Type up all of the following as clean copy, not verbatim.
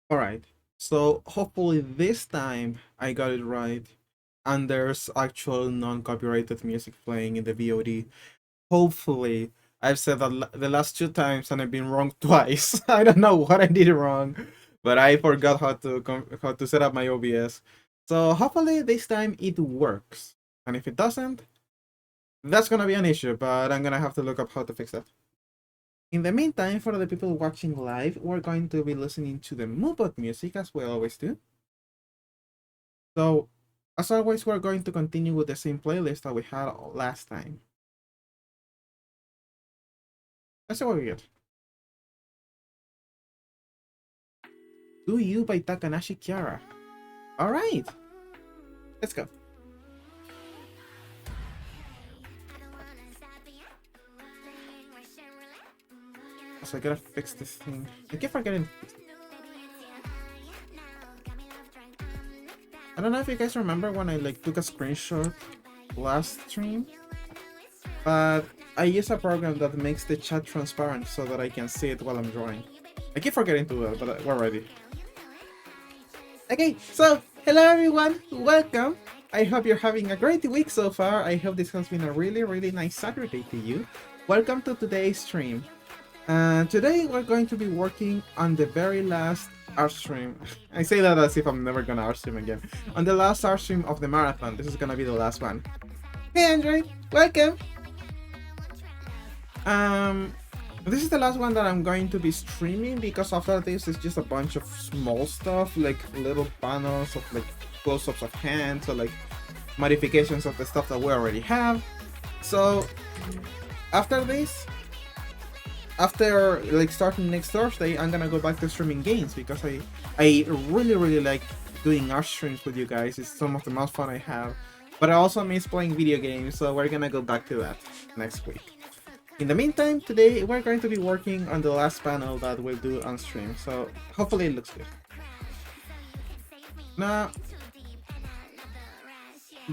Alright, so hopefully this time I got it right and there's actual non-copyrighted music playing in the VOD. Hopefully, I've said that the last two times and I've been wrong twice. I don't know what I did wrong, but I forgot how to set up my OBS. So hopefully this time it works. And if it doesn't, that's gonna be an issue, but I'm gonna have to look up how to fix that. In the meantime, for the people watching live, we're going to be listening to the Moobot music as we always do. So, as always, we're going to continue with the same playlist that we had last time. Let's see what we get. Do You by Takanashi Kiara. Alright, let's go. So I gotta fix this thing. I keep forgetting. I don't know if you guys remember when I took a screenshot last stream, but I use a program that makes the chat transparent so that I can see it while I'm drawing. I keep forgetting to do that, but we're ready. Okay, so hello everyone, welcome. I hope you're having a great week so far. I hope this has been a really nice Saturday to you. Welcome to today's stream. Today we're going to be working on the very last art stream. I say that as if I'm never gonna art stream again. On the last art stream of the marathon. This is gonna be the last one. Hey Andre, welcome. This is the last one that I'm going to be streaming because after this it's just a bunch of small stuff, like little panels of close-ups of hands or modifications of the stuff that we already have. So after this, after starting next Thursday, I'm gonna go back to streaming games because I really like doing art streams with you guys. It's some of the most fun I have, but I also miss playing video games, so we're gonna go back to that next week. In the meantime, today we're going to be working on the last panel that we'll do on stream, so hopefully it looks good. Now,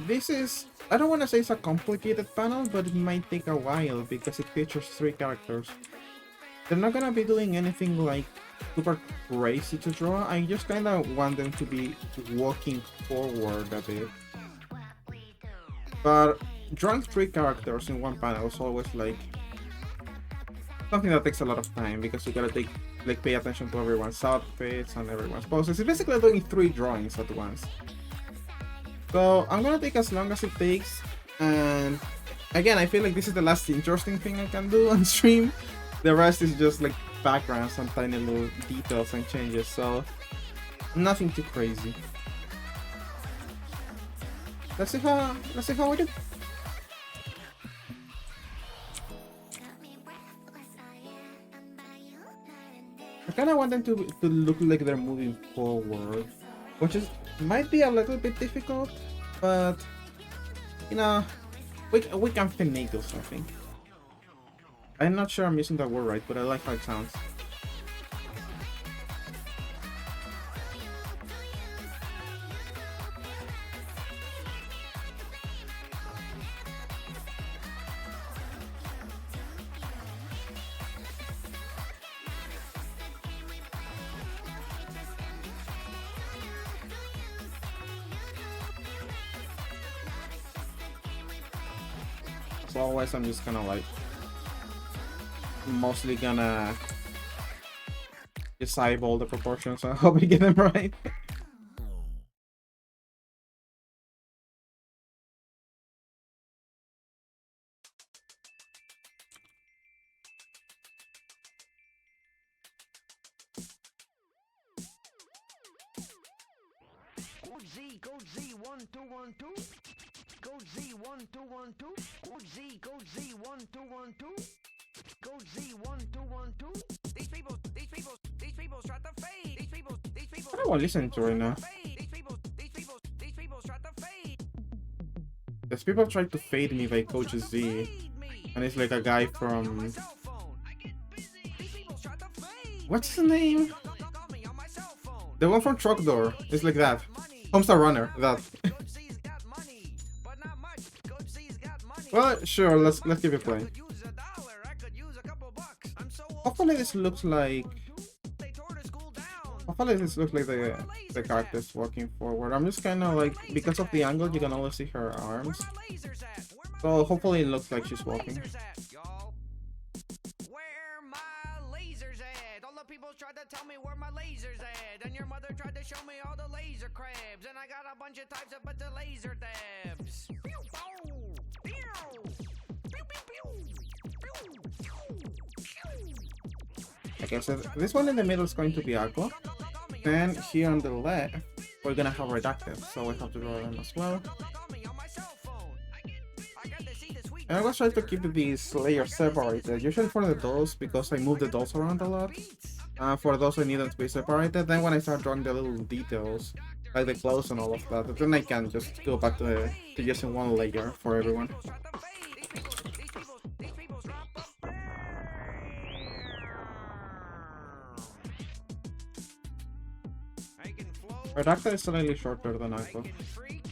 this is, I don't want to say it's a complicated panel, but it might take a while because it features 3 characters. They're not gonna be doing anything super crazy to draw. I just kind of want them to be walking forward a bit. But drawing 3 characters in one panel is always something that takes a lot of time because you gotta pay attention to everyone's outfits and everyone's poses. It's basically doing 3 drawings at once. So I'm gonna take as long as it takes, and again, I feel like this is the last interesting thing I can do on stream. The rest is just backgrounds and tiny little details and changes, so nothing too crazy. Let's see how we do. I kind of want them to look like they're moving forward, which might be a little bit difficult, but you know, we can finagle something. I'm not sure I'm using that word right, but I like how it sounds. So always I'm just gonna mostly gonna just eyeball the proportions and hope we get them right. Code Z 1212. Code Z 1212. Code Z 1212. Code Z 1212. These people try to fade. These people I don't want to listen to right now. These people try to fade. There's people trying to fade me by Coach Z, and it's like a guy from, what's his name? The one from Truck Door. It's like that. Homestar Runner. That. Well, sure. Let's give it a play. Hopefully this looks like Hopefully this looks like the character's walking forward. I'm just kind of like, because of the angle, you can only see her arms. So hopefully it looks like she's walking. Where my lasers at? All the people tried to tell me where my lasers at, and your mother tried to show me all the laser crabs, and I got a bunch of types of but the laser dabs. Pew, pow, pew, pew, pew, pew, pew. Okay, so this one in the middle is going to be Aqua. Then here on the left, we're gonna have Redacted, so we have to draw them as well. And I was trying to keep these layers separated, usually for the dolls, because I move the dolls around a lot. For those I need them to be separated. Then when I start drawing the little details, like the clothes and all of that, then I can just go back to using one layer for everyone. Redacted is slightly shorter than Aqua,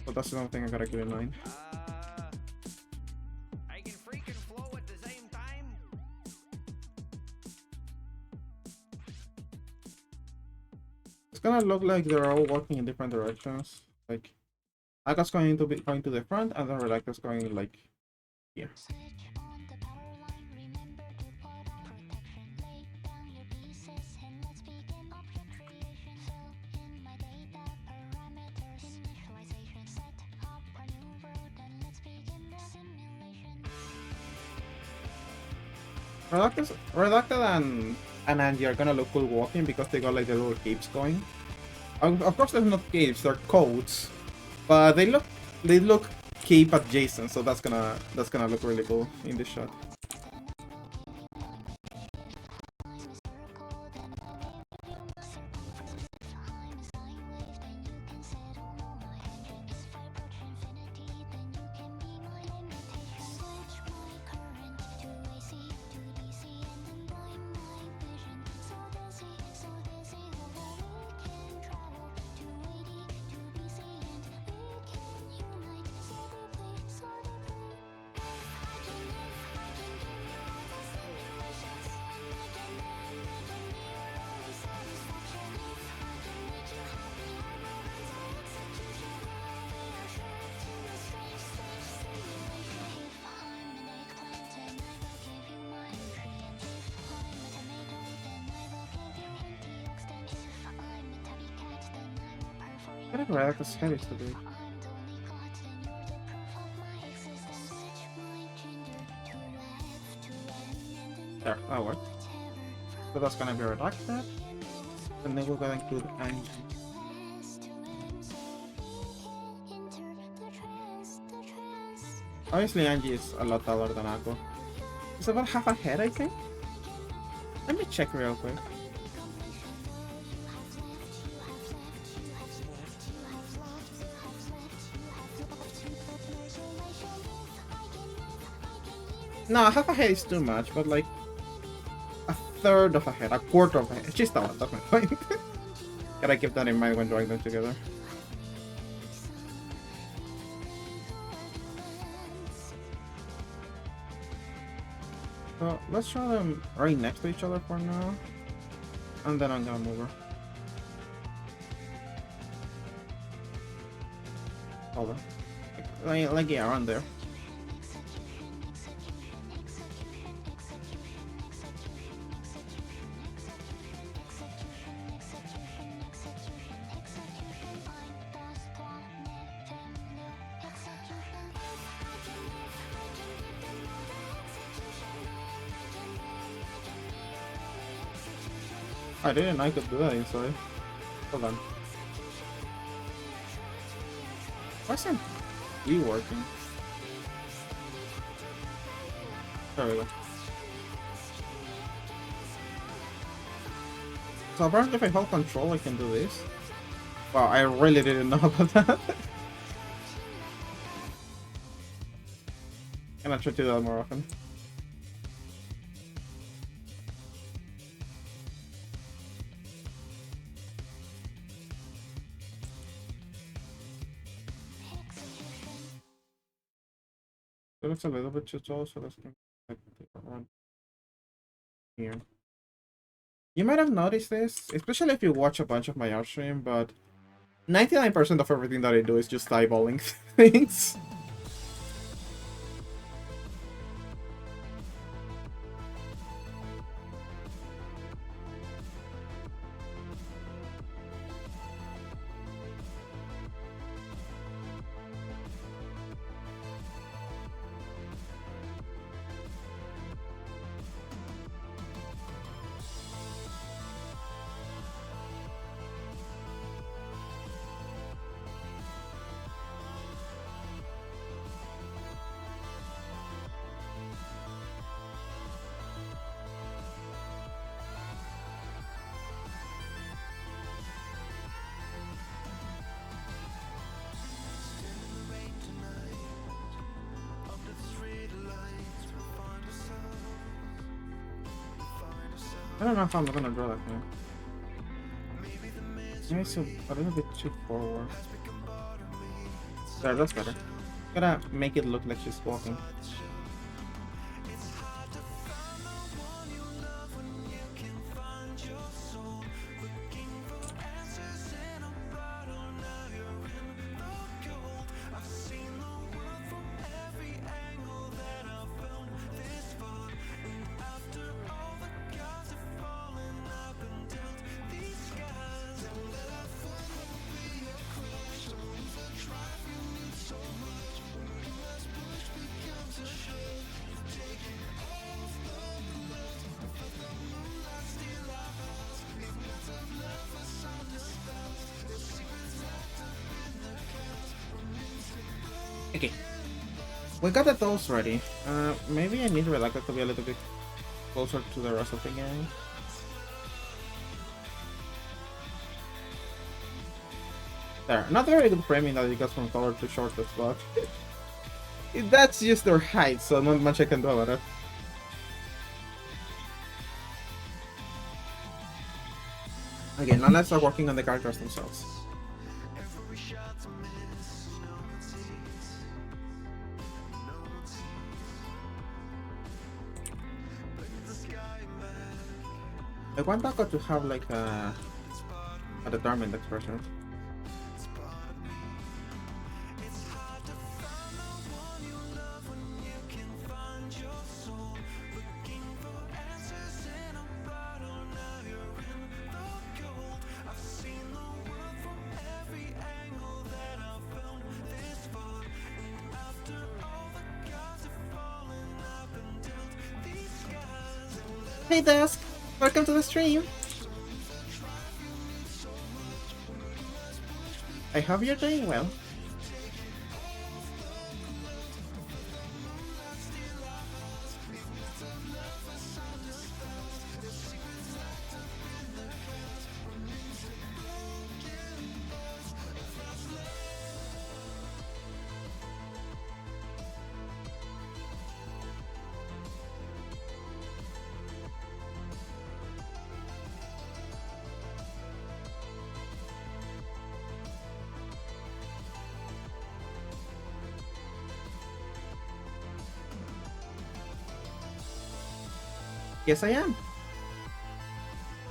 but that's the only thing I gotta keep in mind. I can freak and flow at the same time. It's gonna look like they're all walking in different directions. Like Aqua's going to the front, and then Redacted's going like here. Redacted and Angie are gonna look cool walking because they got like the little capes going. Of course, they're not capes; they're coats, but they look cape adjacent, so that's gonna look really cool in this shot. I think Redacted's head is too big. There, that worked. So that's gonna be Redacted. And then we're gonna include Angie. Obviously Angie is a lot taller than Aqua. It's about half a head, I think. Let me check real quick. No, half a head is too much, but like a third of a head, a quarter of a head. She's taller, that's my point. Gotta keep that in mind when drawing them together. So let's draw them right next to each other for now. And then I'm gonna move her. Hold on. Like yeah, around there. I didn't know I could do that inside. Hold on. Why isn't E working? There we go. So apparently if I hold control I can do this. Wow, I really didn't know about that. And I try to do that more often. It looks a little bit too tall, so let's get like one here. You might have noticed this, especially if you watch a bunch of my art stream, but 99% of everything that I do is just eyeballing things. I don't know if I'm gonna draw that thing. Maybe it's a little bit too forward. There, that's better. Gotta make it look like she's walking. Okay. We got the dolls ready. Maybe I need Relacta to be a little bit closer to the rest of the gang. There. Not very good framing that you got from color to shortest, but that's just their height, so not much I can do about it. Okay, now let's start working on the characters themselves. I want Aqua to have like a determined expression. Hey Dusk, welcome to the stream. I hope you're doing well. Yes, I am.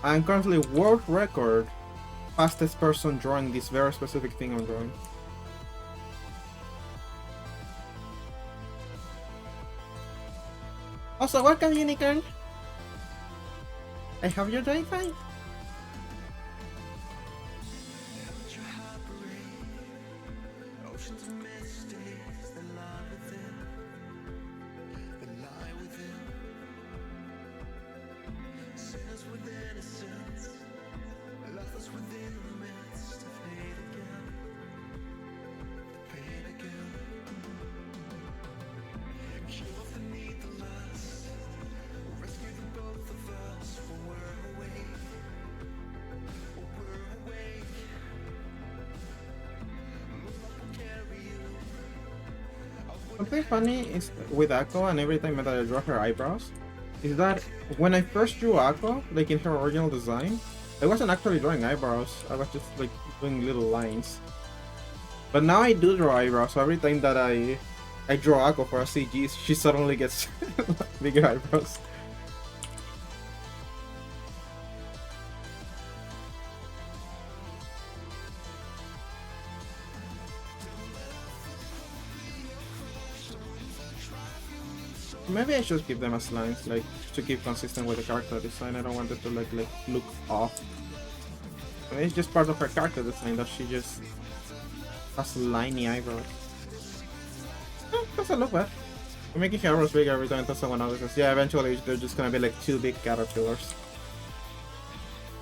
I'm currently world record fastest person drawing this very specific thing I'm drawing. Also, welcome, Unicorn. I hope you're doing fine. Something funny is with Akko, and every time that I draw her eyebrows, is that when I first drew Akko, like in her original design, I wasn't actually drawing eyebrows, I was just like doing little lines. But now I do draw eyebrows, so every time that I draw Akko for a CG, she suddenly gets bigger eyebrows. Maybe I should keep them as lines, like to keep consistent with the character design. I don't want it to like look off. I mean, it's just part of her character design that she just has liney eyebrows. Doesn't look bad. We're making her eyebrows bigger every time someone notices. Yeah, eventually they're just gonna be like two big caterpillars.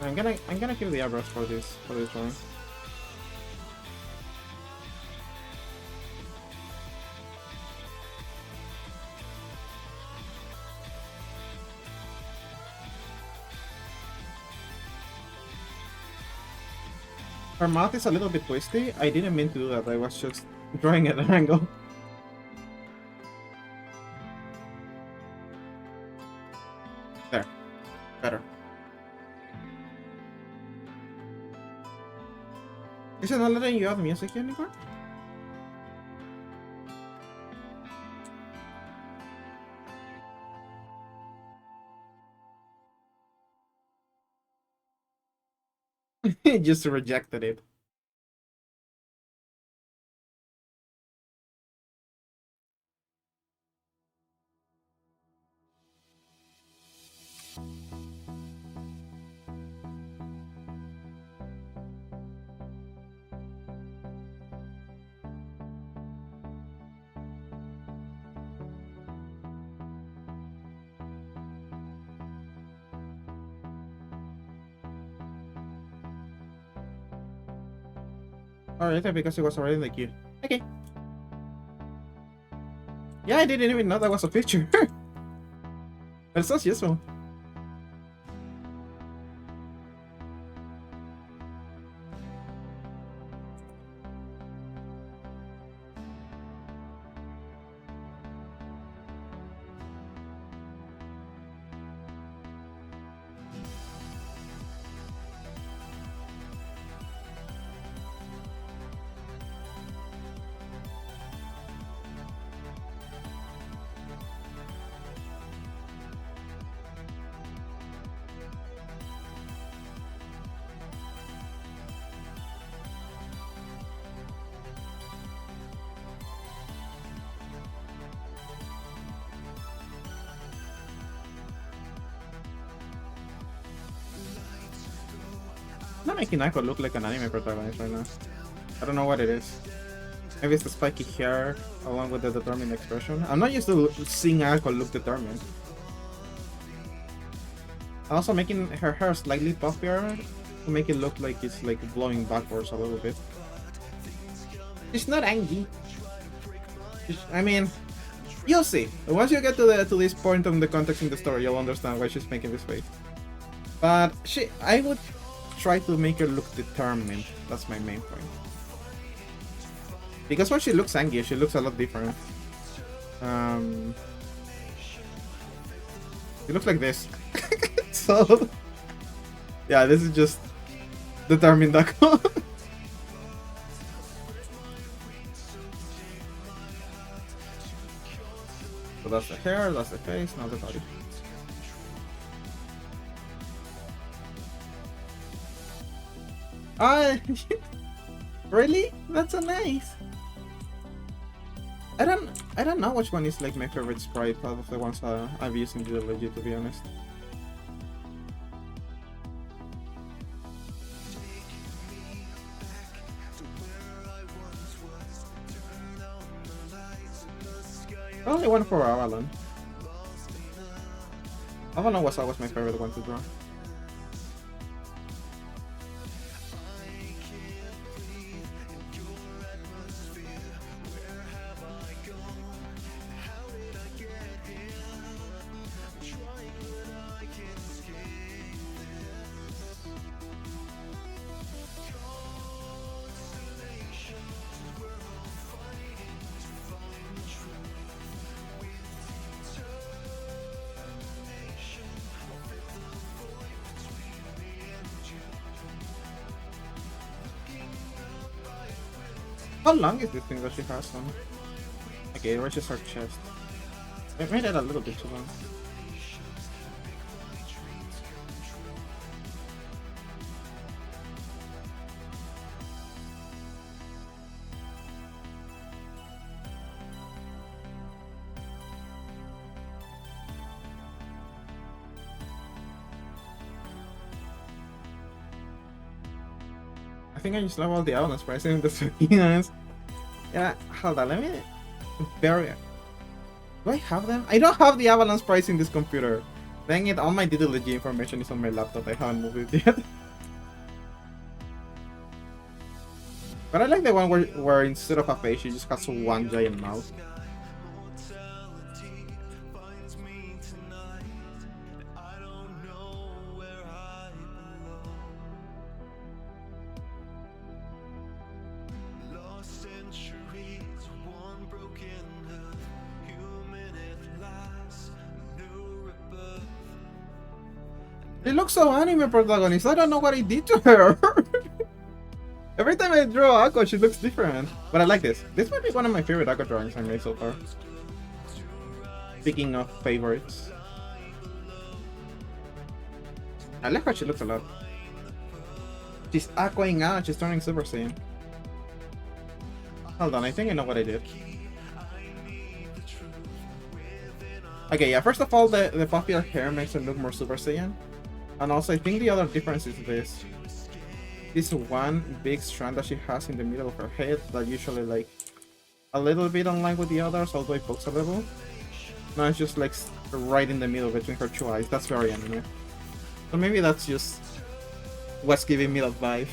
I'm gonna keep the eyebrows for this drawing. Her mouth is a little bit twisty. I didn't mean to do that. I was just drawing at an angle. There. Better. Is it not letting you have music anymore? It just rejected it. Alright, because it was already in the queue. Okay. Yeah, I didn't even know that was a picture. But it sounds useful. Not making Naiko look like an anime protagonist right now. I don't know what it is. Maybe it's the spiky hair along with the determined expression. I'm not used to seeing Naiko look determined. Also making her hair slightly puffier to make it look like it's like blowing backwards a little bit. She's not angry. I mean, you'll see. Once you get to this point in the context in the story, you'll understand why she's making this face. But I would try to make her look determined. That's my main point. Because when she looks angry, she looks a lot different. It looks like this. So, yeah, this is just determined Naiko. So that's the hair, that's the face, now the body. Really? That's so nice. I don't know which one is like my favorite sprite out of the ones I've used in the legit, to be honest. Only one for Avalon. Avalon was always my favorite one to draw. How long is this thing that she has on? Okay, it reaches her chest. I made it a little bit too long. I think I just love all the elements pricing the Suhinas. Yeah, hold on, let me bury it. Do I have them? I don't have the Avalanche price in this computer. Dang it, all my DDLG information is on my laptop. I haven't moved it yet. But I like the one where instead of a face, she just has one giant mouth. She looks so anime protagonist. I don't know what I did to her. Every time I draw Akko, she looks different. But I like this. This might be one of my favorite Akko drawings I made so far. Speaking of favorites. I like how she looks a lot. She's Akkoing out, she's turning Super Saiyan. Hold on, I think I know what I did. Okay, yeah, first of all, the popular hair makes her look more Super Saiyan. And also, I think the other difference is this. This one big strand that she has in the middle of her head that usually like a little bit unlike with the others, although it pokes a little. Now it's just like right in the middle between her two eyes. That's very anime. So maybe that's just what's giving me that vibe.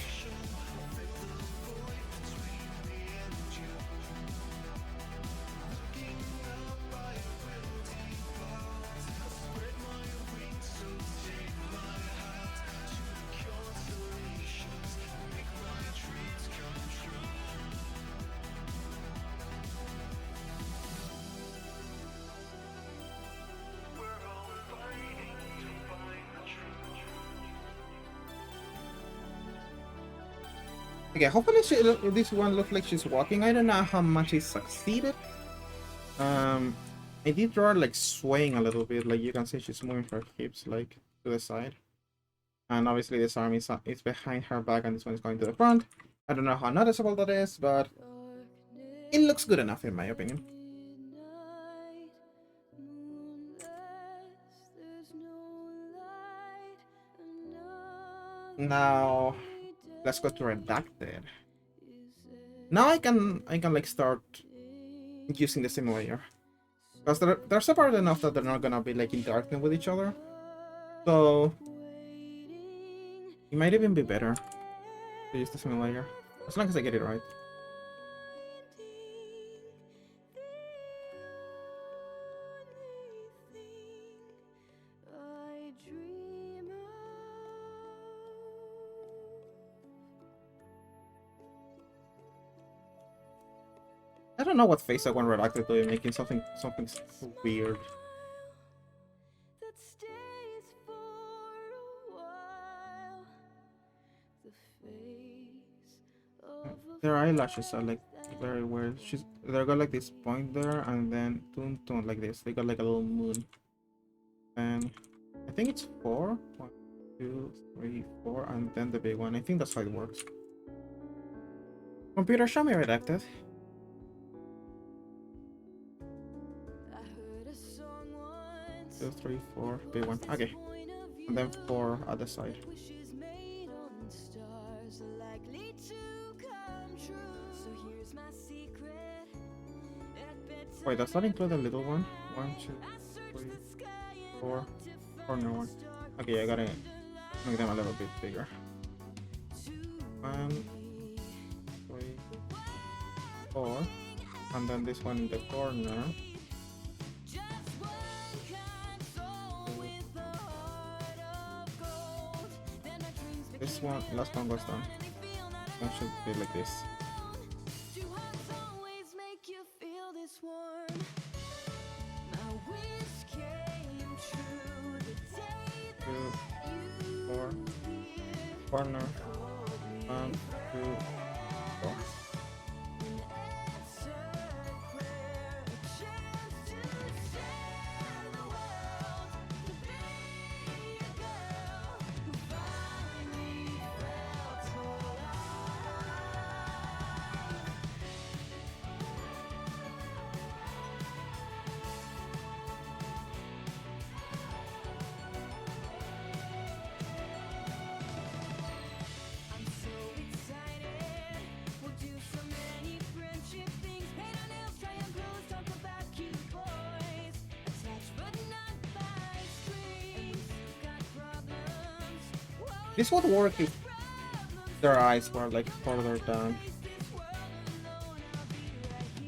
Okay, hopefully this one looks like she's walking. I don't know how much it succeeded. I did draw her like swaying a little bit. Like you can see she's moving her hips like to the side. And obviously this arm is behind her back and this one is going to the front. I don't know how noticeable that is, but it looks good enough in my opinion. Now let's go to redacted. Now I can like start using the simulator. Because they're separate enough that they're not gonna be like interacting with each other. So it might even be better to use the simulator. As long as I get it right. I don't know what face I want redacted to be making something weird. Their eyelashes are like very weird. They got like this point there and then toon like this. They got like a little moon. And I think it's 4. 1, 2, 3, 4, and then the big one. I think that's how it works. Computer, show me redacted. 2, 3, 4, big one. Okay. And then 4 at the side. Wait, does that include the little one? 1, 2, 3, 4. Corner one. Okay, I gotta make them a little bit bigger. 1, 3, 4. And then this one in the corner. This one, last one goes down. That should be like this. 2, 4, corner, 1, 2, 4. This would work if their eyes were like further down.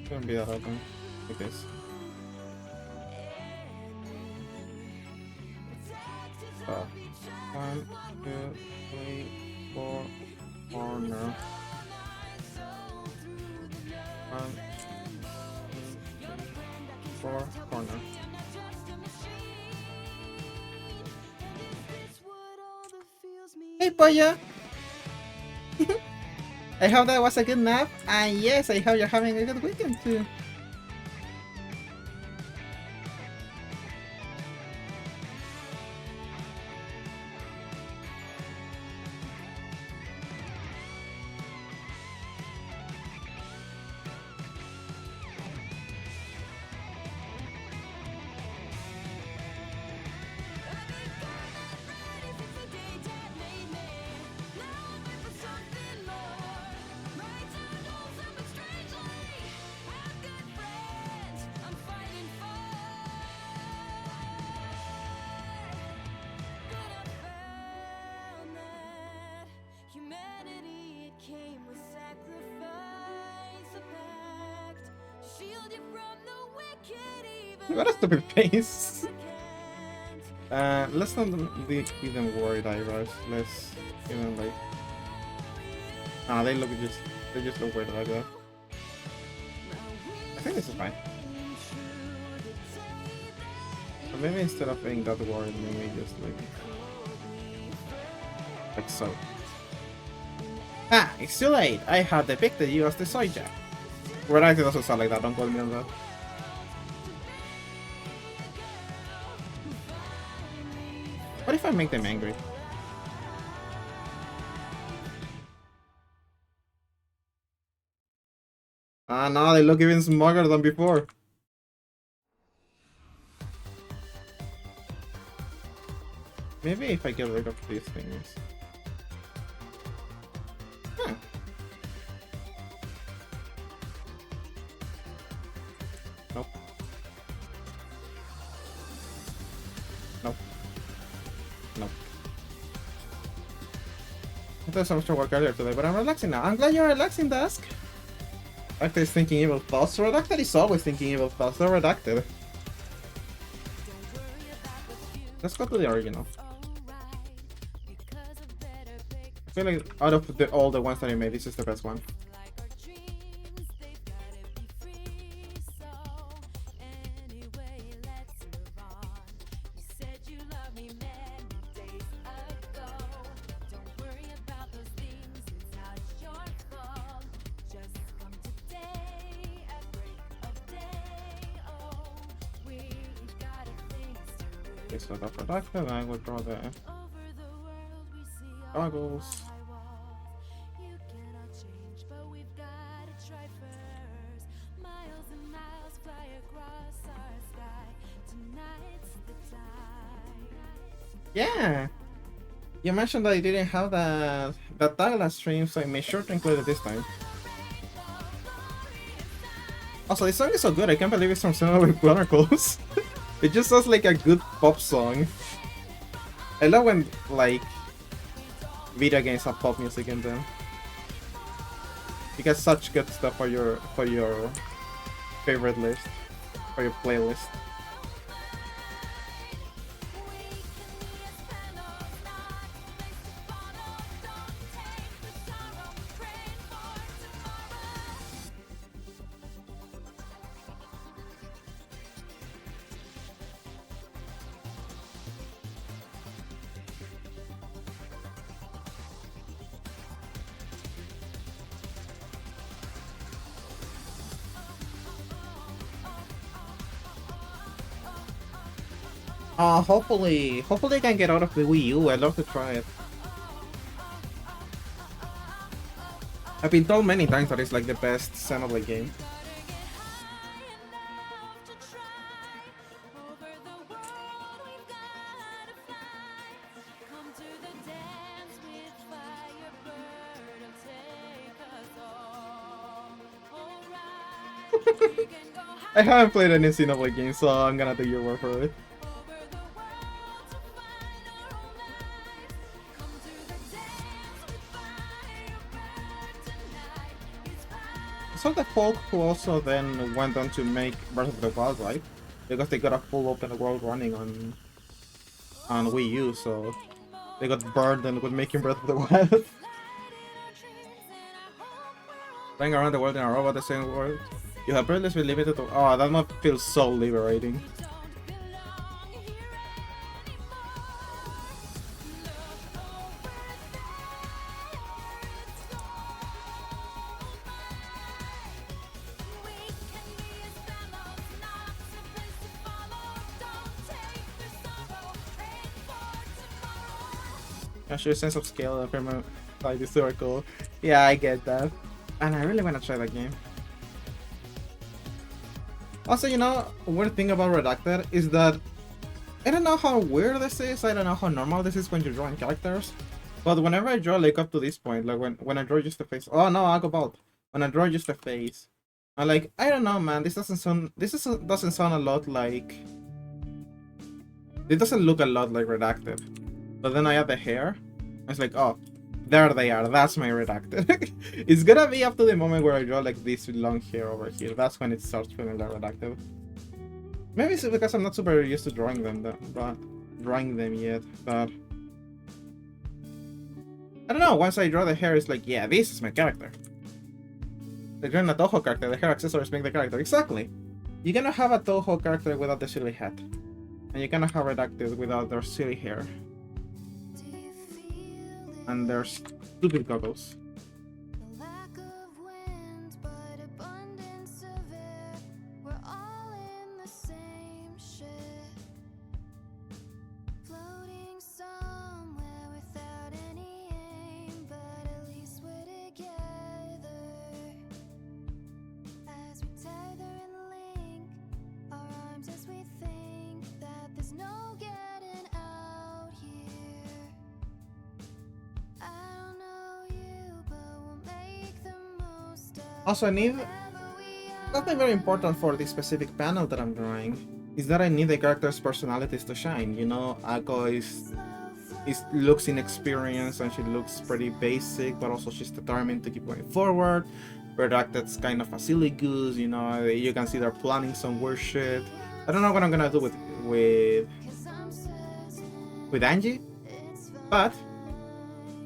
Shouldn't be that open. Like this. So, 1, 2, 3, 4, corner. 1, 2, 3, 4, corner. Hey, Poya! I hope that was a good nap, and yes, I hope you're having a good weekend too. What a stupid face. Let's not be even worried, eyebrows. Let's even like. Ah, they just look weird like that. I think this is fine. Or maybe instead of being that worried, maybe just like so. Ah, it's too late. I have depicted you as the Soja. Redacted doesn't sound like that. Don't call me on that. What if I make them angry? Ah, no, they look even smaller than before. Maybe if I get rid of these things. Huh. Nope. Nope. Nope. I thought so much to work earlier today, but I'm relaxing now. I'm glad you're relaxing, Dusk. Redacted is thinking evil thoughts. Redacted is always thinking evil thoughts. They're redacted. Let's go to the original. I feel like out of all the ones that I made, this is the best one. Okay, so that's redacted, and I will draw the goggles. Yeah, you mentioned that you didn't have that tag last stream, so I made sure to include it this time. Also, this song is so good, I can't believe it's from Xenoblade Chronicles. It just sounds like a good pop song. I love when, like, video games have pop music in them. You get such good stuff for your favorite list, for your playlist. Hopefully I can get out of the Wii U. I'd love to try it. I've been told many times that it's like the best Xenoblade game. I haven't played any Xenoblade game, so I'm gonna take your word for it. So the folk who also then went on to make Breath of the Wild, right? Because they got a full open world running on Wii U, so they got burdened with making Breath of the Wild. Flying around the world in a robot, the same world. You have barely been limited to. Oh, that must feel so liberating. Actually, sense of scale and permanent like is super cool. Yeah, I get that. And I really wanna try that game. Also, you know, one thing about Redacted is that I don't know how weird this is, I don't know how normal this is when you're drawing characters. But whenever I draw like up to this point, like when I draw just the face, oh no, I go both. When I draw just the face, I'm like, I don't know, man, doesn't sound a lot like, it doesn't look a lot like Redacted. But then I add the hair, and it's like, oh, there they are, that's my Redacted. It's gonna be up to the moment where I draw like this long hair over here, that's when it starts feeling like Redacted. Maybe it's because I'm not super used to drawing them yet, but I don't know, once I draw the hair, it's like, yeah, this is my character. Like drawing a Toho character, the hair accessories make the character. Exactly! You cannot have a Toho character without the silly hat. And you cannot have Redacted without their silly hair. And their stupid goggles. Also, I need something very important for this specific panel that I'm drawing is that I need the character's personalities to shine. You know, Ako looks inexperienced and she looks pretty basic, but also she's determined to keep going forward. Redacted's kind of a silly goose, you know, you can see they're planning some weird shit. I don't know what I'm gonna do with Angie, but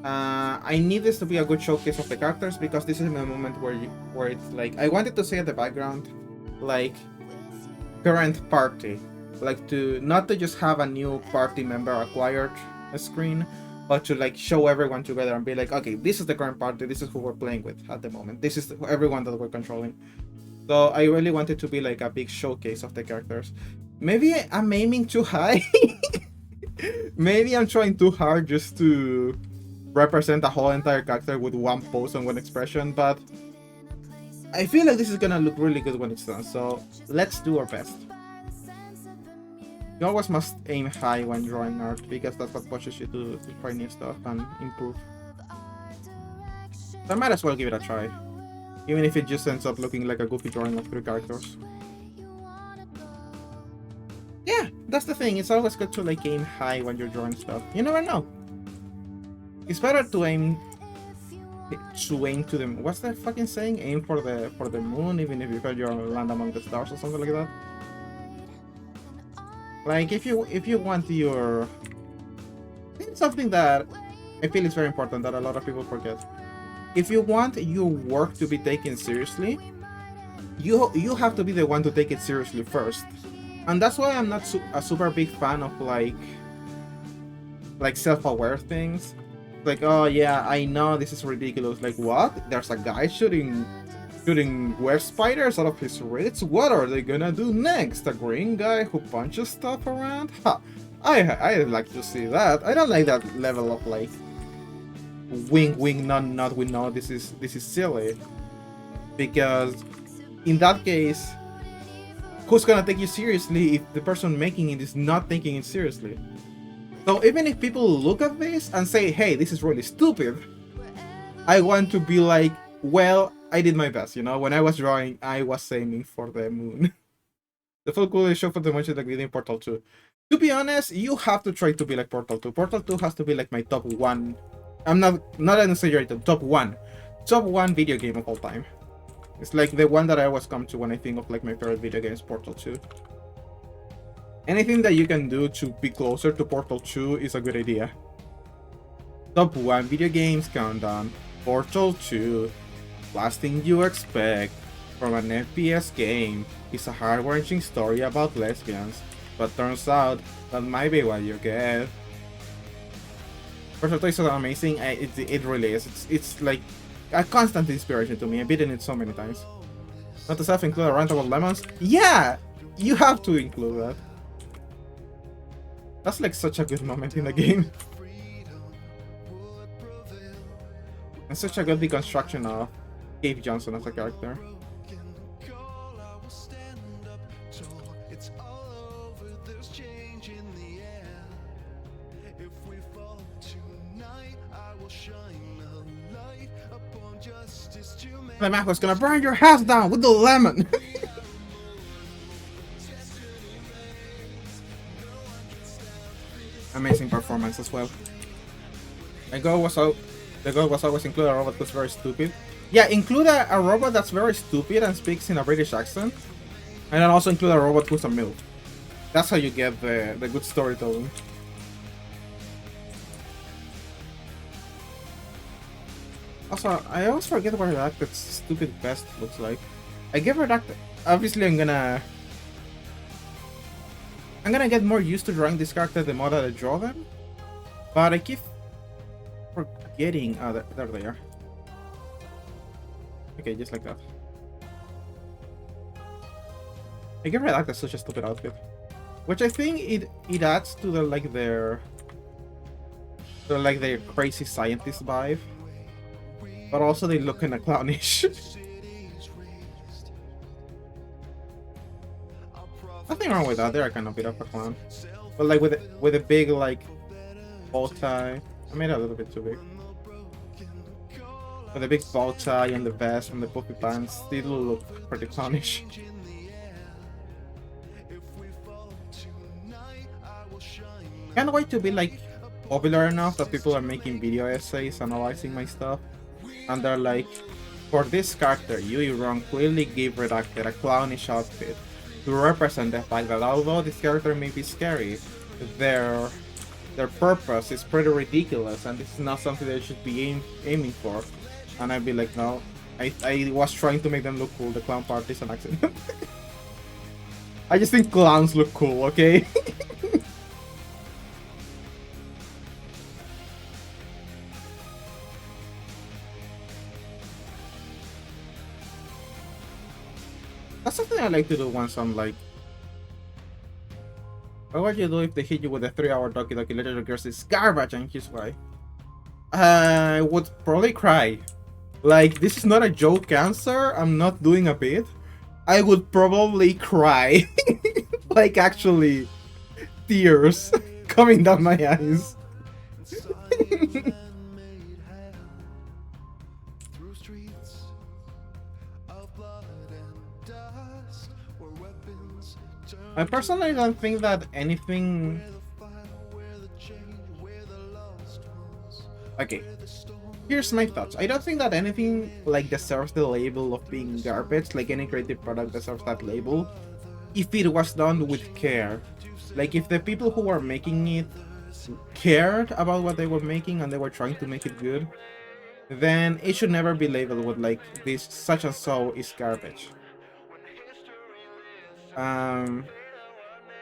I need this to be a good showcase of the characters because this is the moment where it's like I wanted to say at the background, like current party, like not to just have a new party member acquired a screen, but to like show everyone together and be like, okay, this is the current party, this is who we're playing with at the moment, this is everyone that we're controlling. So I really wanted to be like a big showcase of the characters. Maybe I'm aiming too high. Maybe I'm trying too hard just to represent a whole entire character with one pose and one expression, but I feel like this is gonna look really good when it's done, so let's do our best. You always must aim high when drawing art, because that's what pushes you to try new stuff and improve. So I might as well give it a try, even if it just ends up looking like a goofy drawing of 3 characters. Yeah, that's the thing, it's always good to like aim high when you're drawing stuff. You never know. It's better to aim to the, what's that fucking saying? Aim for the moon, even if you feel you're land among the stars or something like that. Like if you want your, it's something that I feel is very important that a lot of people forget. If you want your work to be taken seriously, you have to be the one to take it seriously first. And that's why I'm not a super big fan of like self-aware things. Like, oh yeah, I know this is ridiculous. Like, what? There's a guy shooting web spiders out of his wrists? What are they gonna do next? A green guy who punches stuff around? Ha! I'd like to see that. I don't like that level of like wink wink nod we know this is silly. Because in that case, who's gonna take you seriously if the person making it is not taking it seriously? So even if people look at this and say, hey, this is really stupid, I want to be like, well, I did my best, you know? When I was drawing, I was aiming for the moon. The full cool show for the motion like in Portal 2. To be honest, you have to try to be like Portal 2. Portal 2 has to be like my top 1. I'm not an exaggerated, top 1 video game of all time. It's like the one that I always come to when I think of like my favorite video games, Portal 2. Anything that you can do to be closer to Portal 2 is a good idea. Top 1 video games countdown. Portal 2. Last thing you expect from an FPS game is a heart-wrenching story about lesbians, but turns out that might be what you get. Portal 2 is amazing. It really is. It's like a constant inspiration to me. I've beaten it so many times. Not to self-include a rant about lemons. Yeah! You have to include that. That's like such a good moment in the game. And such a good deconstruction of Cave Johnson as a character. The Mac was gonna burn your house down with the lemon. Amazing performance as well. The goal was always include a robot that's very stupid. Yeah, include a robot that's very stupid and speaks in a British accent. And then also include a robot who's a MILF. That's how you get the good storytelling. Also, I always forget what Redacted's stupid best looks like. I give Redacted... Obviously, I'm gonna get more used to drawing this character the more that I draw them. But I keep forgetting... Oh, there they are. Okay, just like that. I give Redacted such a stupid outfit. Which I think it adds to the their crazy scientist vibe. But also they look kinda clownish. Nothing wrong with that, they're kind of a bit of a clown. But like with a big bow tie. I made it a little bit too big. With a big bow tie and the vest and the puffy pants, they do look pretty clownish. Can't wait to be popular enough that people are making video essays analyzing my stuff. And they're like, for this character, Yui Wrong clearly gave Redacted a clownish outfit to represent the fact that although this character may be scary, their purpose is pretty ridiculous and this is not something they should be aiming for. And I'd be like, no, I was trying to make them look cool, the clown part is an accident. I just think clowns look cool, okay? That's something I like to do once I'm like... What would you do if they hit you with a 3-hour Doki Doki Literature Course is garbage and here's why? I would probably cry. Like, this is not a joke answer, I'm not doing a bit. I would probably cry. Like, actually, tears coming down my eyes. I personally don't think that anything... Okay, here's my thoughts. I don't think that anything deserves the label of being garbage, like any creative product deserves that label, if it was done with care. Like if the people who were making it cared about what they were making and they were trying to make it good, then it should never be labeled with this such and so is garbage.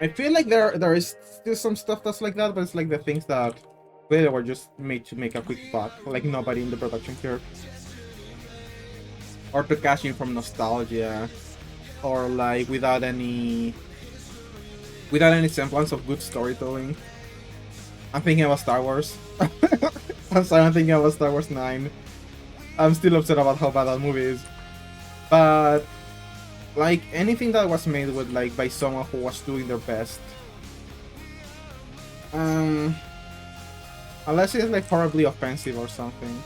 I feel like there is still some stuff that's like that, but it's like the things that they were just made to make a quick buck, like nobody in the production cared. Or to cash in from nostalgia, or without any semblance of good storytelling. I'm thinking about Star Wars. I'm sorry, I'm thinking about Star Wars 9. I'm still upset about how bad that movie is. But anything that was made with by someone who was doing their best. Unless it's horribly offensive or something.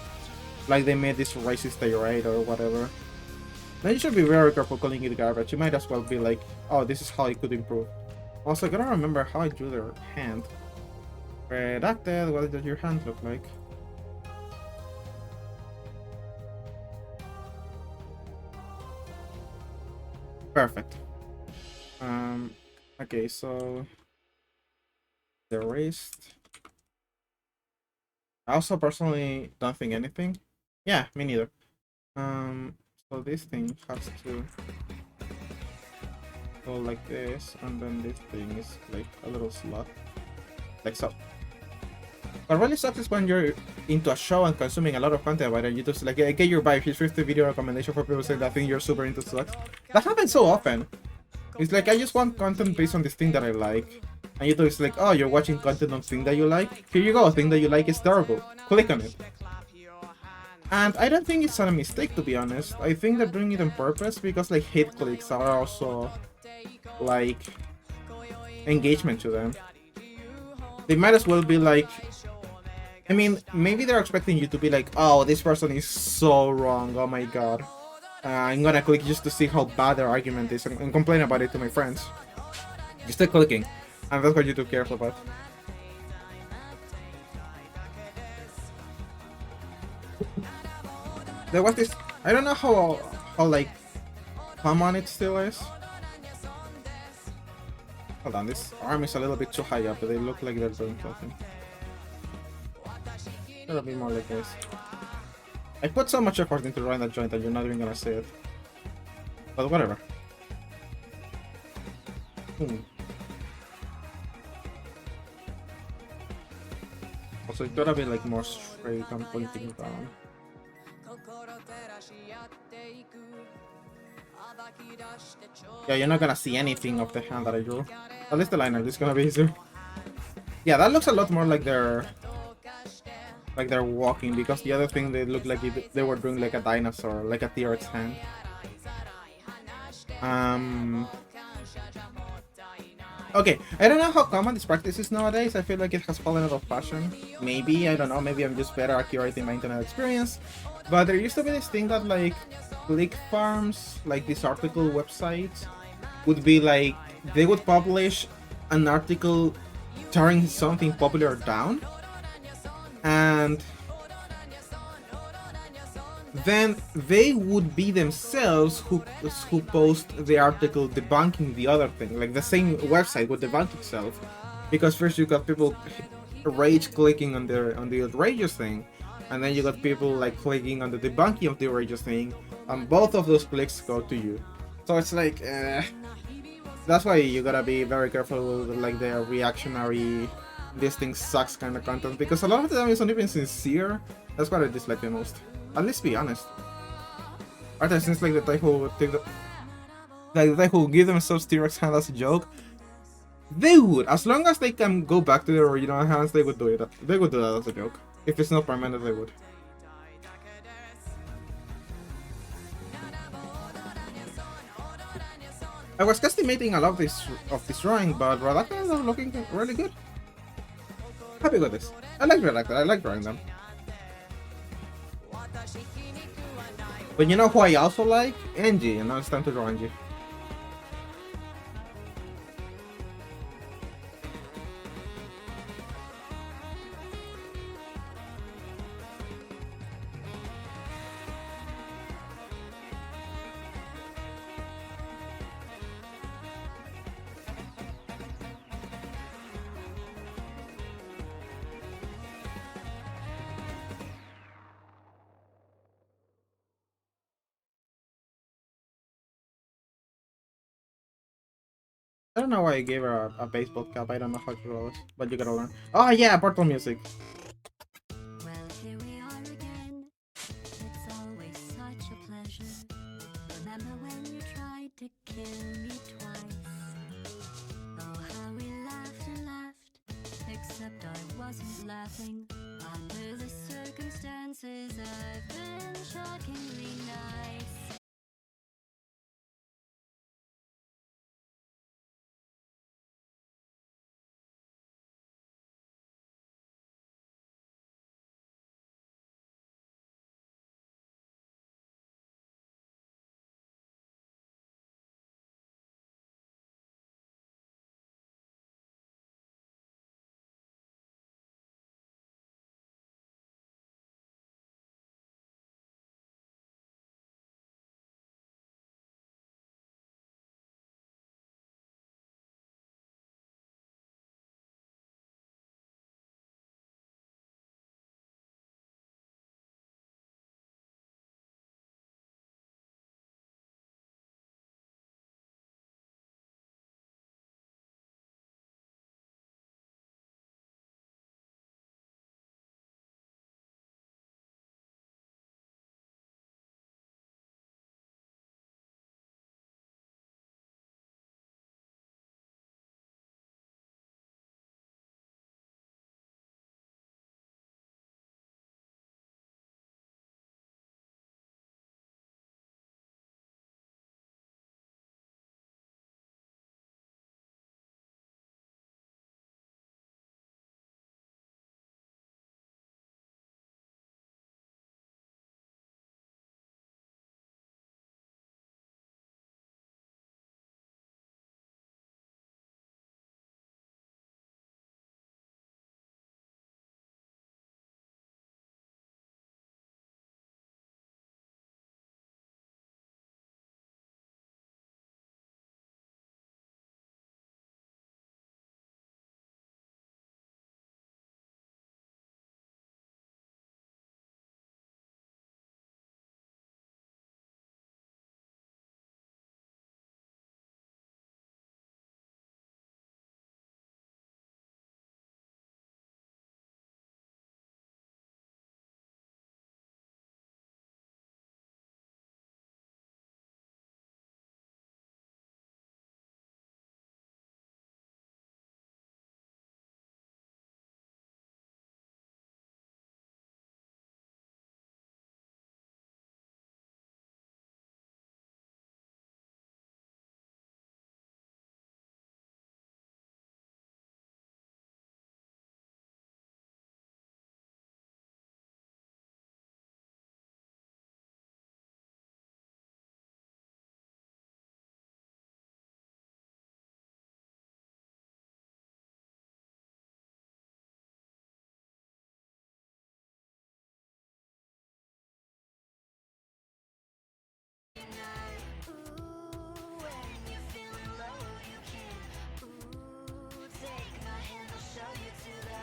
Like they made this racist tirade or whatever. Then you should be very careful calling it garbage. You might as well be like, oh, this is how it could improve. Also, I gotta remember how I drew their hand. Redacted, what does your hand look like? Perfect. Um, okay, so the wrist. I also personally don't think anything. Yeah, me neither. So this thing has to go like this, and then this thing is like a little slot, like so. What really sucks is when you're into a show and consuming a lot of content about it, you just like get your vibe. Here's 50 video recommendation for people saying that thing you're super into sucks. That happens so often. It's like I just want content based on this thing that I like. And YouTube is like, oh, you're watching content on thing that you like? Here you go, a thing that you like is terrible. Click on it. And I don't think it's a mistake, to be honest. I think they're doing it on purpose because like hate clicks are also like engagement to them. They might as well be like, I mean, maybe they're expecting you to be like, oh, this person is so wrong, oh my god. I'm gonna click just to see how bad their argument is and complain about it to my friends. Just start clicking. And that's what YouTube cares about. There was this, I don't know how like common it still is. Hold on, this arm is a little bit too high up, but they look like they're doing something. It'll be more like this. I put so much effort into drawing that joint that you're not even gonna see it. But whatever. Also, it gotta be like more straight and pointing down. Yeah, you're not gonna see anything of the hand that I drew. At least the liner, this is gonna be easier. Yeah, that looks a lot more like they're walking, because the other thing they look like they were doing like a dinosaur, like a T-Rex hand. Okay, I don't know how common this practice is nowadays. I feel like it has fallen out of fashion. Maybe, I don't know, maybe I'm just better at curating my internet experience. But there used to be this thing that like click farms, like these article websites, would be like, they would publish an article tearing something popular down, and then they would be themselves who post the article debunking the other thing. Like the same website would debunk itself, because first you got people rage clicking on the outrageous thing, and then you got people like clicking on the debunking of the outrageous thing, and both of those clicks go to you. So it's like, that's why you gotta be very careful with like the reactionary, this thing sucks kind of content, because a lot of the time it's not even sincere. That's what I dislike the most. And let's be honest, artists like the type who take the type who give themselves T-Rex hand as a joke, they would, as long as they can go back to their original hands, they would do it. They would do that as a joke. If it's not permanent, they would. I was estimating a lot of this drawing, but Redacted is looking really good. Happy with this. I like Redacted. I like drawing them. But you know who I also like? Angie, and now it's time to draw Angie. I don't know why I gave her a baseball cap. I don't know how to draw this, but you gotta learn. Oh yeah, Portal music. Well, here we are again. It's always such a pleasure. Remember when you tried to kill me twice? Oh, how we laughed and laughed. Except I wasn't laughing. Under the circumstances, I've been shockingly nice.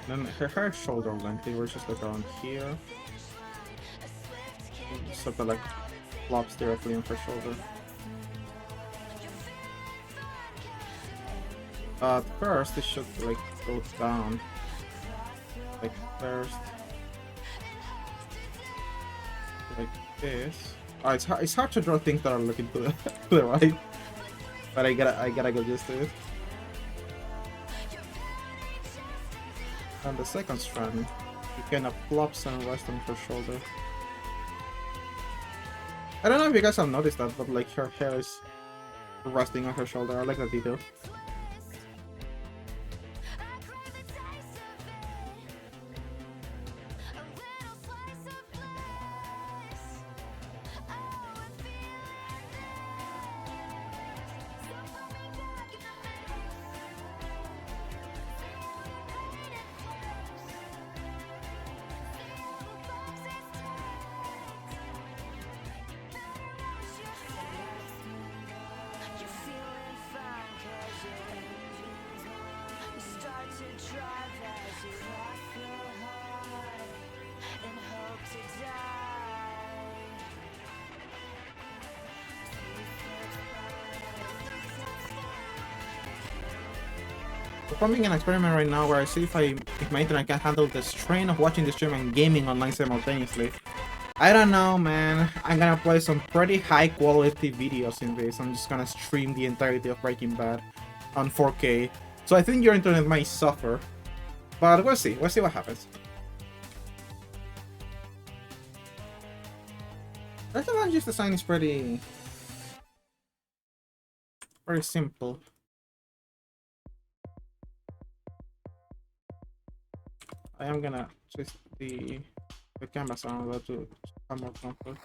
Then her hair is shoulder length. They were just like around here. So that like flops directly on her shoulder. First it should like go down. Like first. Like this. Oh, it's hard to draw things that are looking to the, to the right. But I gotta get used to it. And the second strand, it kind of flops and rests on her shoulder. I don't know if you guys have noticed that, but like her hair is resting on her shoulder. I like that detail. Performing an experiment right now where I see if my internet can handle the strain of watching the stream and gaming online simultaneously. I don't know, man. I'm gonna play some pretty high quality videos in this. I'm just gonna stream the entirety of Breaking Bad on 4K. So I think your internet might suffer. But we'll see. We'll see what happens. I think Angie's design is pretty simple. I am gonna twist the canvas around to have more comfort.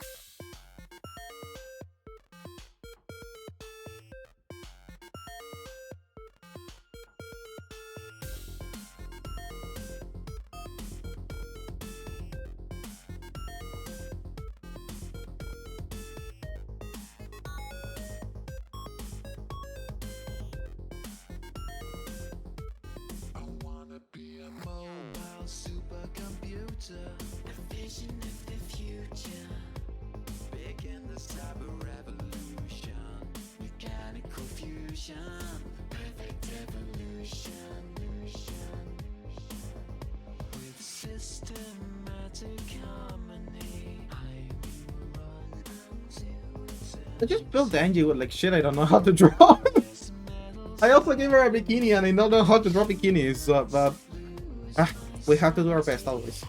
I just built Angie with like shit I don't know how to draw. I also gave her a bikini and I don't know how to draw bikinis, but we have to do our best always.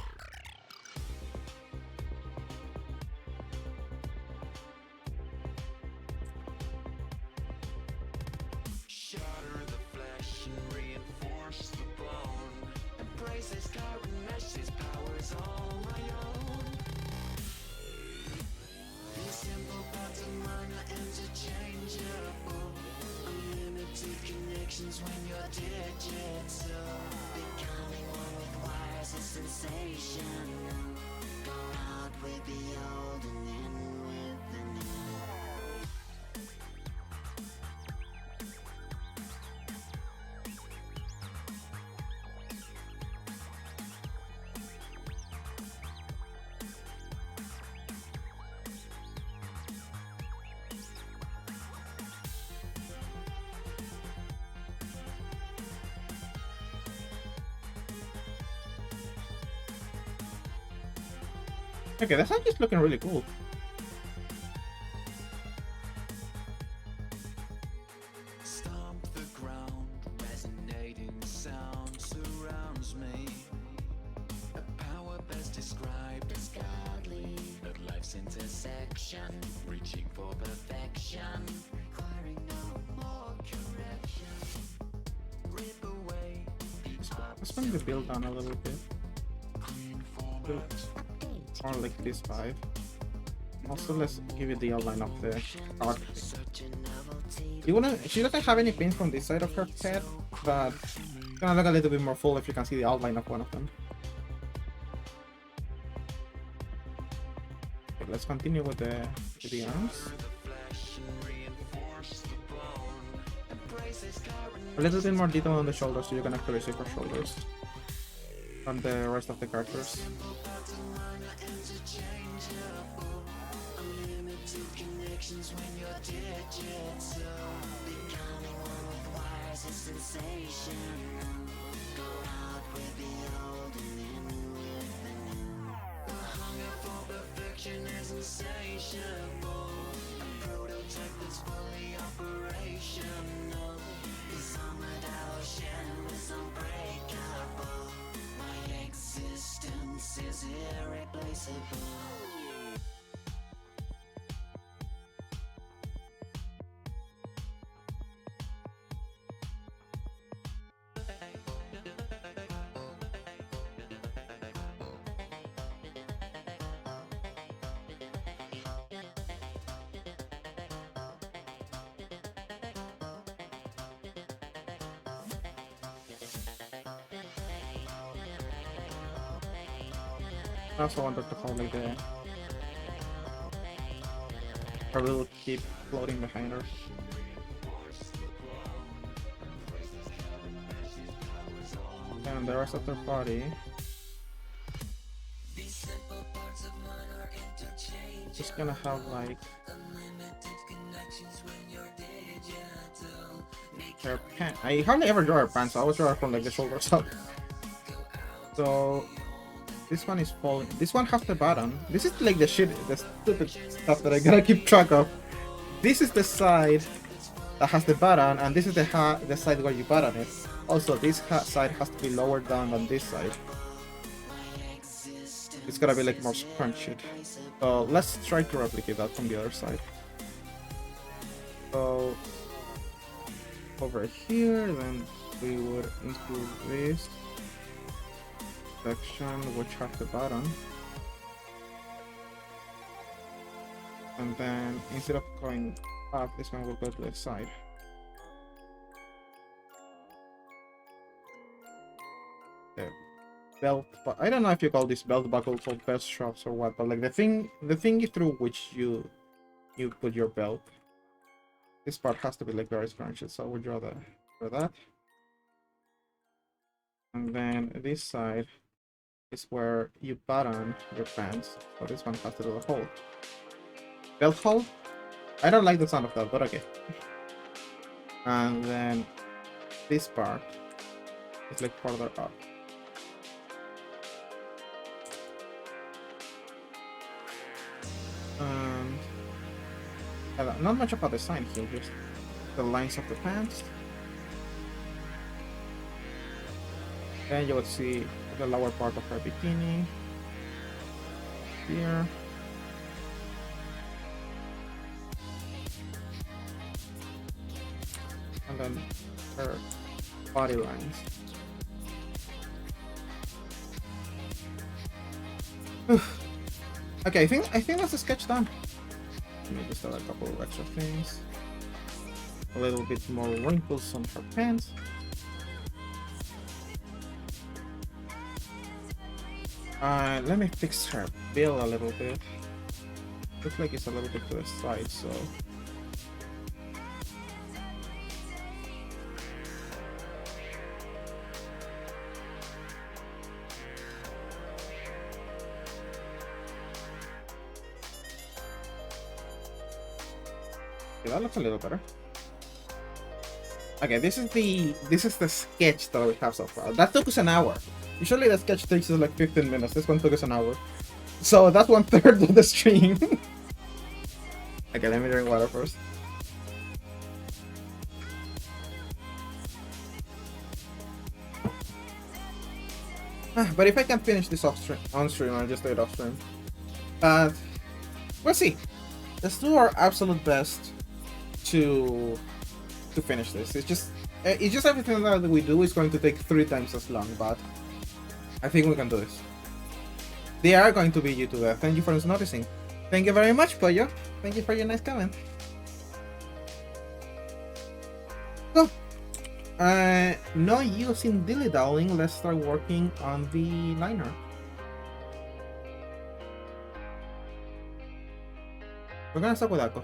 Okay, that's actually looking really cool. Stomp the ground, resonating sound surrounds me. A power best described as godly, at life's intersection, reaching for perfection, requiring no more correction. Rip away the Let's bring the build down a little bit. clean format. Or like this vibe. Also, let's give it the outline of the card. She doesn't have any pins from this side of her head, but it's gonna look a little bit more full if you can see the outline of one of them. Okay, let's continue with the arms. A little bit more detail on the shoulders so you can actually see her shoulders on the rest of the characters. I also wanted to hold like the... Or will keep floating behind her. And the rest of their body... Just gonna have like... Her pants. I hardly ever draw her pants, so I always draw her from like the shoulders up. So... This one is falling. This one has the button. This is like the stupid stuff that I gotta keep track of. This is the side that has the button, and this is the side where you button it. Also, this side has to be lower down than this side. It's gotta be like more scrunched. So let's try to replicate that from the other side. So over here, then we would include this section which has the button, and then instead of going up, this one will go to the side. The belt, but I don't know if you call this belt buckles or belt straps or what, but like the thing through which you put your belt, this part has to be like very scrunched, so we'll draw that, and then this side is where you button your pants. So this one has to do a hole. Belt hole? I don't like the sound of that, but okay. And then this part is like further up. And not much about the design here, just the lines of the pants. Then you would see the lower part of her bikini here. And then her body lines. Okay, I think that's the sketch done. Let me just add a couple of extra things. A little bit more wrinkles on her pants. Let me fix her bill a little bit. Looks like it's a little bit to the side, so... Okay, that looks a little better. Okay, this is the sketch that we have so far. That took us an hour. Usually the sketch takes us like 15 minutes. This one took us an hour. So that's 1/3 of the stream. Okay, let me drink water first. But if I can finish this on stream, I'll just do it off stream. But we'll see. Let's do our absolute best to finish this. It's just everything that we do is going to take 3 times as long, but I think we can do this. They are going to beat you to death. Thank you for noticing. Thank you very much, Pollo. Thank you for your nice comment. So, no using dilly-dallying, let's start working on the liner. We're gonna start with Akko.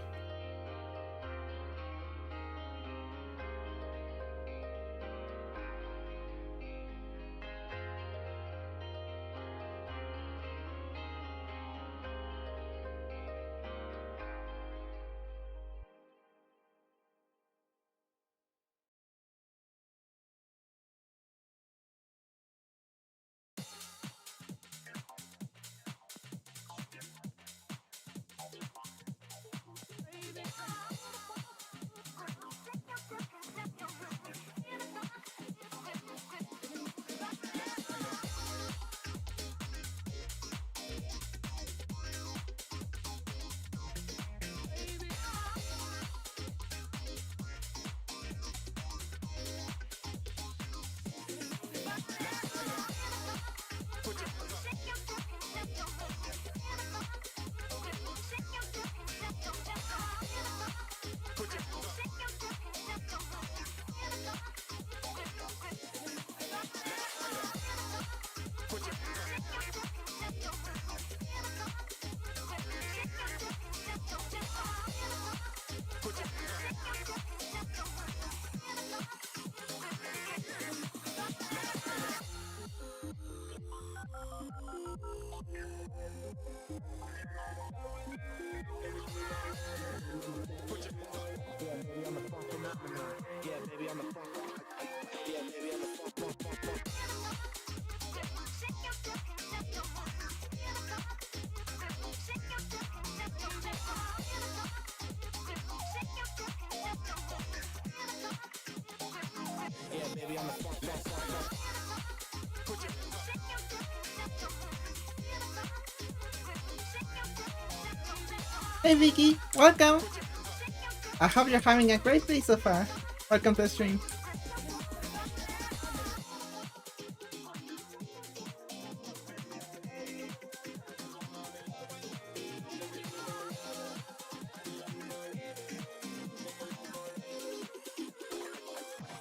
Hey Vicky, welcome! I hope you're having a great day so far. Welcome to the stream.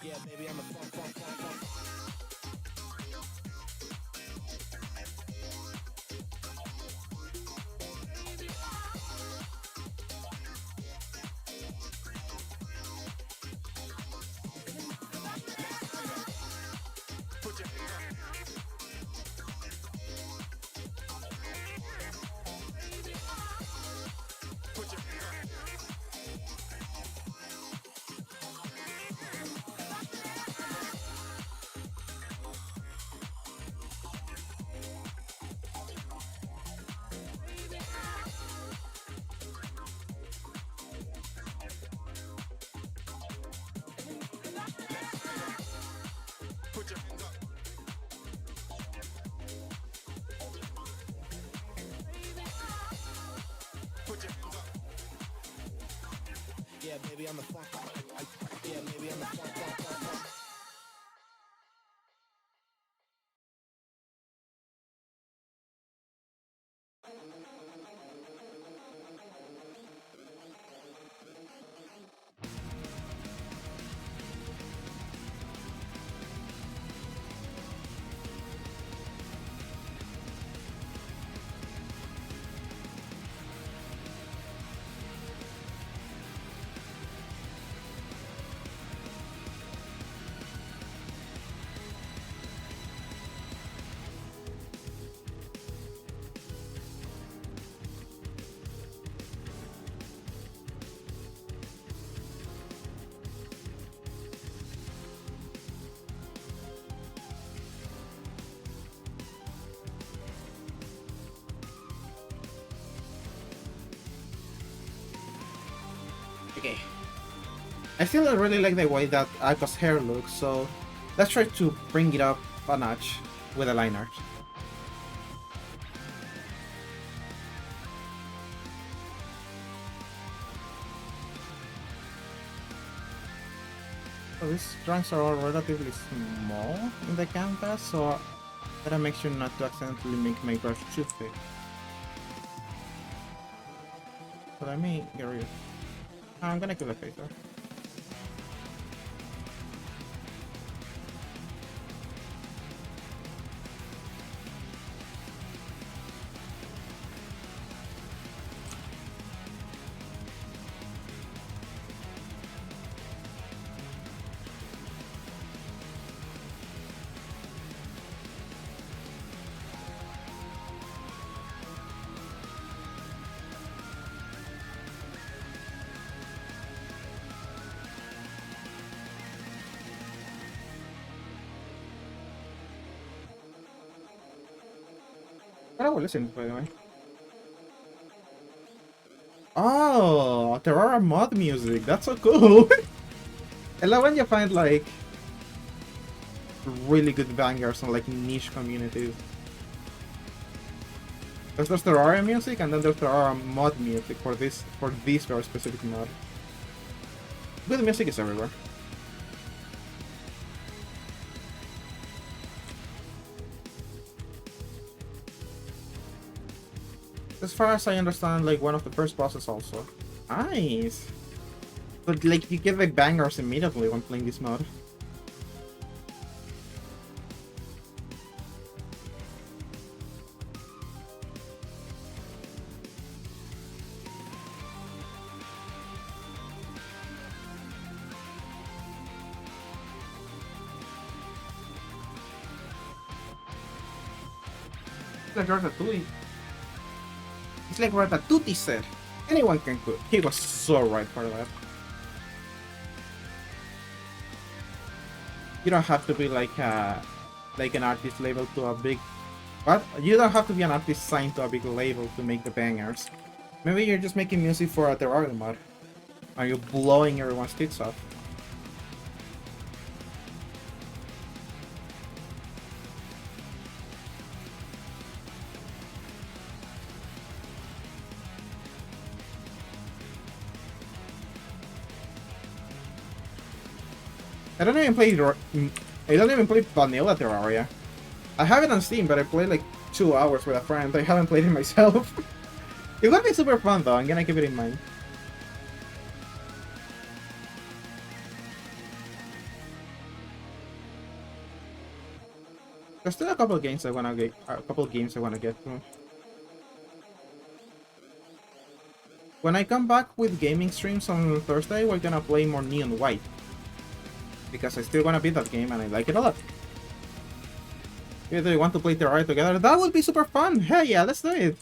Yeah, baby, I'm a funk. Yeah, baby, I'm a funk. Yeah, baby, I'm a funk. Okay. I still really like the way that Aiko's hair looks, so let's try to bring it up a notch with a line art. So these drawings are all relatively small in the canvas, so I gotta make sure not to accidentally make my brush too thick. So let me get rid of... I'm gonna kill the phaser. But I will listen, by the way. Oh, Terraria mod music. That's so cool. I love when you find like really good bangers on like niche communities. There's Terraria music, and then there's Terraria mod music for this very specific mod. Good music is everywhere. As far as I understand, like one of the first bosses also. Nice! But like you get like bangers immediately when playing this mod. Like Ratatouille. It's like Ratatouille said. Anyone can cook. He was so right for that. You don't have to be like an artist label to a big... What? You don't have to be an artist signed to a big label to make the bangers. Maybe you're just making music for a Terraria mod. Are you blowing everyone's tits off? I don't even play. I don't even play vanilla Terraria. I have it on Steam, but I played like 2 hours with a friend. I haven't played it myself. It's gonna be super fun though. I'm gonna keep it in mind. There's still a couple of games I wanna get. A couple of games I wanna get through. When I come back with gaming streams on Thursday, we're gonna play more Neon White. Because I still wanna beat that game and I like it a lot. If they want to play Terraria together, that would be super fun! Hey, yeah, let's do it!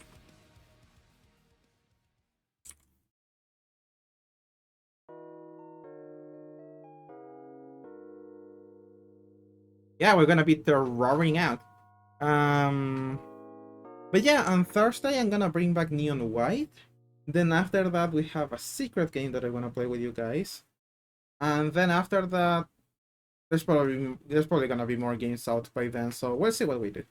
Yeah, we're gonna be terroring out. But yeah, on Thursday I'm gonna bring back Neon White. Then after that we have a secret game that I wanna play with you guys. And then after that, there's probably gonna be more games out by then, so we'll see what we do.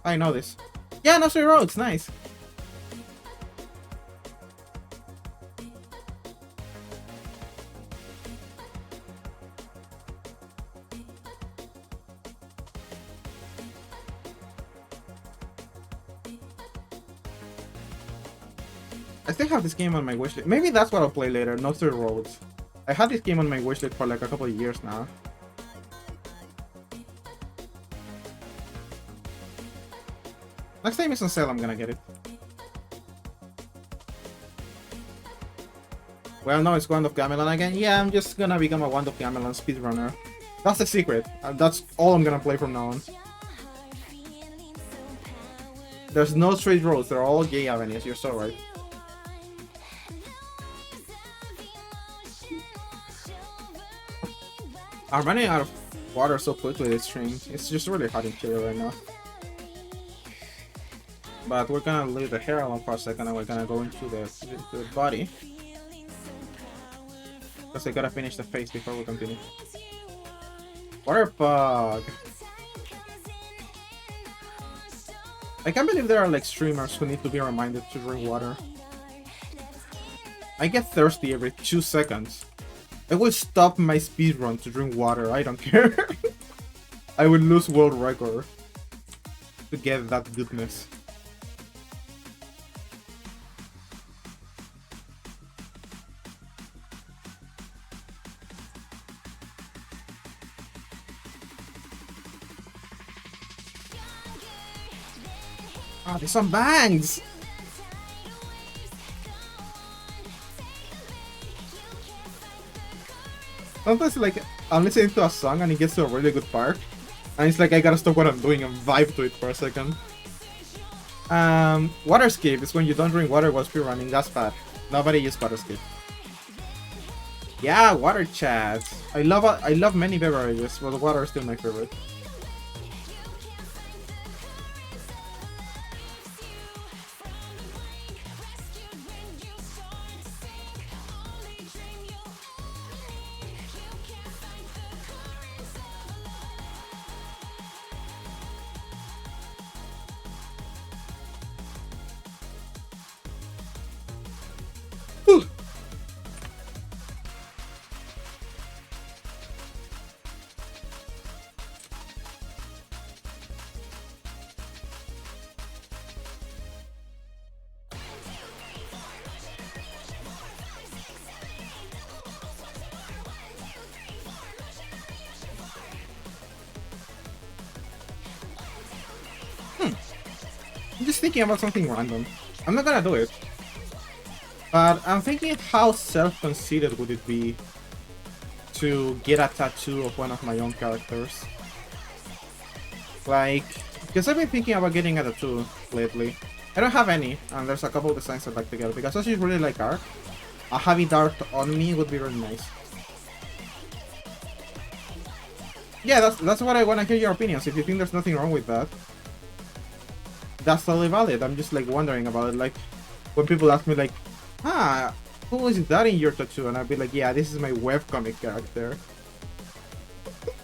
I know this. Yeah, No Straight Roads, nice. I still have this game on my wishlist. Maybe that's what I'll play later, No Straight Roads. I had this game on my wishlist for like a couple of years now. Next time it's on sale, I'm gonna get it. Well, no, it's Wand of Gamelon again. Yeah, I'm just gonna become a Wand of Gamelon speedrunner. That's the secret. That's all I'm gonna play from now on. There's no straight roads, they're all gay avenues, you're so right. I'm running out of water so quickly this stream. It's just really hot in here right now. But we're gonna leave the hair alone for a second and we're gonna go into the body. Because I gotta finish the face before we continue. Water bug. I can't believe there are like streamers who need to be reminded to drink water. I get thirsty every 2 seconds. I will stop my speedrun to drink water, I don't care. I will lose world record to get that goodness. Ah, there's some bangs! Sometimes like I'm listening to a song and it gets to a really good part, and it's like I gotta stop what I'm doing and vibe to it for a second. Waterscape is when you don't drink water while speedrunning. That's bad. Nobody uses Waterscape. Yeah, water chat. I love many beverages, but water is still my favorite. I'm just thinking about something random. I'm not gonna do it. But I'm thinking how self-conceited would it be to get a tattoo of one of my own characters. Like, because I've been thinking about getting a tattoo lately. I don't have any, and there's a couple of designs I'd like to get, because I just really like art. A heavy dart on me would be really nice. Yeah, that's what I want to hear your opinions. If you think there's nothing wrong with that, that's totally valid. I'm just like wondering about it. Like when people ask me like, who is that in your tattoo? And I'd be like, yeah, this is my webcomic character.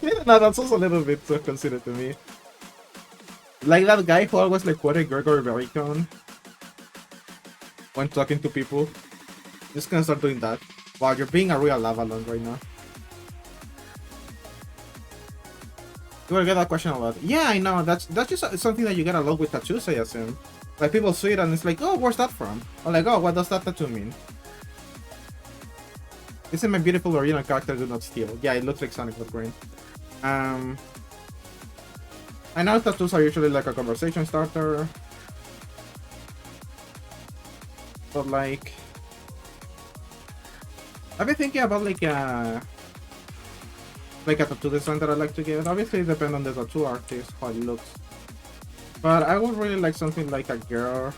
No, that's also a little bit too considered to me. Like that guy who always like quoted Gregory Bericon when talking to people. Just gonna start doing that. Wow, you're being a real Avalon right now. You will get that question a lot. Yeah, I know. That's just something that you get a lot with tattoos, I assume. Like people see it and it's like, oh, where's that from? Or like, oh, what does that tattoo mean? This is my beautiful original character, do not steal. Yeah, it looks like Sonic but green. I know tattoos are usually like a conversation starter. But like, I've been thinking about like a tattoo design that I like to get. Obviously, it depends on the tattoo artist, how it looks. But I would really like something like a girl,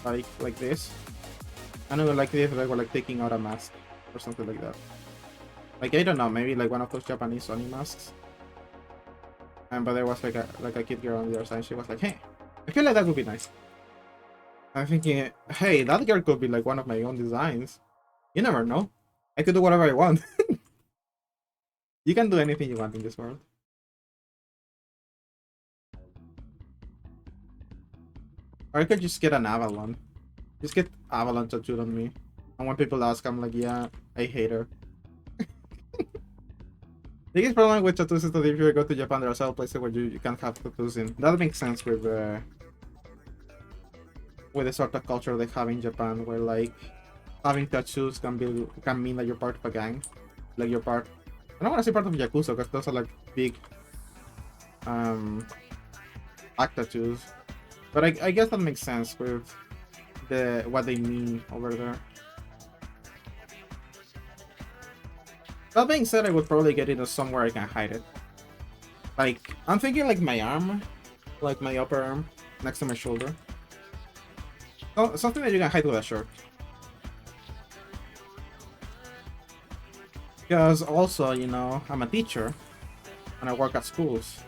like this. I know like this, like taking out a mask or something like that. Like I don't know, maybe like one of those Japanese Sony masks. And but there was like a cute girl on the other side. She was like, "Hey, I feel like that would be nice." I'm thinking, hey, that girl could be like one of my own designs. You never know. I could do whatever I want. You can do anything you want in this world. Or I could just get an Avalon. Just get Avalon tattooed on me. And when people ask, I'm like, yeah, I hate her. The biggest problem with tattoos is that if you go to Japan, there are several places where you can't have tattoos in. That makes sense with the sort of culture they have in Japan, where like having tattoos can mean that you're part of a gang. Like you're part. I don't want to say part of Yakuza because those are like big back tattoos. But I guess that makes sense with what they mean over there. That being said, I would probably get it somewhere I can hide it. Like, I'm thinking like my arm, like my upper arm, next to my shoulder. Oh, something that you can hide with a shirt. Because also, you know, I'm a teacher, and I work at schools.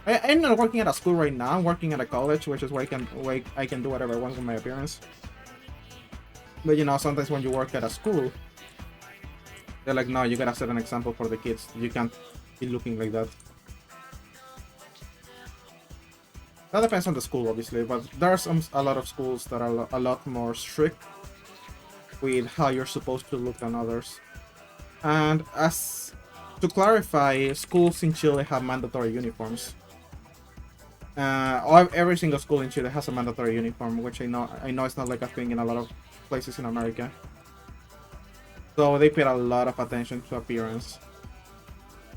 I'm not working at a school right now. I'm working at a college, which is where I can do whatever I want with my appearance. But you know, sometimes when you work at a school, they're like, no, you gotta set an example for the kids. You can't be looking like that. That depends on the school, obviously, but there are a lot of schools that are a lot more strict with how you're supposed to look than others. And as to clarify, schools in Chile have mandatory uniforms. Every single school in Chile has a mandatory uniform, which I know it's not like a thing in a lot of places in America. So they pay a lot of attention to appearance.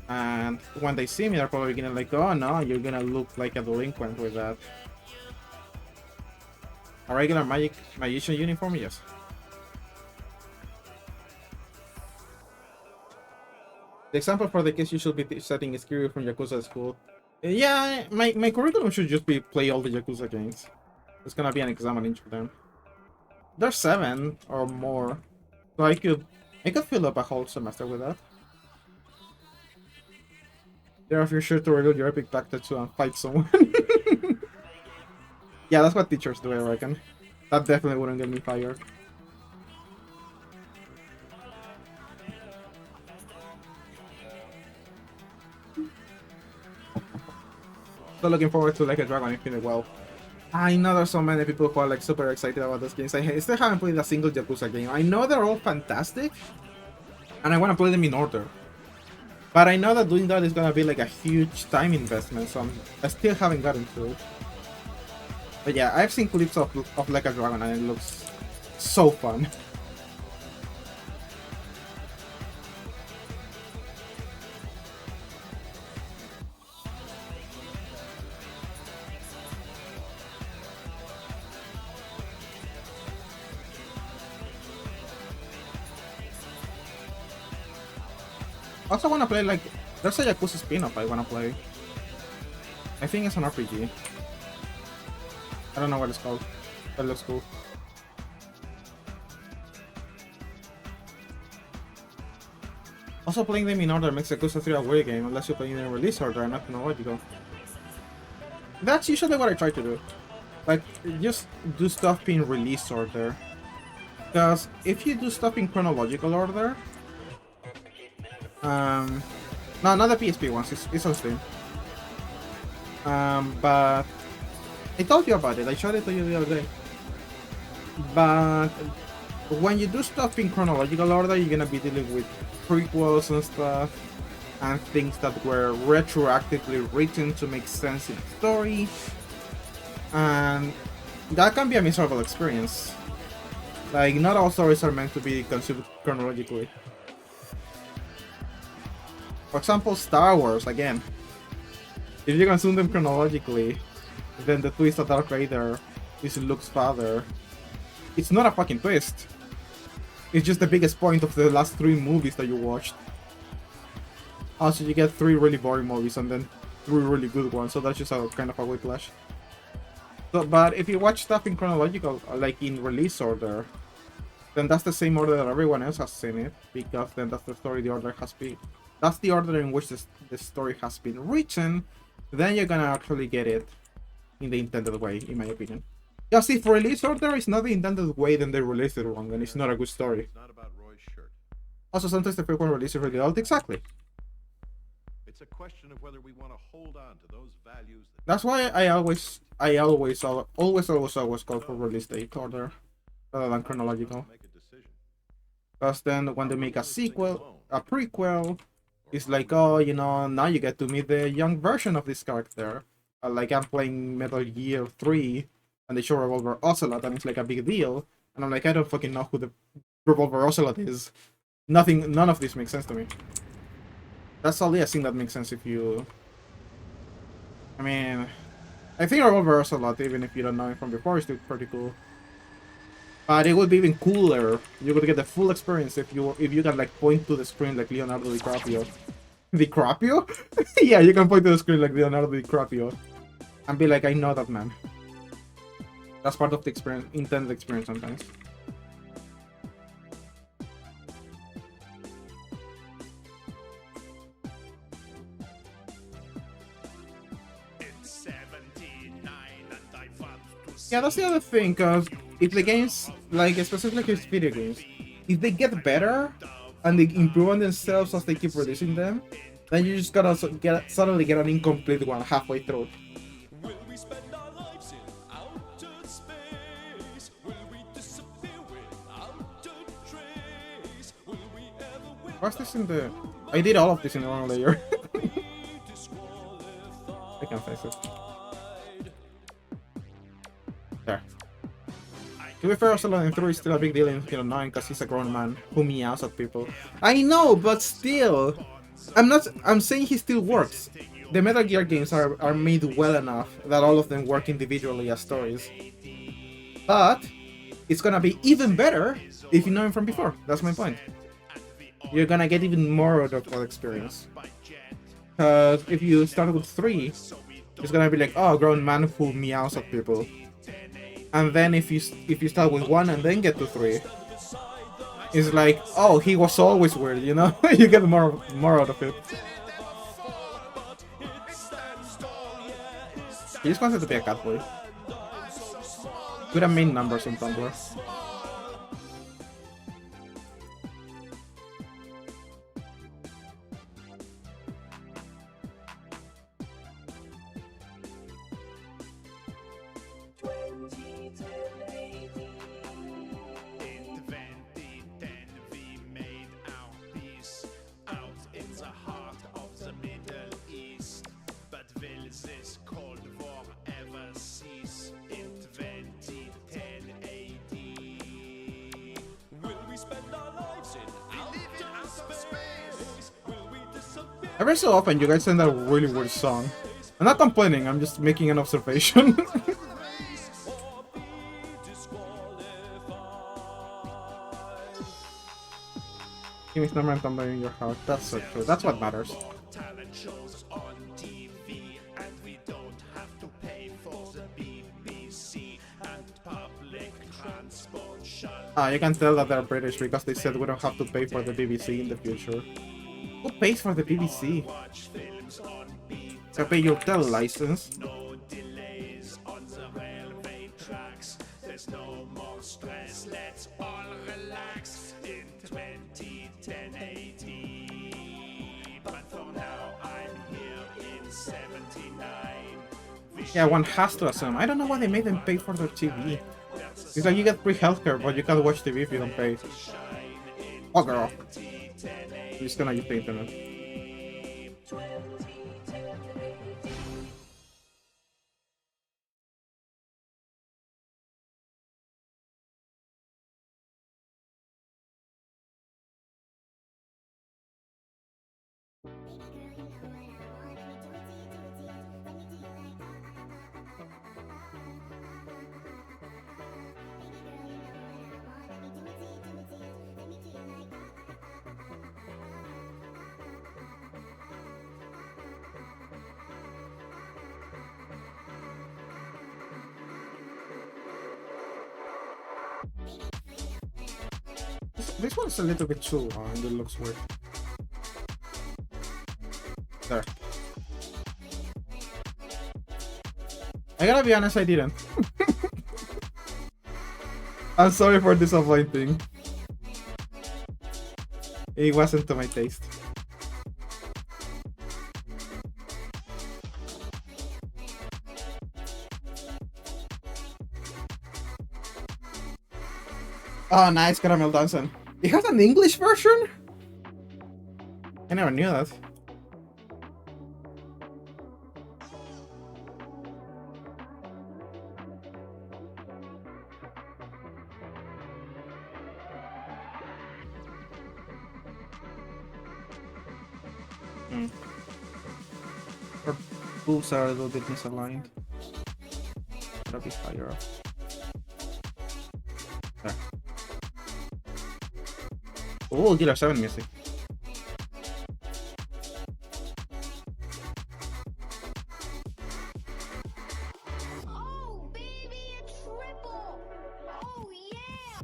And when they see me, they're probably gonna like, oh no, you're gonna look like a delinquent with that. A regular magician uniform, yes. The example for the case you should be setting is Kiryu from Yakuza School. Yeah, my curriculum should just be play all the Yakuza games. It's gonna be an exam on each of them. There's 7 or more, so I could fill up a whole semester with that. You're off your shirt to reveal your epic back tattoo and fight someone. Yeah, that's what teachers do, I reckon. That definitely wouldn't get me fired. So looking forward to Like a Dragon Infinite Well. I know there's so many people who are like super excited about those games. I still haven't played a single Yakuza game. I know they're all fantastic, and I want to play them in order. But I know that doing that is gonna be like a huge time investment, so I still haven't gotten to it. But yeah, I've seen clips of Like a Dragon and it looks so fun. I also want to play like, there's a Yakuza spin-off I want to play. I think it's an RPG. I don't know what it's called, but it looks cool. Also, playing them in order makes Yakuza 3 a weird game unless you play in a release order and not chronological. That's usually what I try to do. Like, just do stuff in release order. Because if you do stuff in chronological order, no, not the PSP ones, it's on Steam. But I told you about it, I showed it to you the other day. But when you do stuff in chronological order, you're gonna be dealing with prequels and stuff, and things that were retroactively written to make sense in the story, and that can be a miserable experience. Like, not all stories are meant to be consumed chronologically. For example, Star Wars, again. If you consume them chronologically, then the twist that Darth Vader is Luke's father, it's not a fucking twist. It's just the biggest point of the last 3 movies that you watched. Also, you get 3 really boring movies and then 3 really good ones, so that's just a kind of a whiplash. So, but if you watch stuff in chronological, like in release order, then that's the same order that everyone else has seen it, because then that's the story the order has been. That's the order in which the story has been written. Then you're gonna actually get it in the intended way, in my opinion. Just if release order is not the intended way, then they released it wrong, and it's not a good story. It's not about Roy's shirt. Also, sometimes the frequent release is really old. Exactly. It's a question of whether we want to hold on to those values that That's why I always call for release date order rather than chronological. make a decision. Because then when they make a sequel, a prequel, it's like, oh, you know, now you get to meet the young version of this character. Like I'm playing Metal Gear 3 and they show Revolver Ocelot and it's like a big deal. And I'm like, I don't fucking know who the Revolver Ocelot is. None of this makes sense to me. That's only a thing that makes sense if you... I mean, I think Revolver Ocelot, even if you don't know him from before, is still pretty cool. But it would be even cooler. You would get the full experience if you can like point to the screen like Leonardo DiCaprio. DiCaprio? Yeah, you can point to the screen like Leonardo DiCaprio and be like, I know that man. That's part of the experience, intended experience sometimes. Yeah, that's the other thing, cause if the games, like specifically if video games, if they get better and they improve on themselves as they keep releasing them, then you just gotta suddenly get an incomplete one halfway through. Will we spend our lives in outer space? Will we disappear without a trace? Will we ever win? What's this in the... I did all of this in the wrong layer. I can fix it. There. To be fair, Ocelot in 3 is still a big deal in Halo 9 because he's a grown man who meows at people. I know, but still! I'm saying he still works. The Metal Gear games are made well enough that all of them work individually as stories. But it's gonna be even better if you know him from before. That's my point. You're gonna get even more out of that experience. Because if you start with 3, it's gonna be like, oh, a grown man who meows at people. And then if you start with 1 and then get to 3, it's like, oh, he was always weird, you know? You get more out of it. He just wanted to be a cat boy. Good at main numbers on Tumblr. Every so often, you guys send a really weird song. I'm not complaining, I'm just making an observation. Give me Snowman tumbling in your heart. That's so true. That's what matters. You can tell that they're British because they said we don't have to pay for the BBC in the future. Who pays for the BBC? So pay your tel license. Yeah, one has to assume. I don't know why they made them pay for their TV. It's like you get free healthcare, but you can't watch TV if you don't pay. Oh, girl. You're just gonna use the internet. This one's a little bit too long. It looks weird. There. I gotta be honest, I didn't. I'm sorry for disappointing. It wasn't to my taste. Oh, nice, Caramel Dancing. It has an English version? I never knew that. Her boobs are a little bit misaligned. Gotta be higher up. There. Oh, Killer 7 music. Oh, baby, a triple! Oh, yeah!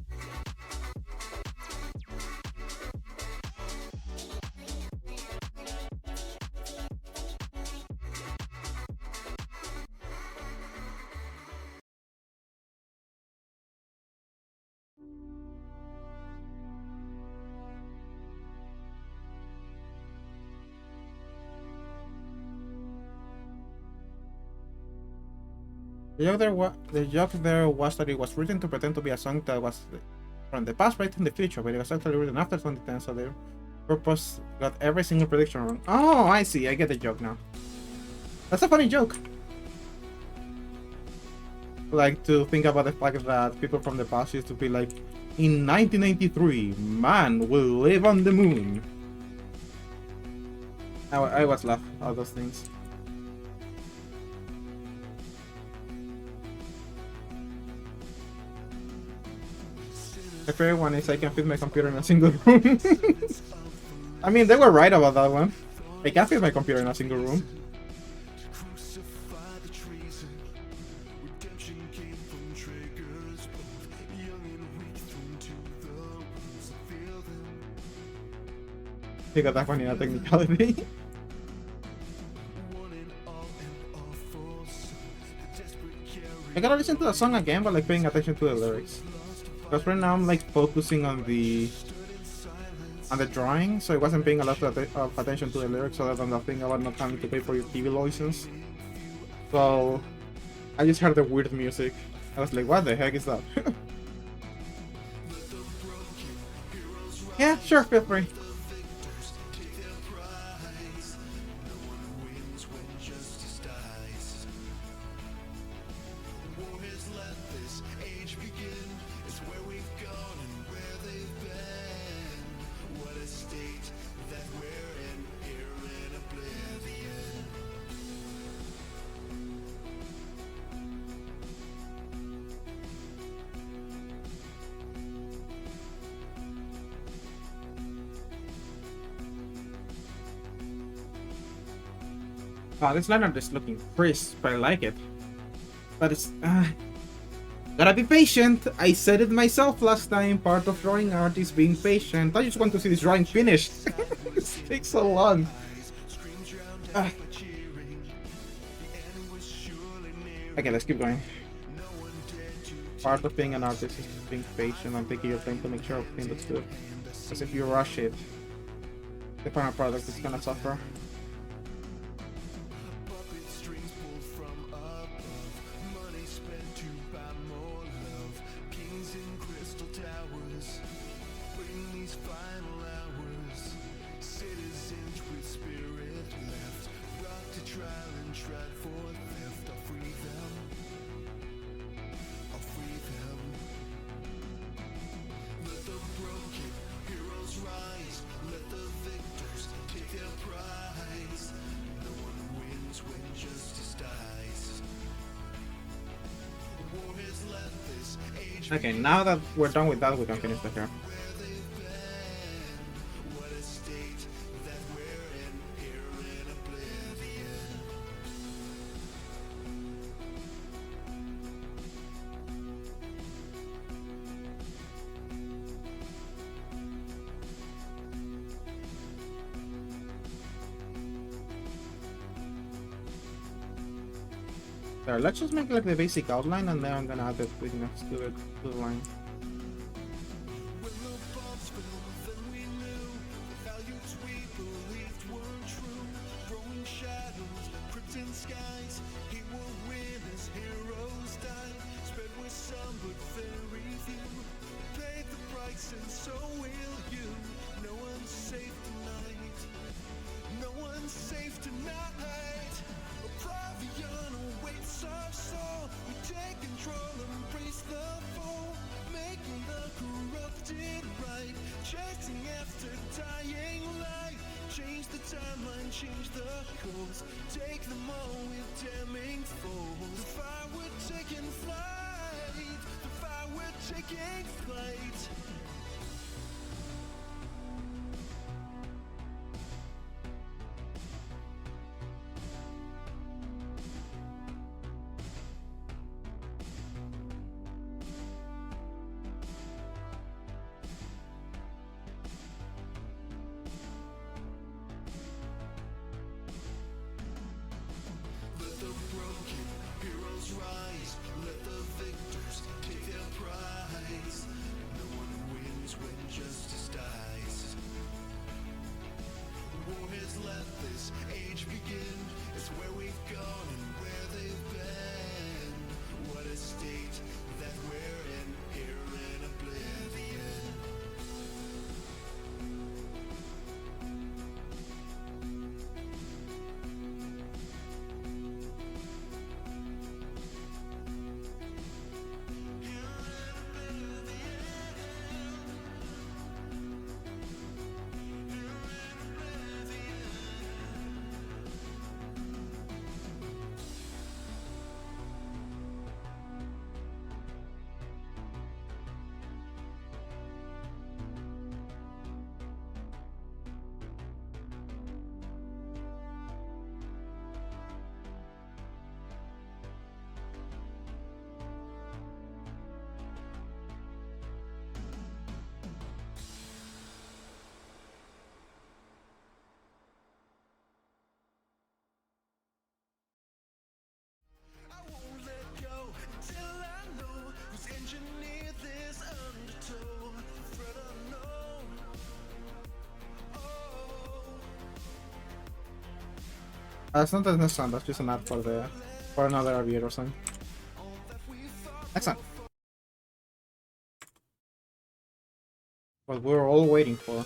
The joke there was that it was written to pretend to be a song that was from the past right in the future, but it was actually written after 2010, so the purpose got every single prediction wrong. Oh, I see. I get the joke now. That's a funny joke. Like, to think about the fact that people from the past used to be like, in 1993, man will live on the moon. I was laughing at all those things. My favorite one is I can fit my computer in a single room. I mean, they were right about that one. I can fit my computer in a single room. He got that one in a technicality. I gotta listen to the song again, but like paying attention to the lyrics. Because right now I'm like focusing on the drawing, so I wasn't paying a lot of attention to the lyrics other than the thing about not having to pay for your TV license. So I just heard the weird music. I was like, what the heck is that? Yeah, sure, feel free. Oh, this lineup is looking crisp, but I like it. But it's... gotta be patient. I said it myself last time. Part of drawing art is being patient. I just want to see this drawing finished. This takes so long. Okay, let's keep going. Part of being an artist is being patient and taking your time to make sure everything looks good. Because if you rush it, the final product is gonna suffer. final hours. Citizens with spirit left, brought to trial and tried for theft. I'll free them. I'll free them. Let the broken heroes rise. Let the victors take their prize. No one wins when justice dies. War has left this age. Okay, now that we're done with that, we can finish the hair. Where they've been, what a state that we're in, here in oblivion. There, let's just make like the basic outline, and then I'm gonna add the twig next to it, to the line. When the bombs fell, then we knew the values we believed were true. Growing shadows, crimson skies, he will win as heroes die. Spread with some, but very few. Pay the price, and so will you. No one's safe tonight. No one's safe tonight. Oblivion awaits our soul. We take control, embrace the fall, making the corrupted right, chasing after dying light. Change the timeline, change the course, take them all with damning force. The fire we're taking flight, the fire we're taking flight. Let the broken heroes rise. Let the victors take their prize. No one wins when justice dies. War has let this age begin. It's where we've gone and where they've been. What a state that we're in, here in oblivion. I won't let go until I know who's engineered this undertow. Threat unknown. Oh, That's not the sound, that's just an ad for another RV or something. Excellent. What we were all waiting for.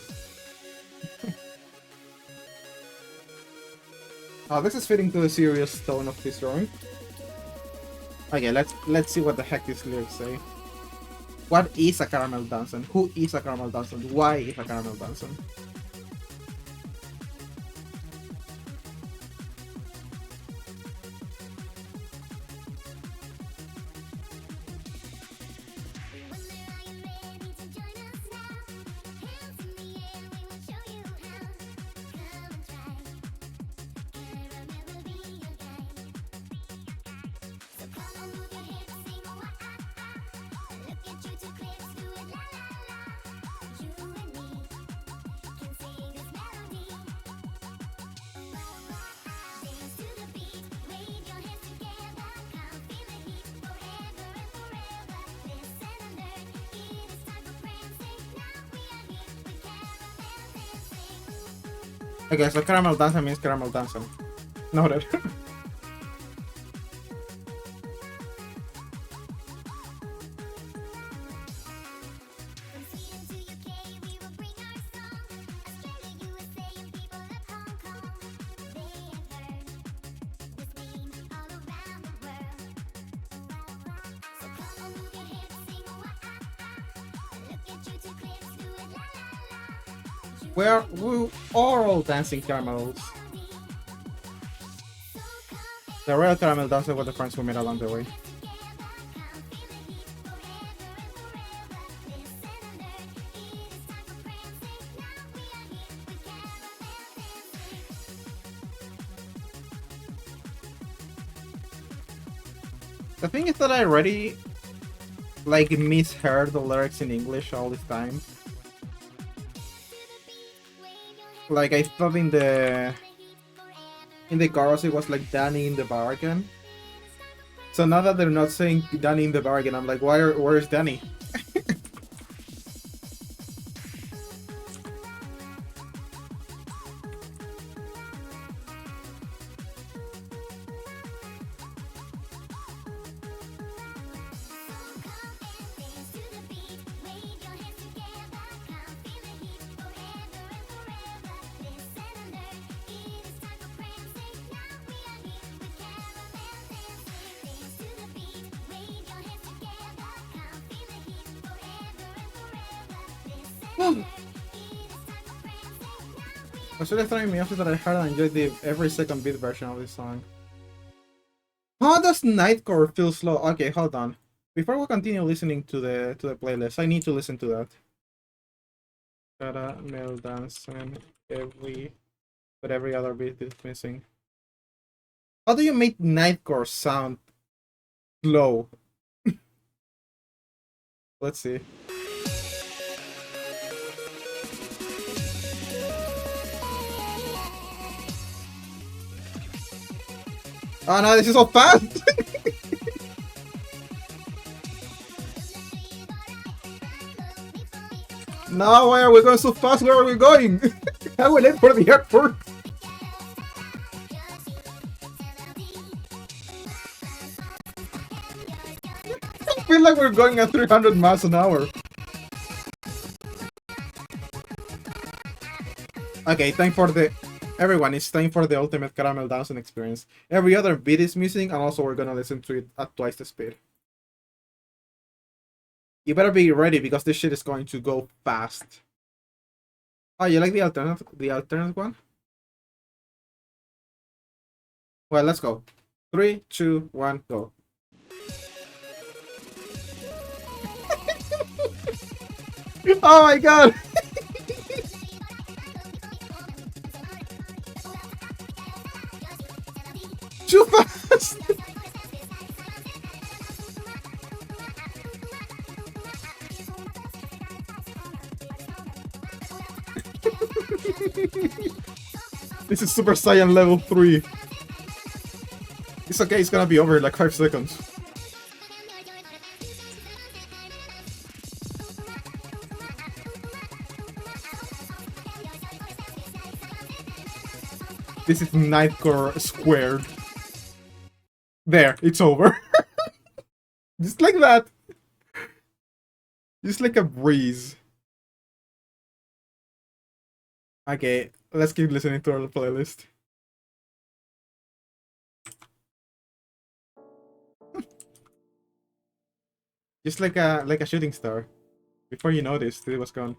This is fitting to the serious tone of this drawing. Okay, let's see what the heck these lyrics say. What is a caramel dancer? Who is a caramel dancer? Why is a caramel dancer? Okay, so caramel dancer means caramel dancer. Noted. We are all dancing caramels. The real caramel dancer with the friends we made along the way. The thing is that I already like misheard the lyrics in English all this time. Like I thought in the chorus it was like Danny in the bargain. So now that they're not saying Danny in the bargain, I'm like, where is Danny? What's really throwing me off is that I heard and enjoyed the every second beat version of this song. How does Nightcore feel slow? Okay, hold on. Before we continue listening to the playlist, I need to listen to that. Caramel dancing but every other beat is missing. How do you make Nightcore sound slow? Let's see. Oh no, this is so fast! No, why are we going so fast? Where are we going? I will late for the airport! I feel like we're going at 300 miles an hour. Okay, time for the... Everyone, it's time for the ultimate caramel dancing experience. Every other beat is missing, and also we're gonna listen to it at twice the speed. You better be ready because this shit is going to go fast. Oh, you like the alternate one? Well, let's go. 3, 2, 1, go. Oh my god! Too fast! This is Super Saiyan level 3. It's okay, it's gonna be over in like 5 seconds. This is Nightcore squared. There, it's over. Just like that. Just like a breeze. Okay, let's keep listening to our playlist. Just like a shooting star. Before you noticed, it was gone.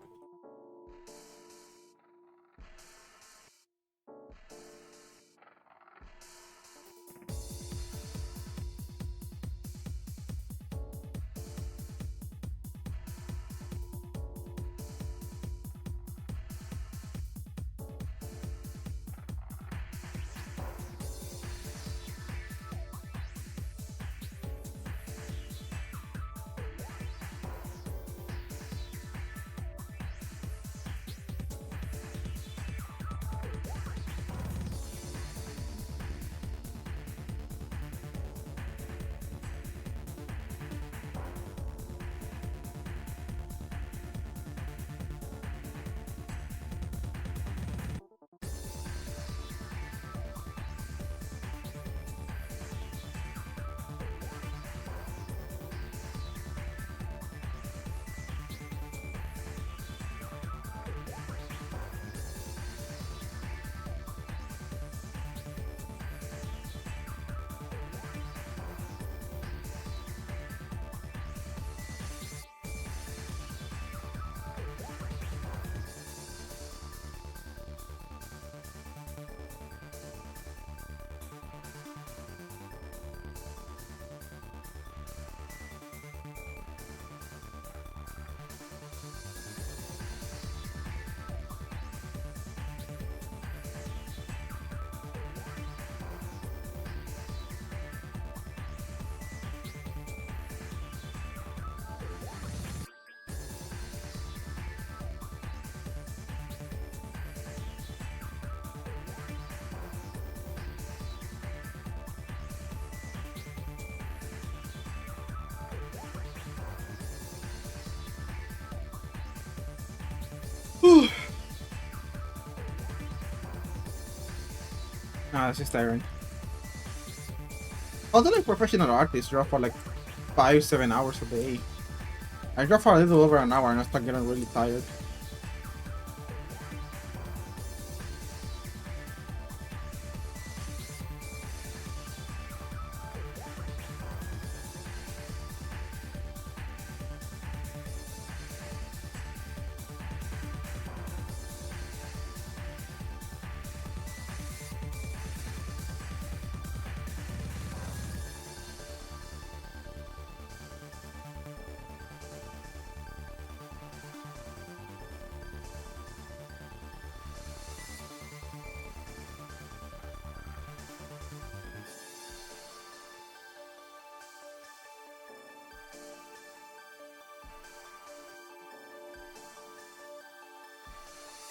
Ah, this is tiring. Although like professional artists draw for like 5-7 hours a day. I draw for a little over an hour and I start getting really tired.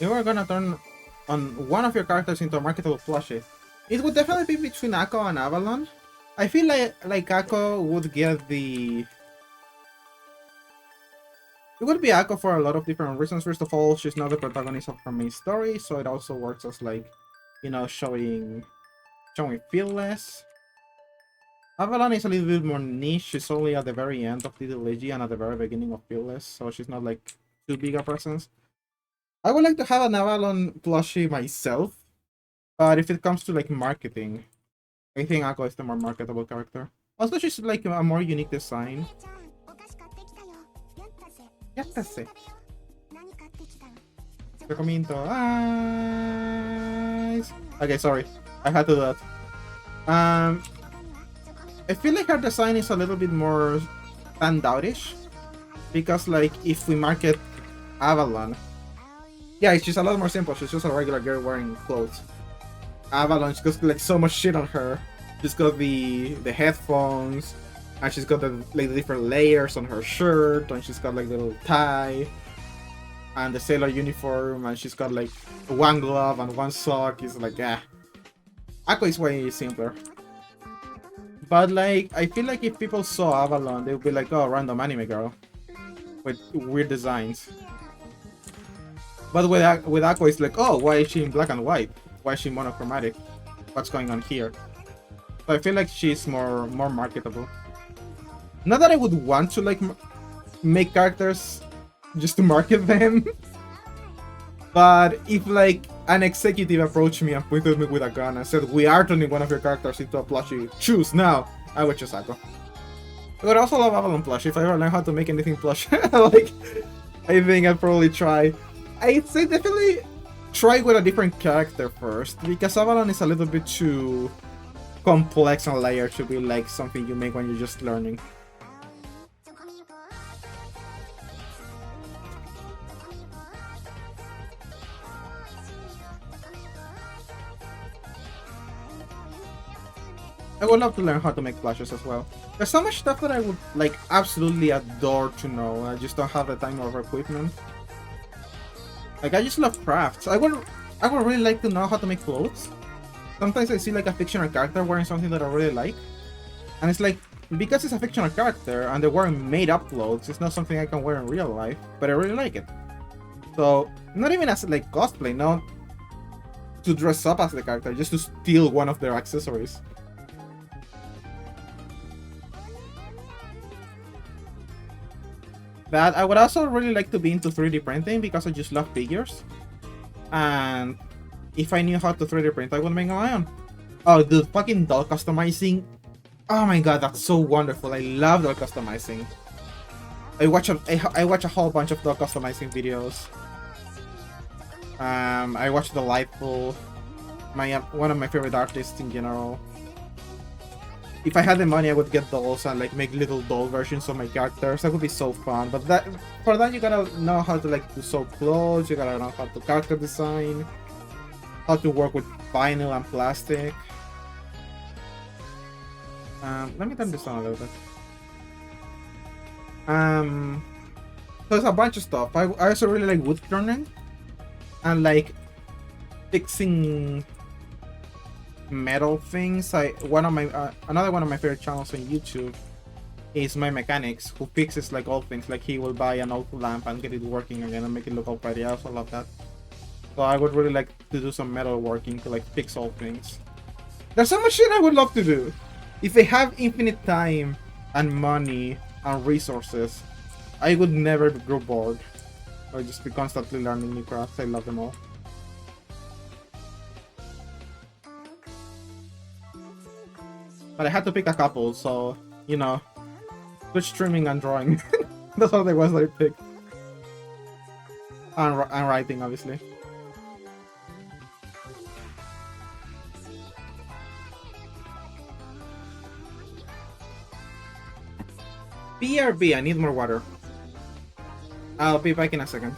If you were gonna turn on one of your characters into a marketable plushie, it would definitely be between Akko and Avalon. I feel like Akko would get the... It would be Akko for a lot of different reasons. First of all, she's not the protagonist of her main story, so it also works as like, you know, showing fearless. Avalon is a little bit more niche. She's only at the very end of Digilegy and at the very beginning of Fearless, so she's not like too big a presence. I would like to have an Avalon plushie myself, but if it comes to like marketing, I think Akko is the more marketable character. Also, she's like a more unique design. Yattase. Recomiendo. Eyes. Okay, sorry. I had to do that. I feel like her design is a little bit more standoutish. Because like if we market Avalon, yeah, it's just a lot more simple. She's just a regular girl wearing clothes. Avalon, she's got like so much shit on her. She's got the headphones, and she's got the like the different layers on her shirt, and she's got like the little tie, and the sailor uniform, and she's got like one glove and one sock. It's like, ah. Akko is way simpler. But like, I feel like if people saw Avalon, they would be like, oh, random anime girl with weird designs. But with Akko, it's like, oh, why is she in black and white? Why is she monochromatic? What's going on here? So I feel like she's more marketable. Not that I would want to like make characters just to market them, but if like an executive approached me and pointed me with a gun and said, we are turning one of your characters into a plushie, choose now, I would choose Akko. I would also love Avalon plushie. If I ever learn how to make anything plush, like, I think I'd probably try. I'd say definitely try with a different character first, because Avalon is a little bit too complex and layered to be like something you make when you're just learning. I would love to learn how to make plushes as well. There's so much stuff that I would like absolutely adore to know. I just don't have the time or equipment. Like, I just love crafts. I would really like to know how to make clothes. Sometimes I see like a fictional character wearing something that I really like, and it's like, because it's a fictional character and they're wearing made-up clothes, it's not something I can wear in real life, but I really like it. So not even as like cosplay, not to dress up as the character, just to steal one of their accessories. But I would also really like to be into 3D printing because I just love figures. And if I knew how to 3D print, I would make my own. Oh, dude, fucking doll customizing. Oh my god, that's so wonderful. I love doll customizing. I watch a whole bunch of doll customizing videos. I watch Delightful, one of my favorite artists in general. If I had the money, I would get dolls and like make little doll versions of my characters. That would be so fun. But for that you gotta know how to like to sew clothes. You gotta know how to character design, how to work with vinyl and plastic. Let me turn this on a little bit. So there's a bunch of stuff. I also really like wood turning and like fixing metal things. Another one of my favorite channels on YouTube is my mechanics, who fixes like all things. Like he will buy an old lamp and get it working again and make it look all pretty. I also love that. So I would really like to do some metal working to like fix all things. There's so much shit I would love to do. If I have infinite time and money and resources, I would never grow bored. Or just be constantly learning new crafts. I love them all. But I had to pick a couple, so, you know, Twitch streaming and drawing. That's all there was that I picked. And writing, obviously. BRB, I need more water. I'll be back in a second.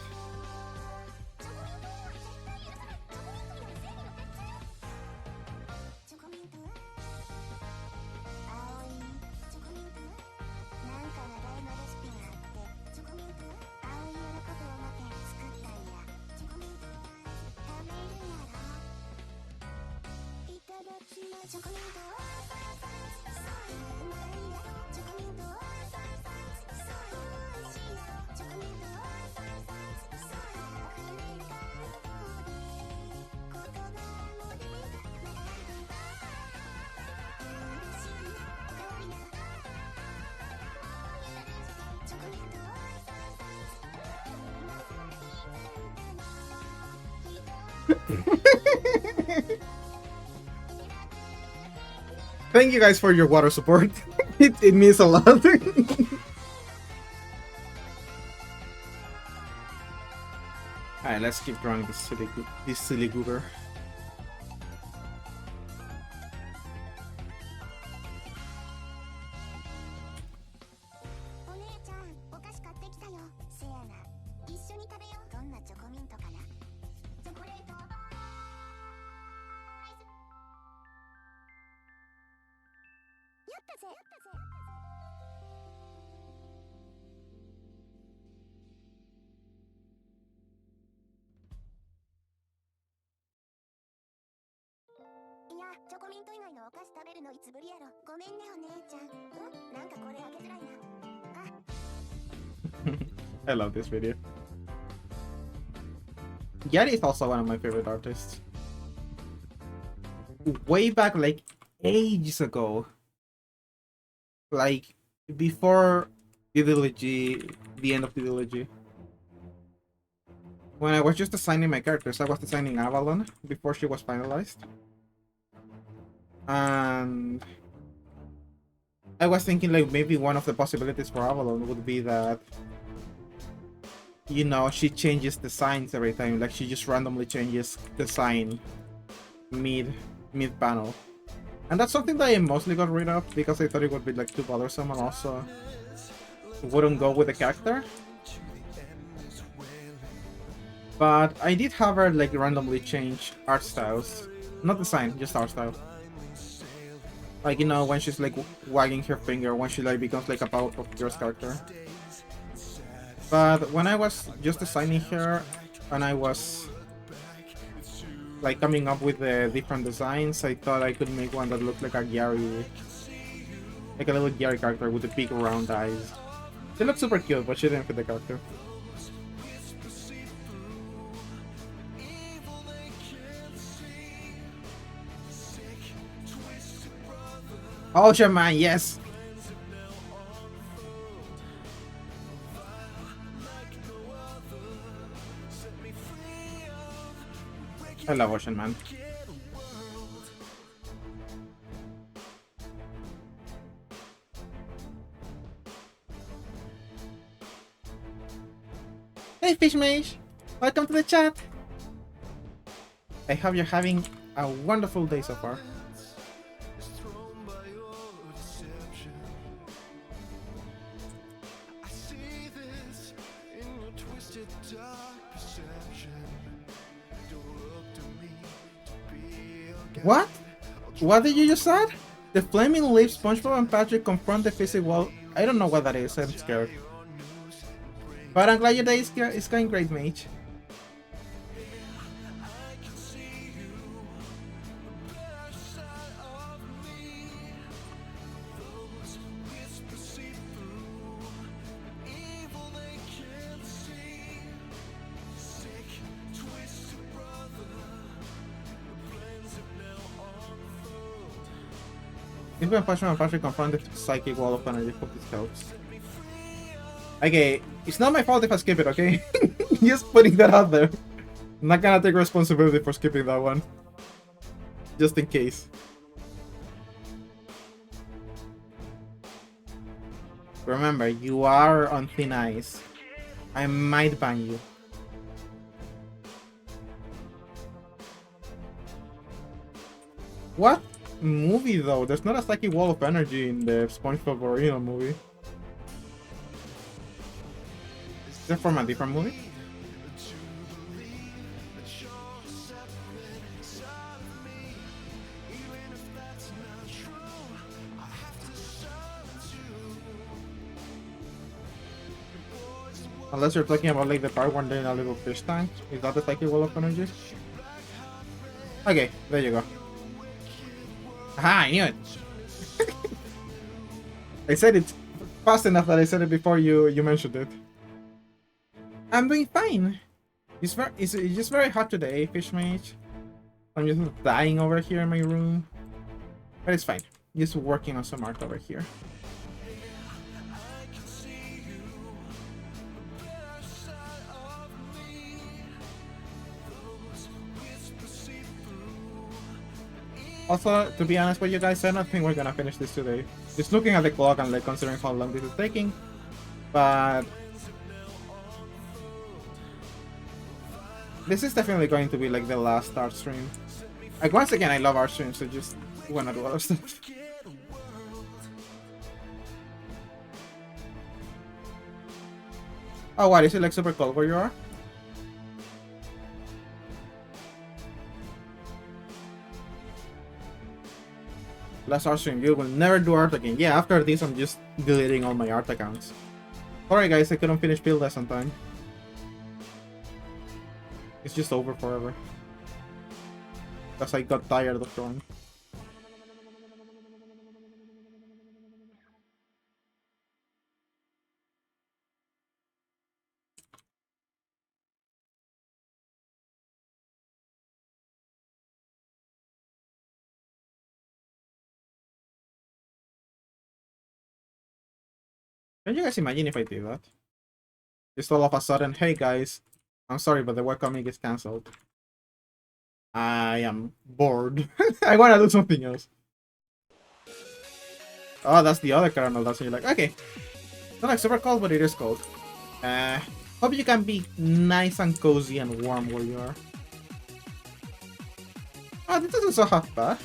Thank you guys for your water support. it means a lot. Alright, let's keep drawing this silly goober. お姉ちゃん、お菓子買ってきたよ。せやな。一緒に食べよう。どんなチョコミントかな。チョコレートボーイズ。やったぜ。やったぜ。いや、チョコミント以外のお菓子食べるのいつぶりやろ。ごめんね、お姉ちゃん。なんかこれ開けづらいな。I love this video. Yari is also one of my favorite artists. Way back, like, ages ago. Like, before Ideology, the end of Ideology. When I was just designing my characters, I was designing Avalon before she was finalized. And I was thinking like maybe one of the possibilities for Avalon would be that, you know, she changes designs every time. Like she just randomly changes design mid panel. And that's something that I mostly got rid of because I thought it would be like too bothersome and also wouldn't go with the character. But I did have her like randomly change art styles. Not design, just art style. Like, you know, when she's like wagging her finger, when she like becomes like a Powerpuff Girls character. But when I was just designing her and I was like coming up with the different designs, I thought I could make one that looked like a Gary, like a little Gary character with the big round eyes. She looked super cute, but she didn't fit the character. Oh, Shaman, yes! I love Ocean Man. Hey Fishmage! Welcome to the chat! I hope you're having a wonderful day so far. What? What did you just say? The flaming leaf, SpongeBob and Patrick confront the physics wall. I don't know what that is, I'm scared. But I'm glad your day is going great, mate. If my punishment partially confront the psychic wall of energy, hope this helps. Okay, it's not my fault if I skip it, okay? Just putting that out there. I'm not gonna take responsibility for skipping that one. Just in case. Remember, you are on thin ice. I might ban you. What movie though? There's not a psychic wall of energy in the SpongeBob original movie. Is that from a different movie? Unless you're talking about like the part when they're in a little fish tank. Is that the psychic wall of energy? Okay, there you go. Aha, I knew it. I said it fast enough that I said it before you mentioned it. I'm doing fine. It's just very hot today, fish mage. I'm just dying over here in my room. But it's fine. Just working on some art over here. Also, to be honest with you guys, I don't think we're gonna finish this today. Just looking at the clock and like considering how long this is taking. But this is definitely going to be like the last art stream. Like once again, I love art streams, so just wanna do other stuff. Oh, what? Is it like super cold where you are? Last art stream, you will never do art again. Yeah, after this, I'm just deleting all my art accounts. Sorry guys, I couldn't finish Build Less on time. It's just over forever. Because I got tired of drawing. Can you guys imagine if I did that? Just all of a sudden, hey guys, I'm sorry, but the webcomic is cancelled. I am bored. I wanna do something else. Oh, that's the other caramel. That's you're like, okay. It's not like super cold, but it is cold. Hope you can be nice and cozy and warm where you are. Oh, this doesn't so half bad.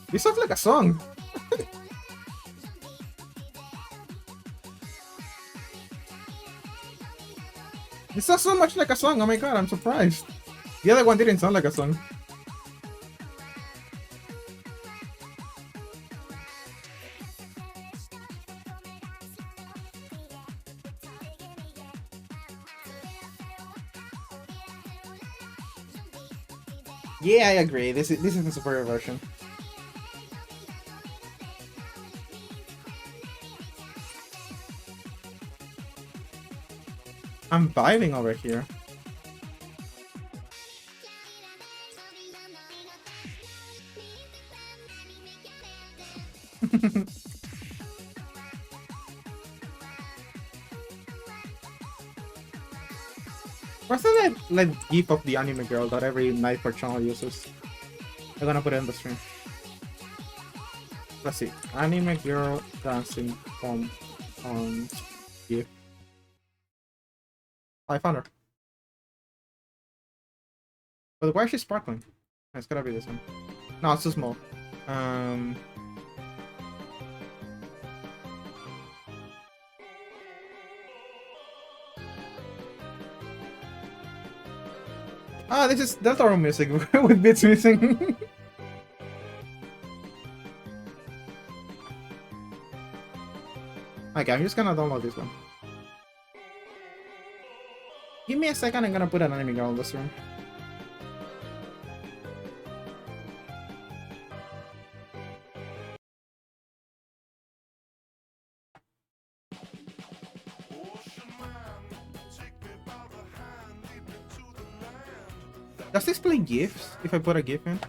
This sounds like a song. This sounds so much like a song. Oh my god, I'm surprised. The other one didn't sound like a song. Yeah, I agree. This is the superior version. I'm vibing over here. What's that like gif of the anime girl that every Nightcore channel uses? I'm gonna put it in the stream. Let's see. Anime girl dancing on gif. I found her. But why is she sparkling? It's gotta be this one. No, it's too small. Ah, this is Deltarune music with bits missing. Okay, I'm just gonna download this one. Give me a second, I'm gonna put an anime girl in this room. Does this play GIFs if I put a GIF in?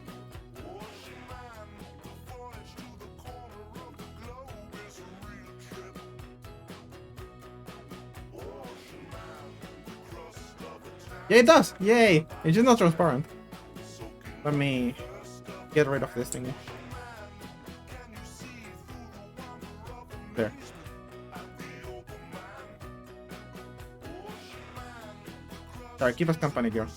Yeah, it does! Yay! It's just not transparent. Let me get rid of this thing. There. Sorry, keep us company, girl.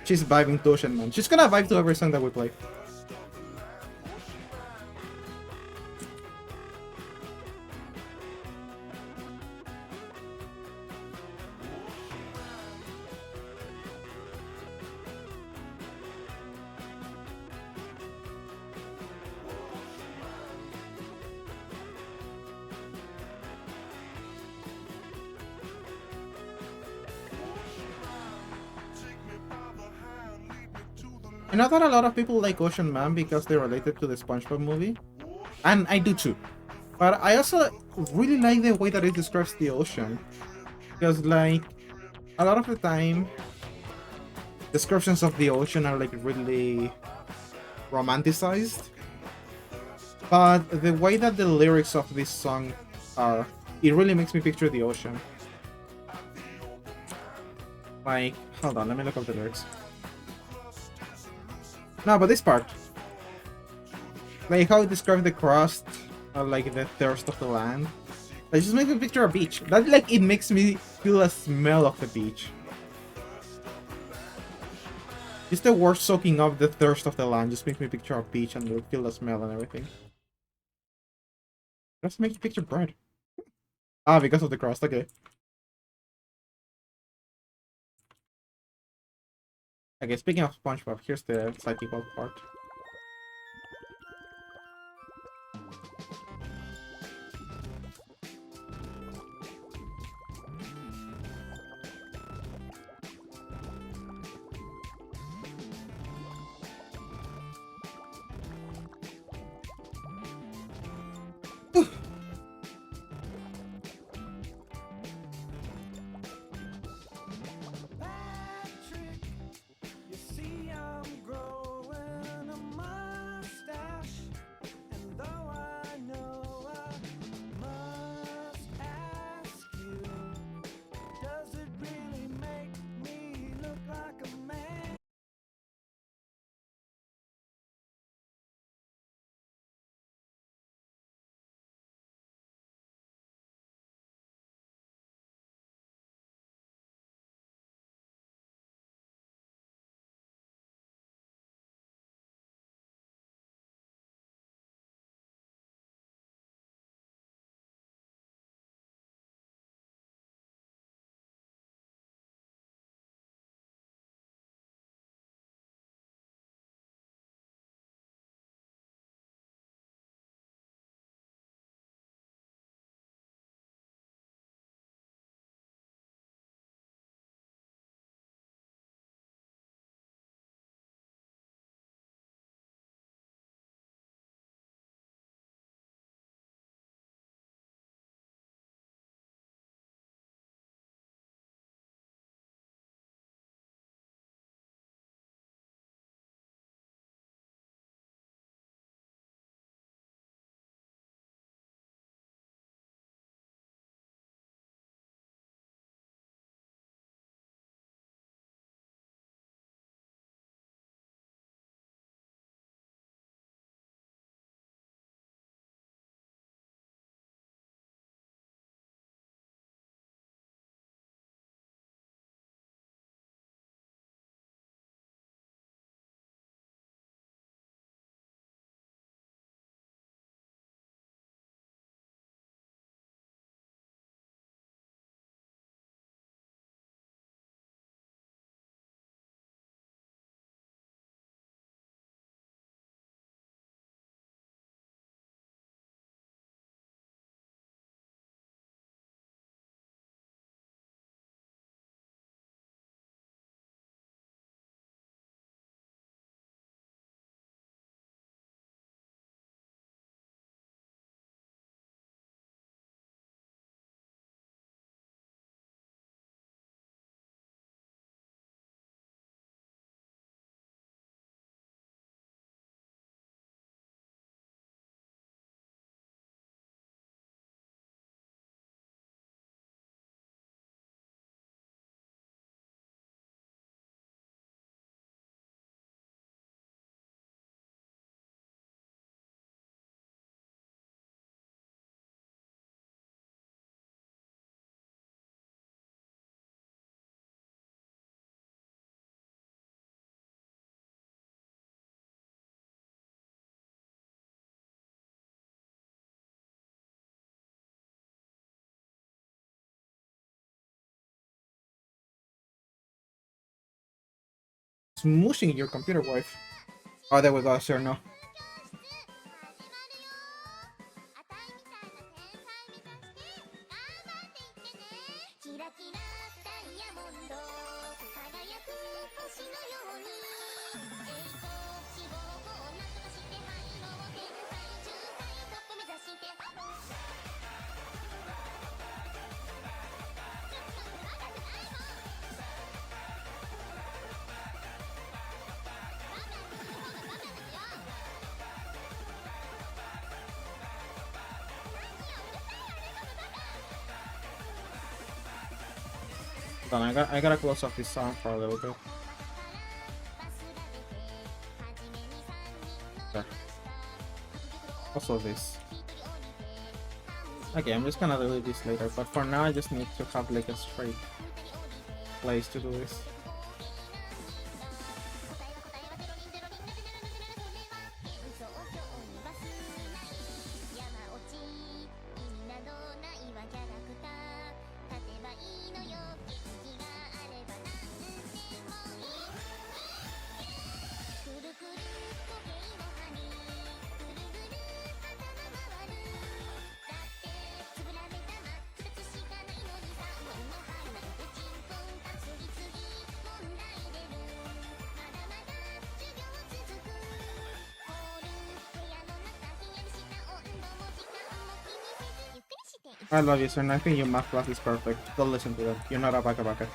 She's vibing to Ocean Man. She's gonna vibe to every song that we play. I know that a lot of people like Ocean Man because they're related to the SpongeBob movie. And I do too. But I also really like the way that it describes the ocean. Because like, a lot of the time, descriptions of the ocean are like really romanticized. But the way that the lyrics of this song are, it really makes me picture the ocean. Like, hold on, let me look up the lyrics. No, but this part. Like how it describes the crust, or like the thirst of the land. It just makes me picture a beach. That like it makes me feel a smell of the beach. Just the word soaking up the thirst of the land just makes me picture a beach and feel the smell and everything. Just make you picture bread. Ah, because of the crust, okay. Okay, speaking of SpongeBob, here's the psychical part. Patrick, you see I'm growing a smooshing your computer wife. Oh, there we go, sure, no. キラキラダイヤモンド輝く星のように栄光希望をなんとかして灰の天才中才トップ目指してHold on, I gotta close off this sound for a little bit. There. Also this. Okay, I'm just gonna delete this later, but for now I just need to have like a straight place to do this. I love you, sir, and I think your math class is perfect. Don't listen to them. You're not a baka baka.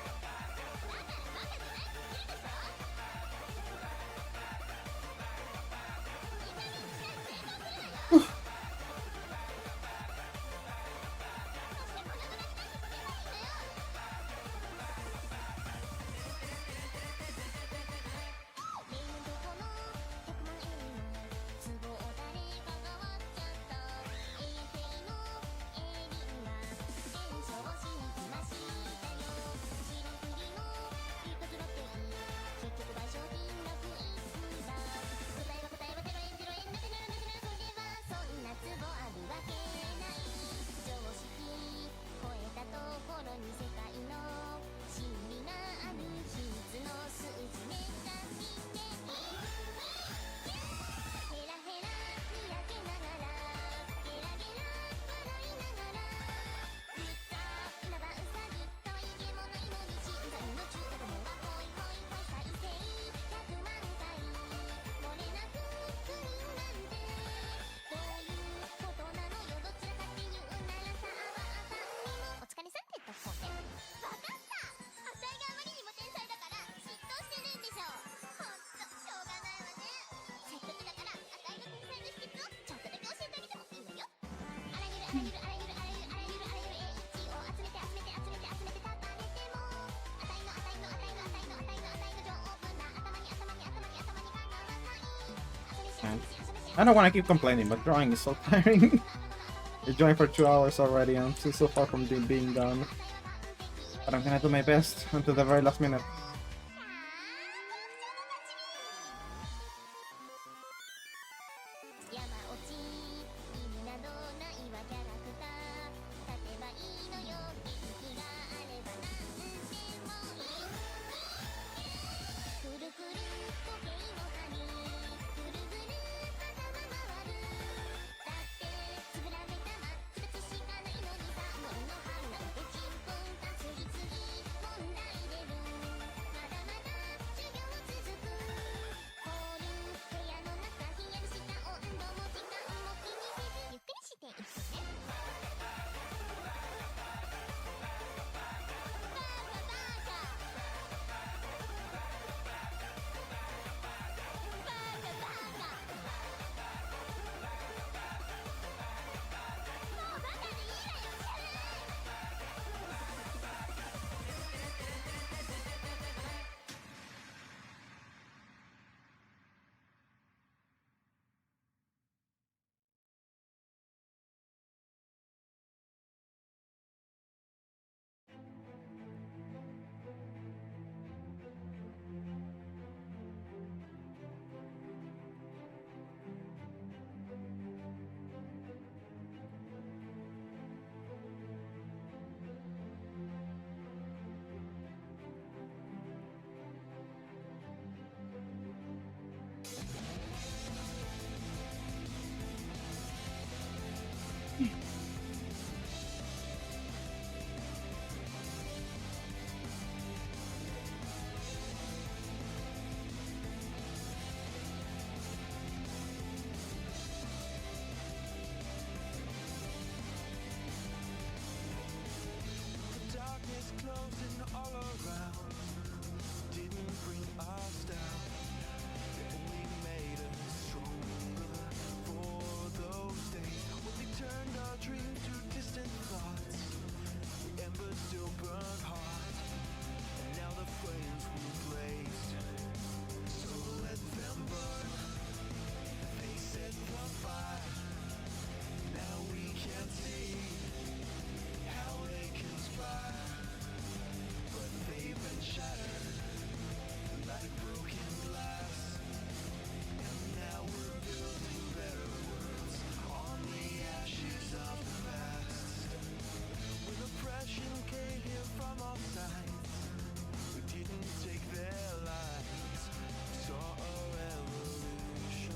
I don't want to keep complaining, but drawing is so tiring. You're drawing for 2 hours already, and I'm still so far from being done. But I'm gonna do my best until the very last minute.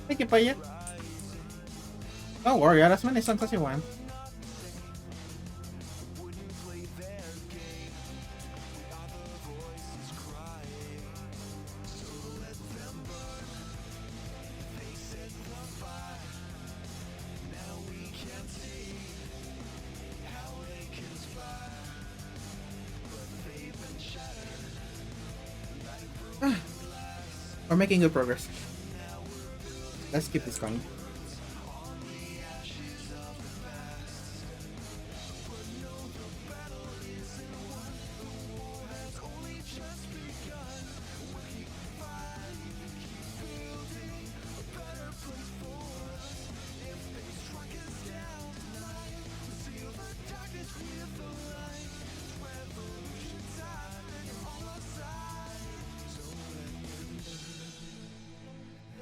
Thank you, Paya. Don't worry, add as many songs as you want. We're making good progress. Let's keep this going.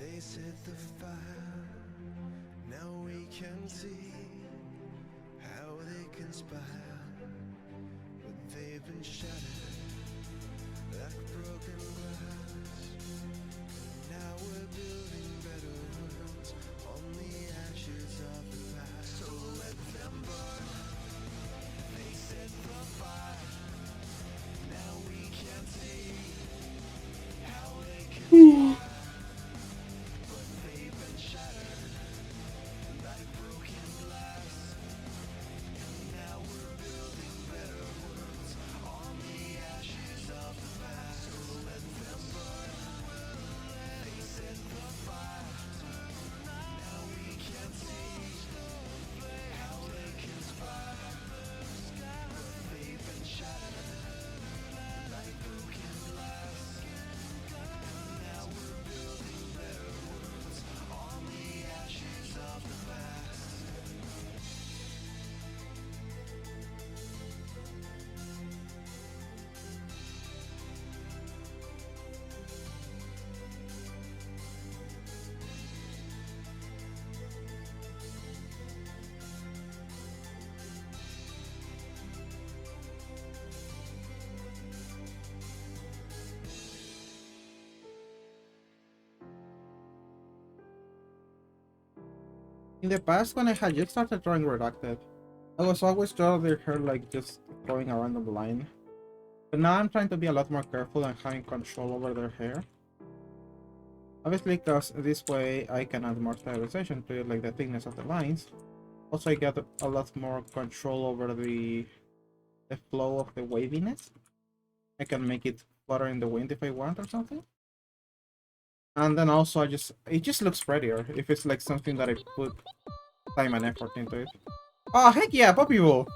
They set the fire. Now we can see how they conspire. But they've been shattered like broken glass. Now we're building better worlds on the ashes of the past. So let them burn. They set the fire. Now we can see how they can. But they've been shattered like broken glass. And now we're building better worlds on the ashes of the past. So let them burn. They set the fire. Now we can see how they conspire. But they've been shattered like broken glass. And now we're building better worlds on the ashes of the past. In the past, when I had just started drawing Redacted, I was always drawing their hair like just throwing a random line. But now I'm trying to be a lot more careful and having control over their hair. Obviously, because this way I can add more stylization to it, like the thickness of the lines. Also, I get a lot more control over the flow of the waviness. I can make it flutter in the wind if I want or something. And then also it just looks prettier if it's like something that I put time and effort into it. Oh, heck yeah, Poppy Bull!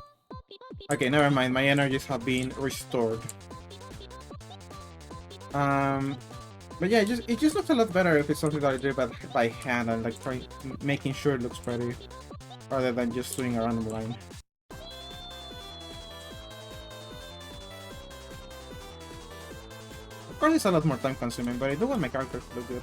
Okay, never mind, my energies have been restored. But yeah, it just looks a lot better if it's something that I do by hand and like making sure it looks pretty, rather than just doing a random line. Of course, it's a lot more time consuming, but I do want my characters to look good.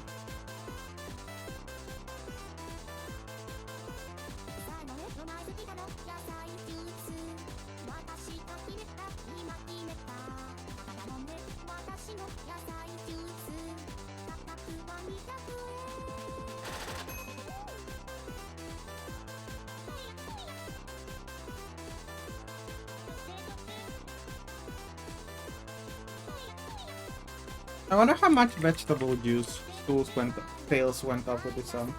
'I wonder how much vegetable juice sales went up with this song.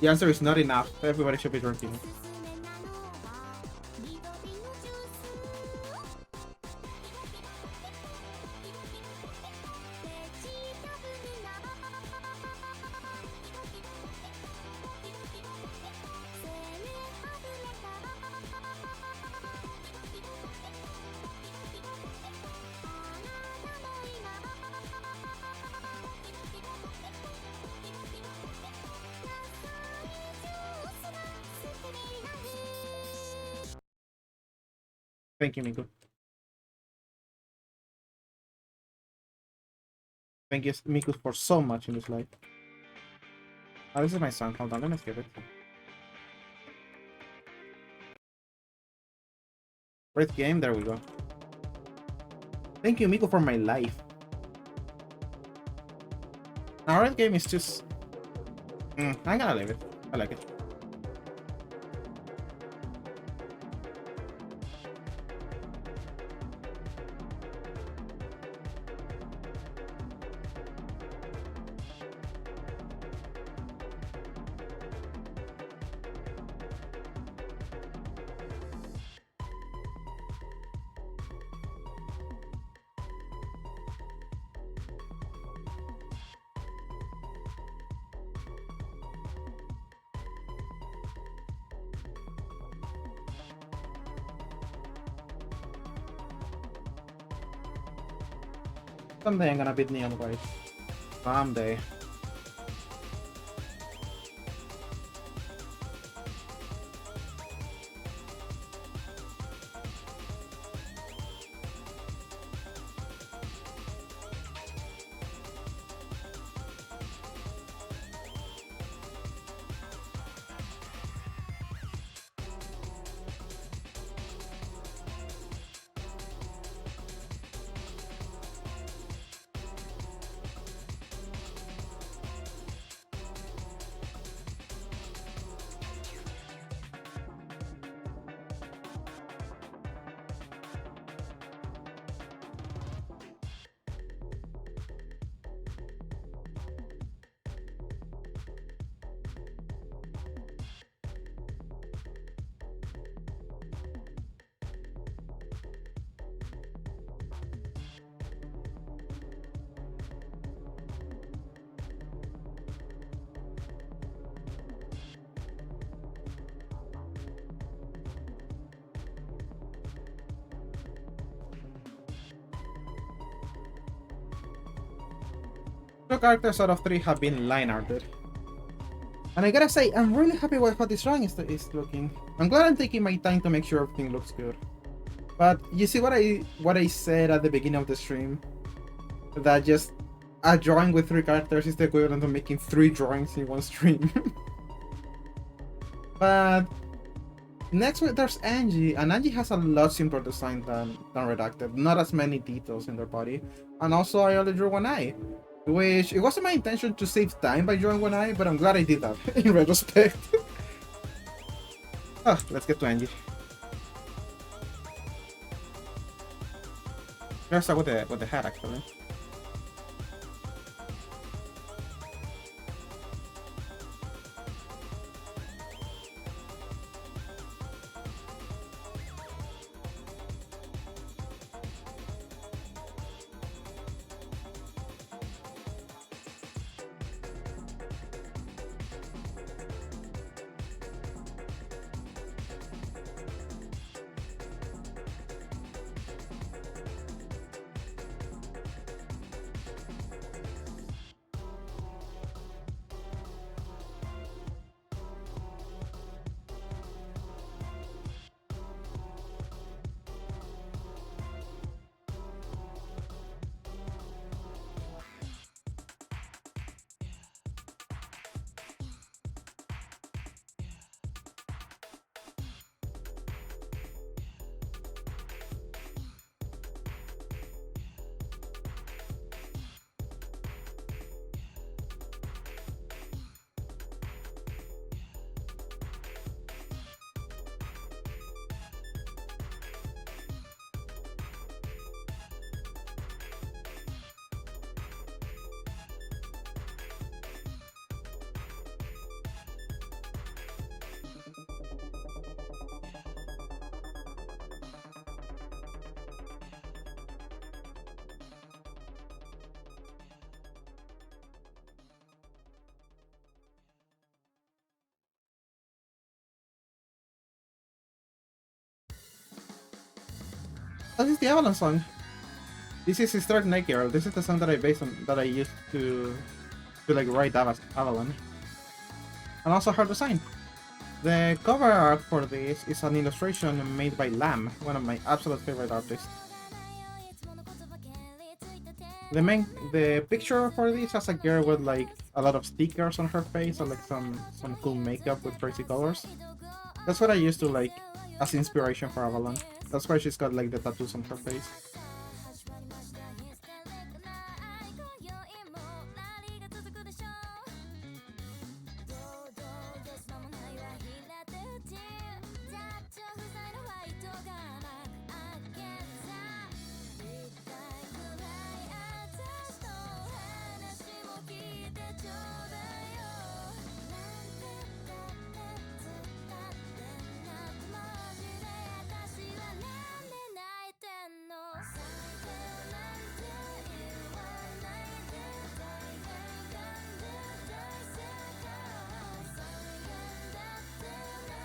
The answer is not enough. Everybody should be drinking it. Thank you, Miku. Thank you, Miku, for so much in this life. Oh, this is my song. Hold on, let me skip it. Great game, there we go. Thank you, Miku, for my life. Our end game is just. I'm gonna leave it. I like it. Someday I'm gonna beat Neon White. Someday. Two characters out of 3 have been line arted. And I gotta say, I'm really happy with how this drawing is looking. I'm glad I'm taking my time to make sure everything looks good. But you see what I said at the beginning of the stream? That just a drawing with 3 characters is the equivalent of making 3 drawings in one stream. But next there's Angie, and Angie has a lot simpler design than Redacted. Not as many details in their body. And also I only drew one eye. Which, it wasn't my intention to save time by drawing one eye, but I'm glad I did that, in retrospect. Let's get to Angie. Let's start with the hat, actually. This is the Avalon song. This is Historic Night Girl. This is the song that I used to like write Avalon. And also her design. The cover art for this is an illustration made by Lamb, one of my absolute favorite artists. The picture for this has a girl with like a lot of stickers on her face and like some cool makeup with crazy colors. That's what I used to like as inspiration for Avalon. That's why she's got like the tattoos on her face.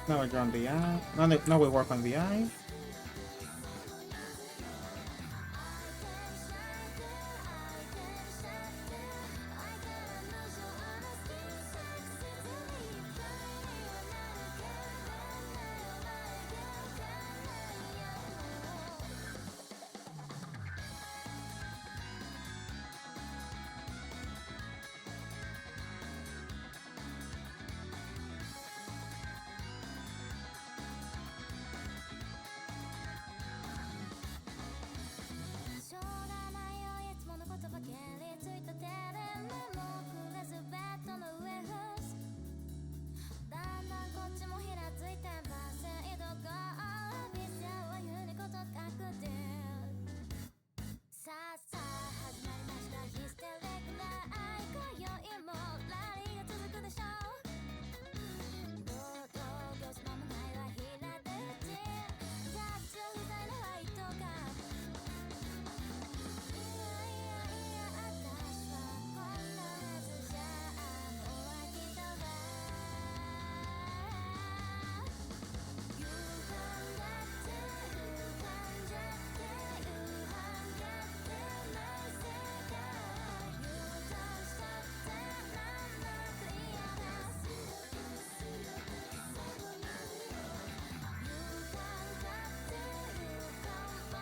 Now we draw on the eye. Now we work on the eye.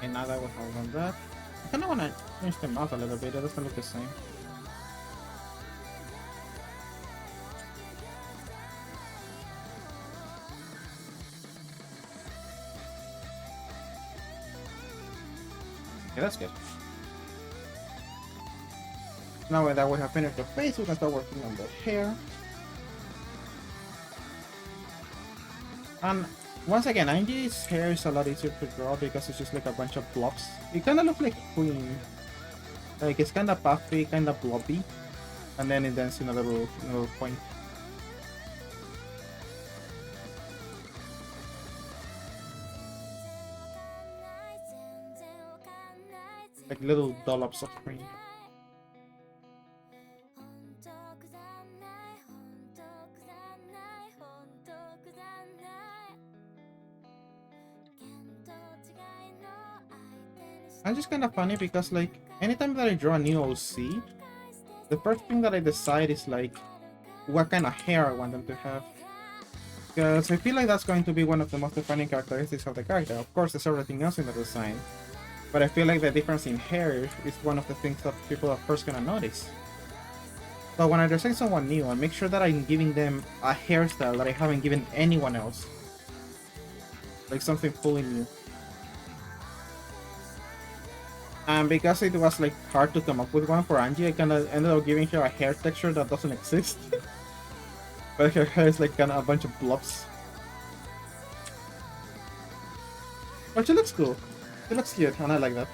And now that we have done that, I kind of want to change them up a little bit. It doesn't look the same. Okay, that's good. Now that we have finished the face, we can start working on the hair. And once again, Angie's hair is a lot easier to draw because it's just like a bunch of blobs. It kind of looks like Queen. Like it's kind of puffy, kind of blobby, and then it ends in a little point. Like little dollops of cream. And just kind of funny because like anytime that I draw a new OC, the first thing that I decide is like what kind of hair I want them to have. Because I feel like that's going to be one of the most defining characteristics of the character. Of course, there's everything else in the design, but I feel like the difference in hair is one of the things that people are first gonna notice. So when I design someone new, I make sure that I'm giving them a hairstyle that I haven't given anyone else. Like something fully new. And because it was like hard to come up with one for Angie, I kind of ended up giving her a hair texture that doesn't exist. But her hair is like kind of a bunch of blobs. But she looks cool. She looks cute, and I like that.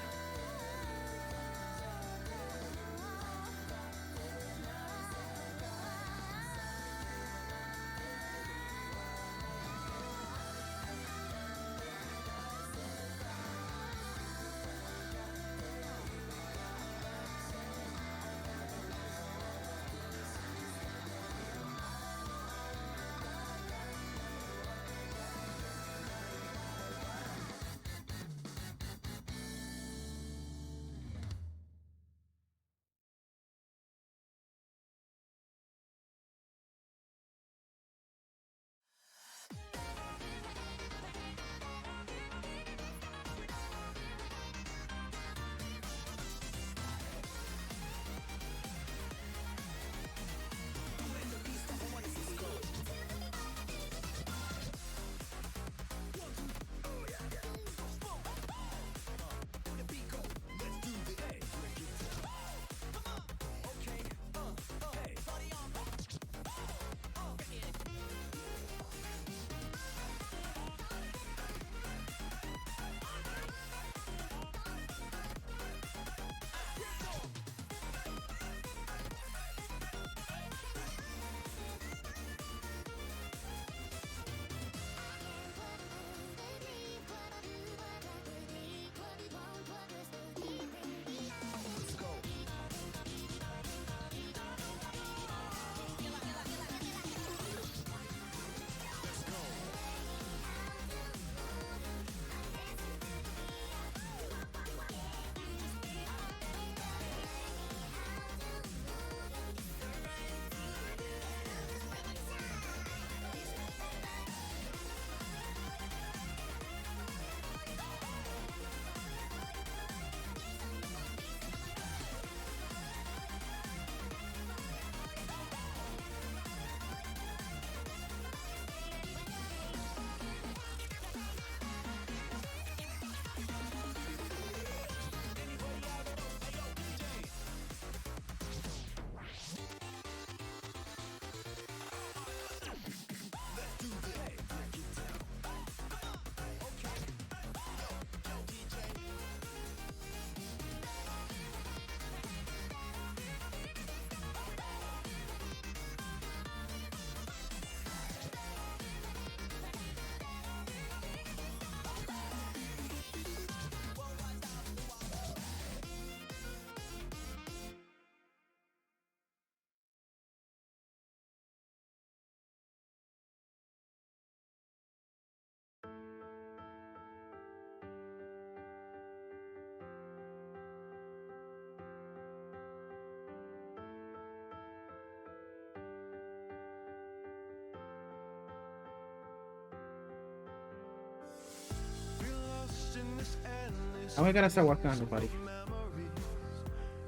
Now we gotta start working on the body. memories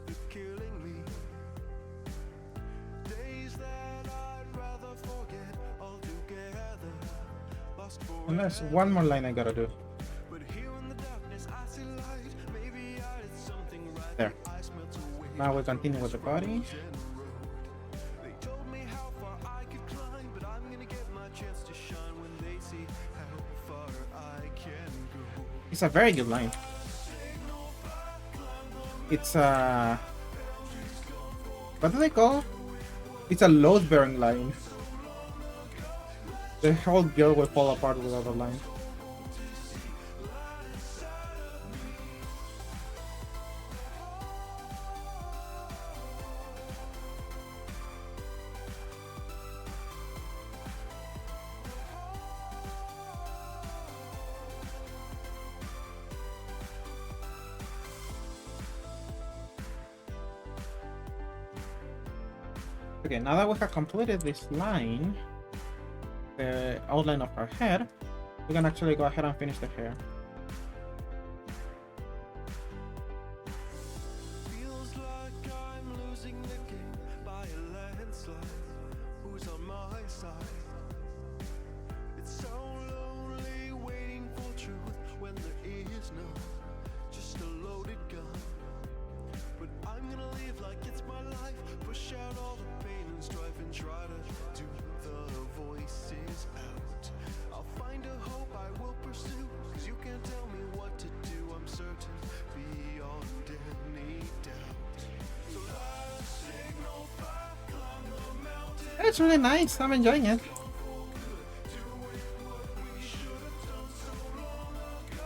that killing me. Days that I'd rather forget altogether. Lost for And there's one more line I gotta do. but here in the darkness I see light. Maybe I did something right. There. I smelt away. Now we continue with the body. They told me how far I could climb, but I'm gonna get my chance to shine when they see how far I can go. It's a very good line. It's a... what do they call? It's a load-bearing line. The whole girl will fall apart without a line. Okay, now that we have completed this line, the outline of her head, we can actually go ahead and finish the hair. Feels like I'm losing the game by a landslide. Who's on my side? It's so lonely waiting for truth when there is none, just a loaded gun. But I'm gonna live like it's my life, push out all the pain and strife and try to do the voices out. I'll find a hope I will pursue, cause you can't tell me what to do, I'm certain beyond any doubt. So light a signal fire, climb the mountain. It's really nice. I'm enjoying it.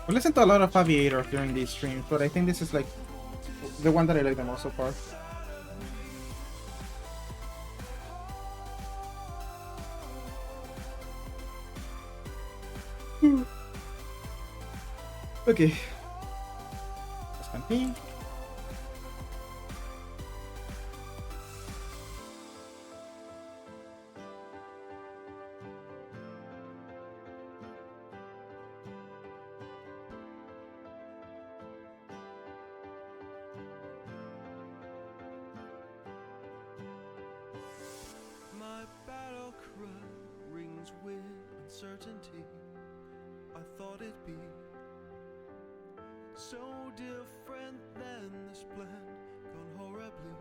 We listen to a lot of Aviator during these streams, but I think this is like the one that I like the most so far. Okay. Let's continue. My battle cry rings with uncertainty. I thought it'd be so different than this plan gone horribly.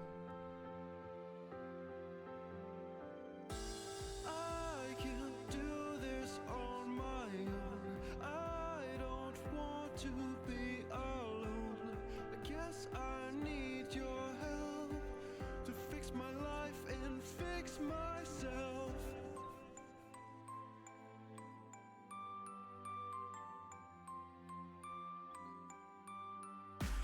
I can't do this on my own. I don't want to be alone. I guess I need your help to fix my life and fix myself.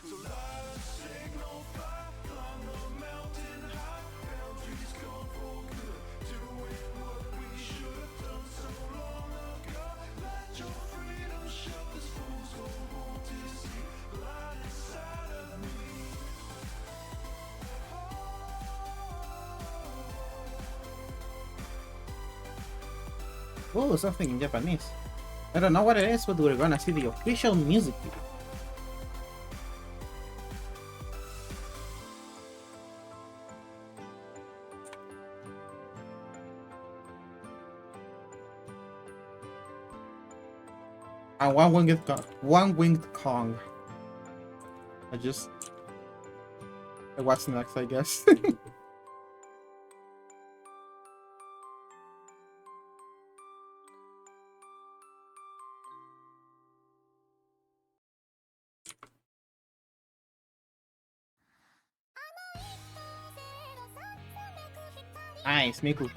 So light a signal fire, climb the mountain high, boundaries gone for good, doing what we should have done so long ago. Let your freedom shut this fool's gold want to see light inside of me. Oh, something in Japanese. I don't know what it is, but we're gonna see the official music video. And one-winged Kong. What's next, I guess. Nice, Miku.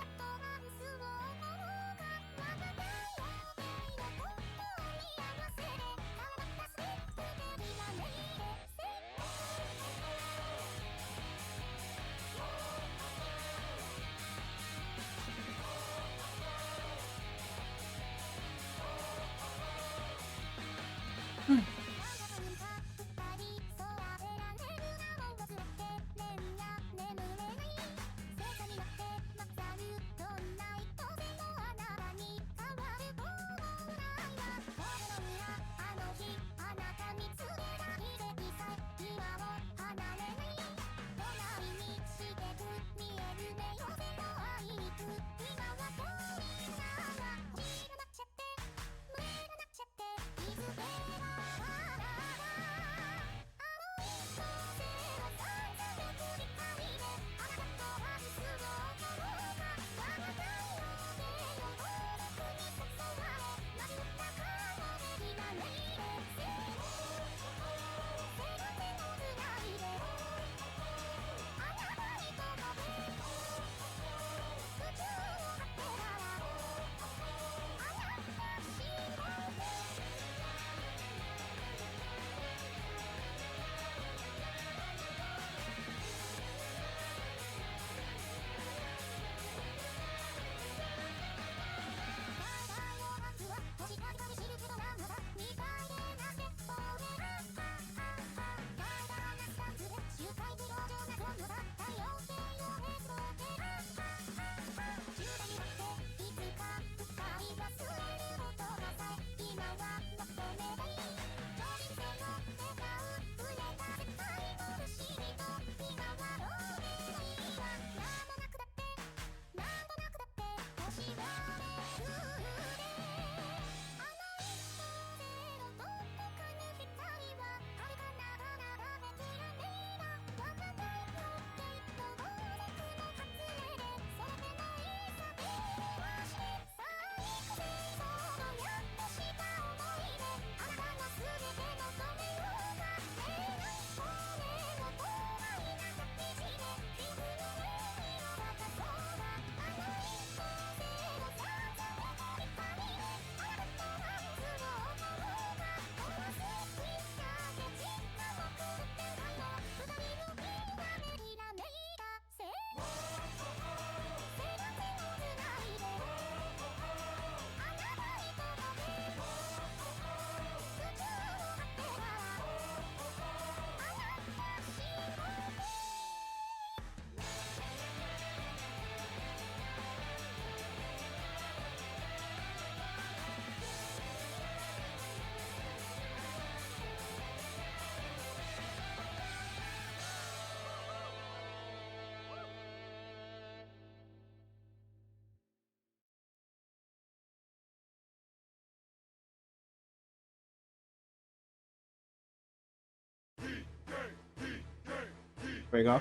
There we go.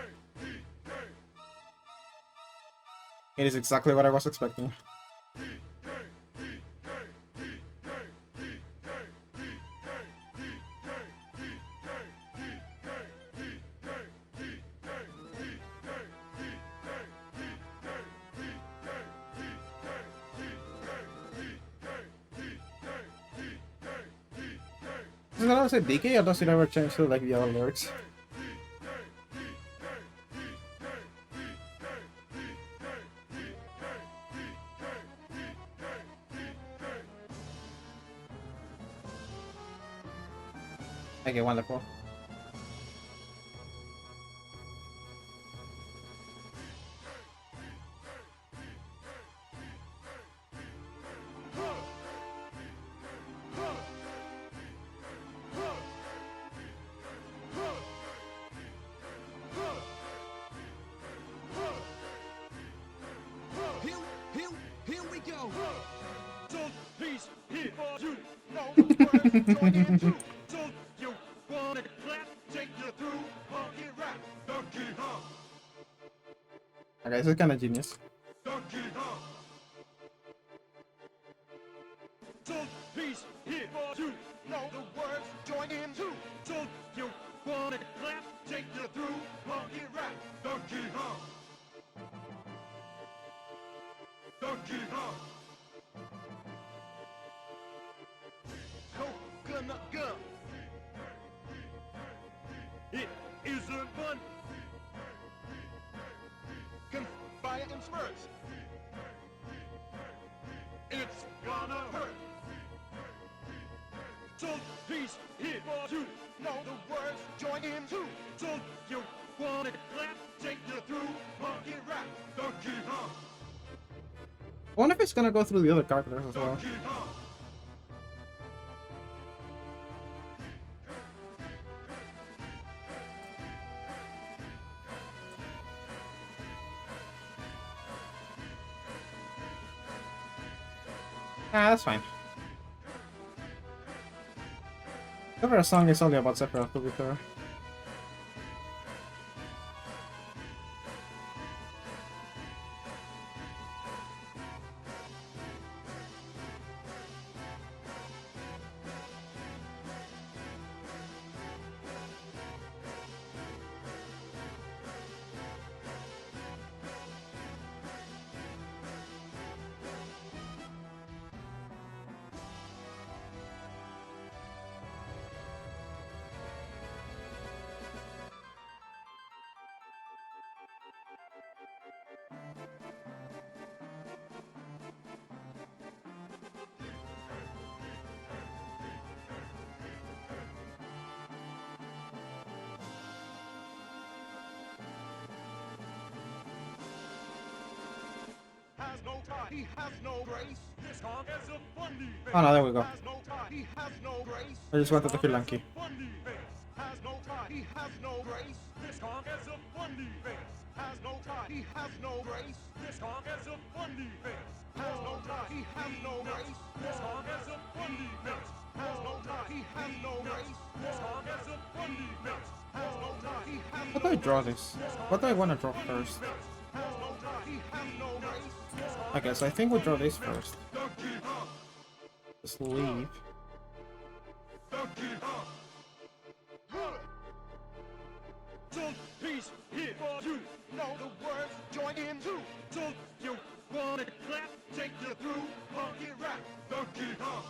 It is exactly what I was expecting. Is it gonna say DK or does it ever change to like the other lyrics? Okay, wonderful. Here we go. So please, here for you. Know the words, join in too. So you wanna clap, take you through, funky rap, Donkey Kong, Okay, this is kind of genius. Donkey Kong. So please, here for you. Know the words, join in too. So you wanna clap, take you through, funky rap, Donkey Kong, Donkey Kong. Coconut gum. It isn't fun. Can fire in spurts. It's gonna hurt. So please, here for you. Know the words, join in too. So you wanna clap, take you through, funky rap, Donkey Kong, I wonder if it's gonna go through the other characters as well. Donkey Kong. Ah, that's fine. Every song is only about Sephiroth, to be fair. Has no tie, he has no grace. This song is a funny face. Oh no, there we go. Has no tie, he has no grace. I just wanted to feel This song lanky. is a funny face. Has no tie, he has no grace. This song is a funny face. Has no tie, he has no grace. This song is a funny face. Has no tie, he has no grace. This song is a funny face. Has no tie, he has no grace. This song is a funny face. Has no tie, he has How do I draw this? What do I want to draw first? has no tie, he has no grace. Okay, so I think we'll draw this first. Donkey Kong, Just leave. Donkey Kong. So please, here for you. Know the words, join in too. So you wanna clap, take you through, funky rap, Donkey Kong,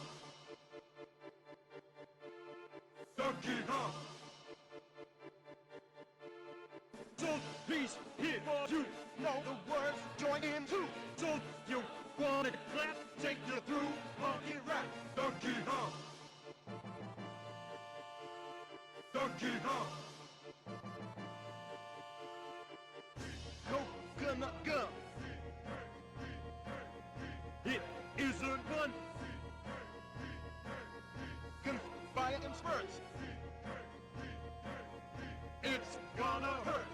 Donkey Kong. So please, here for you. Know the words, join in too. So you wanna clap, take you through, funky rap, Donkey Kong, Donkey Kong. Coconut gum. It isn't fun. Can fire in spurts. It's gonna hurt.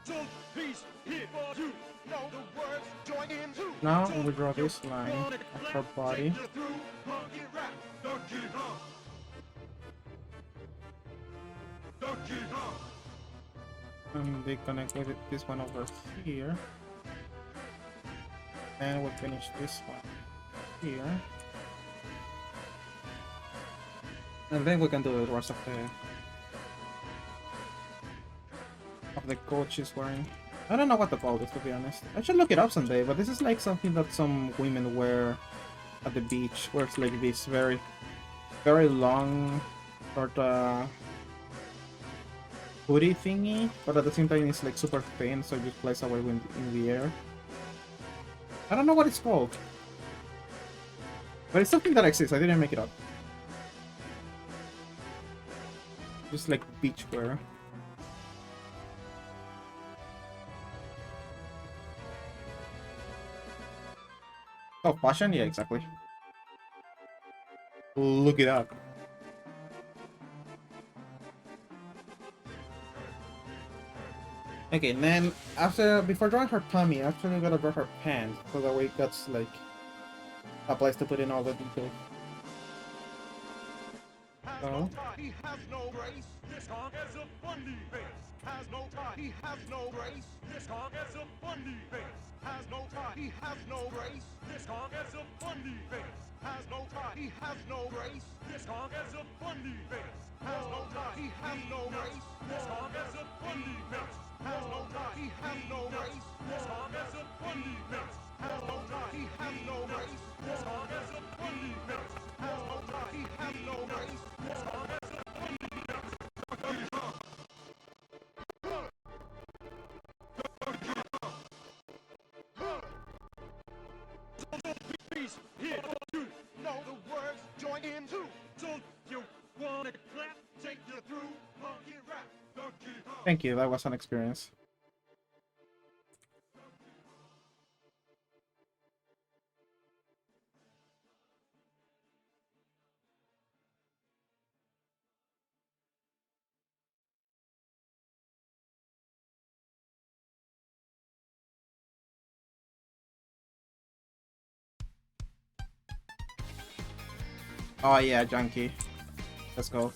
So please, here for you. Know the words, join in too. Now So we draw you this line wanna of clap, her body. take you through, funky rap, Donkey Kong, Donkey Kong. And they connect with this one over here. And we'll finish this one here. And then we can do the rest of the coat she's wearing. I don't know what to call this, to be honest. I should look it up someday, but this is like something that some women wear at the beach, where it's like this very, very long sort of hoodie thingy, but at the same time it's like super thin, so it just flies away in the air. I don't know what it's called, but it's something that exists. I didn't make it up. Just like beachwear. Oh, fashion? Yeah, exactly. Look it up. Okay, and then before drawing her tummy, I actually gotta draw her pants, so that way it gets like a place to put in all the details. So, He has no race. This hog has a funny face. Has no tie. He has no race. This hog has a funny face. Has no tie. He has no race. This hog has a funny face. Has no tie. He has no race. This hog has a funny face. Has no tie. He has no race. This hog has a funny face. Has no tie. He has no race. This hog has a funny face. Has no tie. He has no race. This hog has a funny face. Has no tie. He has no race. This hog has a funny face. Please, here, you know the words, join in too. Don't you wanna clap? Take you through monkey rap. Donkey Kong. thank you, that was an experience. Oh yeah, junkie. Let's go.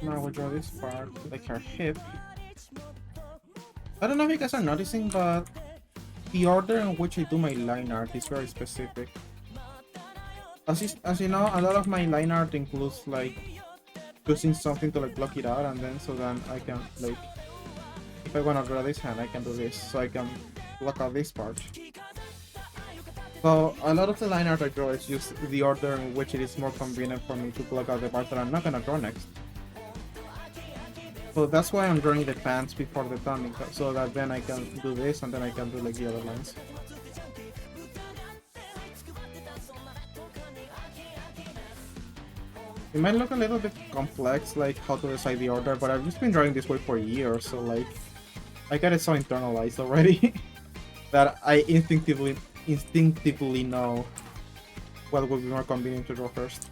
Now we'll draw this part, like her hip. I don't know if you guys are noticing, but the order in which I do my line art is very specific. As you know, a lot of my line art includes like choosing something to like block it out, and then I can like, if I wanna draw this hand, I can do this, so I can block out this part. So a lot of the line art I draw is just the order in which it is more convenient for me to block out the part that I'm not gonna draw next. So that's why I'm drawing the pants before the tummy, so that then I can do this and then I can do like the other lines. It might look a little bit complex, like how to decide the order, but I've just been drawing this way for years, so like I got it so internalized already that I instinctively know what would be more convenient to draw first.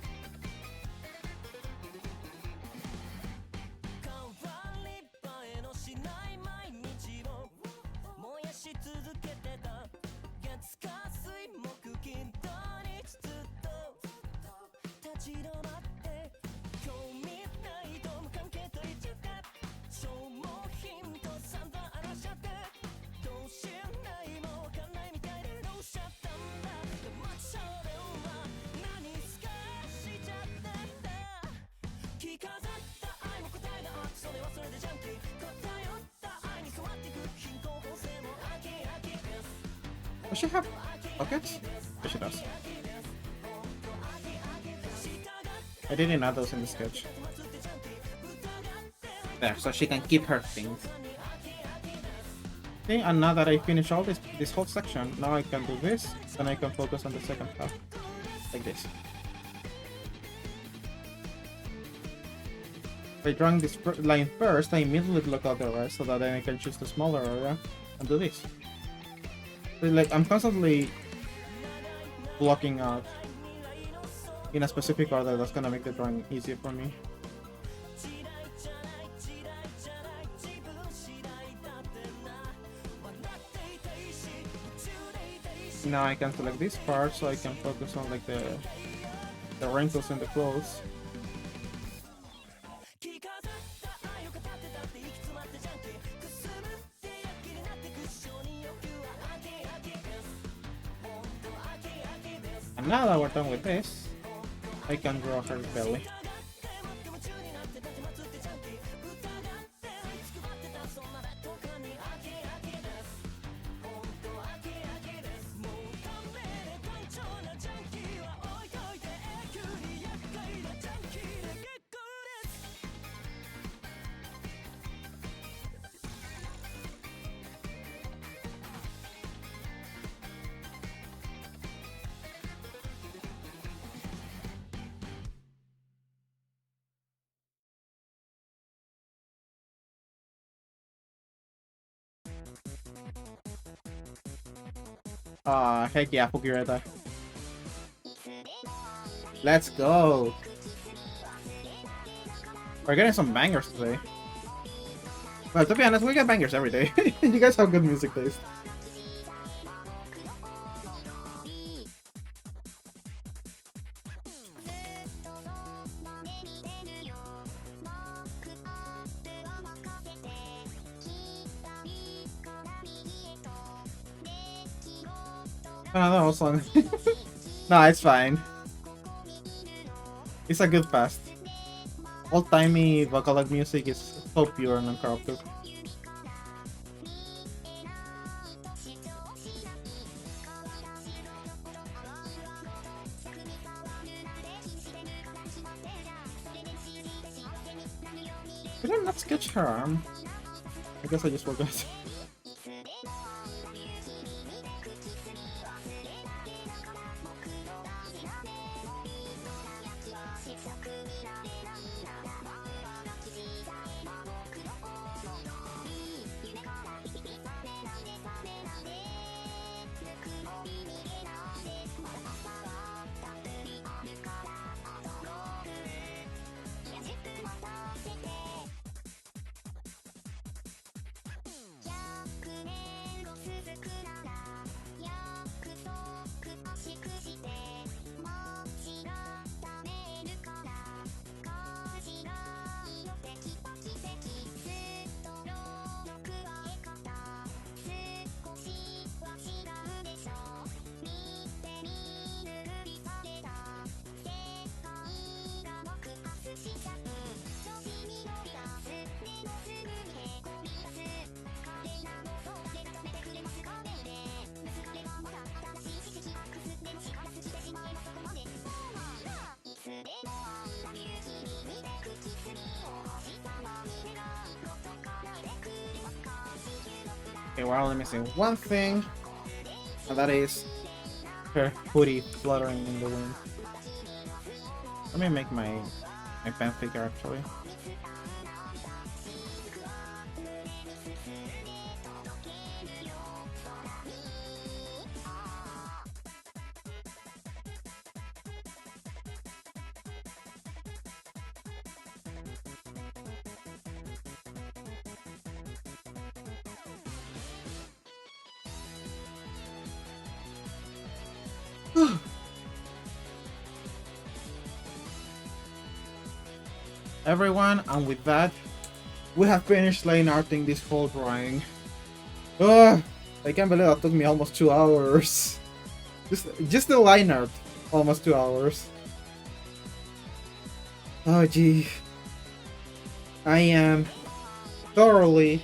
Does she have pockets? Yes, she does. I didn't add those in the sketch. There, so she can keep her things. Okay, and now that I finish all this whole section, now I can do this, and I can focus on the second half. Like this. By drawing this line first, I immediately block out the rest, so that then I can choose the smaller area and do this. So, like, I'm constantly blocking out in a specific order that's gonna make the drawing easier for me. Now I can select this part so I can focus on like the wrinkles in the clothes. And now that we're done with this, I can draw her belly. Heck yeah, Fukireta. Let's go! We're getting some bangers today. Well, to be honest, we get bangers every day. You guys have good music taste. Another song. No, it's fine. It's a good past. Old-timey Vocaloid music is so pure and uncorrupted. Did I not sketch her arm? I guess I just forgot. Okay, we're only missing one thing, and that is her hoodie fluttering in the wind. Let me make my pen figure actually. Everyone, and with that, we have finished line arting this whole drawing. Ugh, I can't believe that took me almost 2 hours. Just the line art, almost 2 hours. Oh gee. I am thoroughly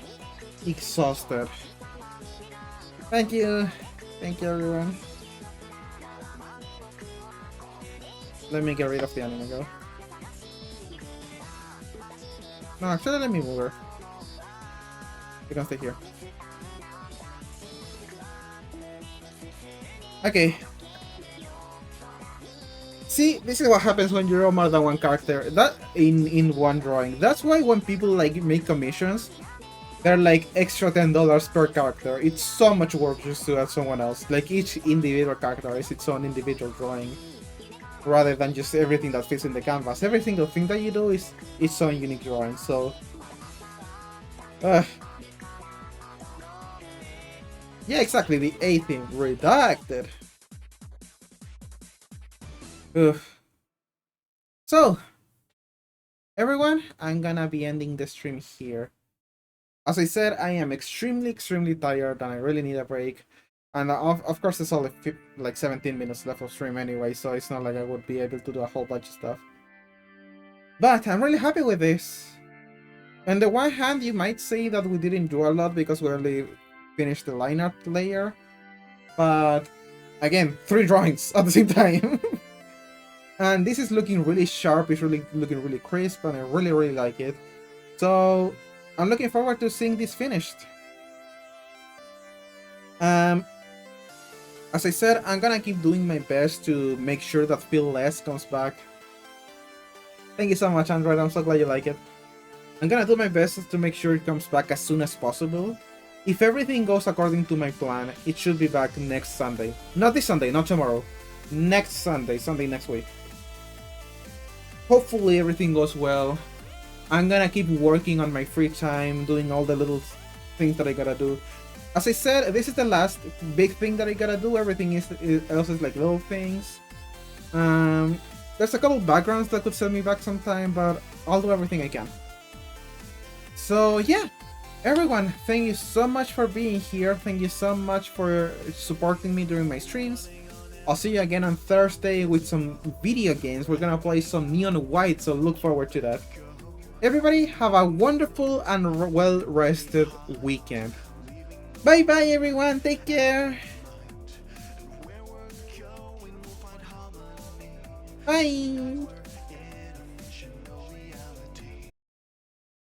exhausted. Thank you everyone. Let me get rid of the anime girl. No, actually let me move her. You can stay here. Okay. See, this is what happens when you draw more than one character. That in one drawing. That's why when people like make commissions, they're like extra $10 per character. It's so much work just to add someone else. Like each individual character is its own individual drawing, rather than just everything that fits in the canvas. Every single thing that you do is its own unique drawing. So, Yeah, exactly, the A theme, redacted. Oof. So, everyone, I'm gonna be ending the stream here. As I said, I am extremely tired and I really need a break. And of course, there's only like 17 minutes left of stream anyway, so it's not like I would be able to do a whole bunch of stuff. But I'm really happy with this. On the one hand, you might say that we didn't do a lot because we only finished the line art layer. But again, 3 drawings at the same time. And this is looking really sharp, it's really looking really crisp, and I really like it. So I'm looking forward to seeing this finished. As I said, I'm gonna keep doing my best to make sure that Feel Less comes back. Thank you so much, Android, I'm so glad you like it. I'm gonna do my best to make sure it comes back as soon as possible. If everything goes according to my plan, it should be back next Sunday. Not this Sunday, not tomorrow. Next Sunday, Sunday next week. Hopefully everything goes well. I'm gonna keep working on my free time, doing all the little things that I gotta do. As I said, this is the last big thing that I gotta do. Everything else is like little things. There's a couple backgrounds that could set me back sometime, but I'll do everything I can. So yeah, everyone, thank you so much for being here. Thank you so much for supporting me during my streams. I'll see you again on Thursday with some video games. We're gonna play some Neon White, so look forward to that. Everybody, have a wonderful and well-rested weekend. Bye bye everyone, take care. Bye.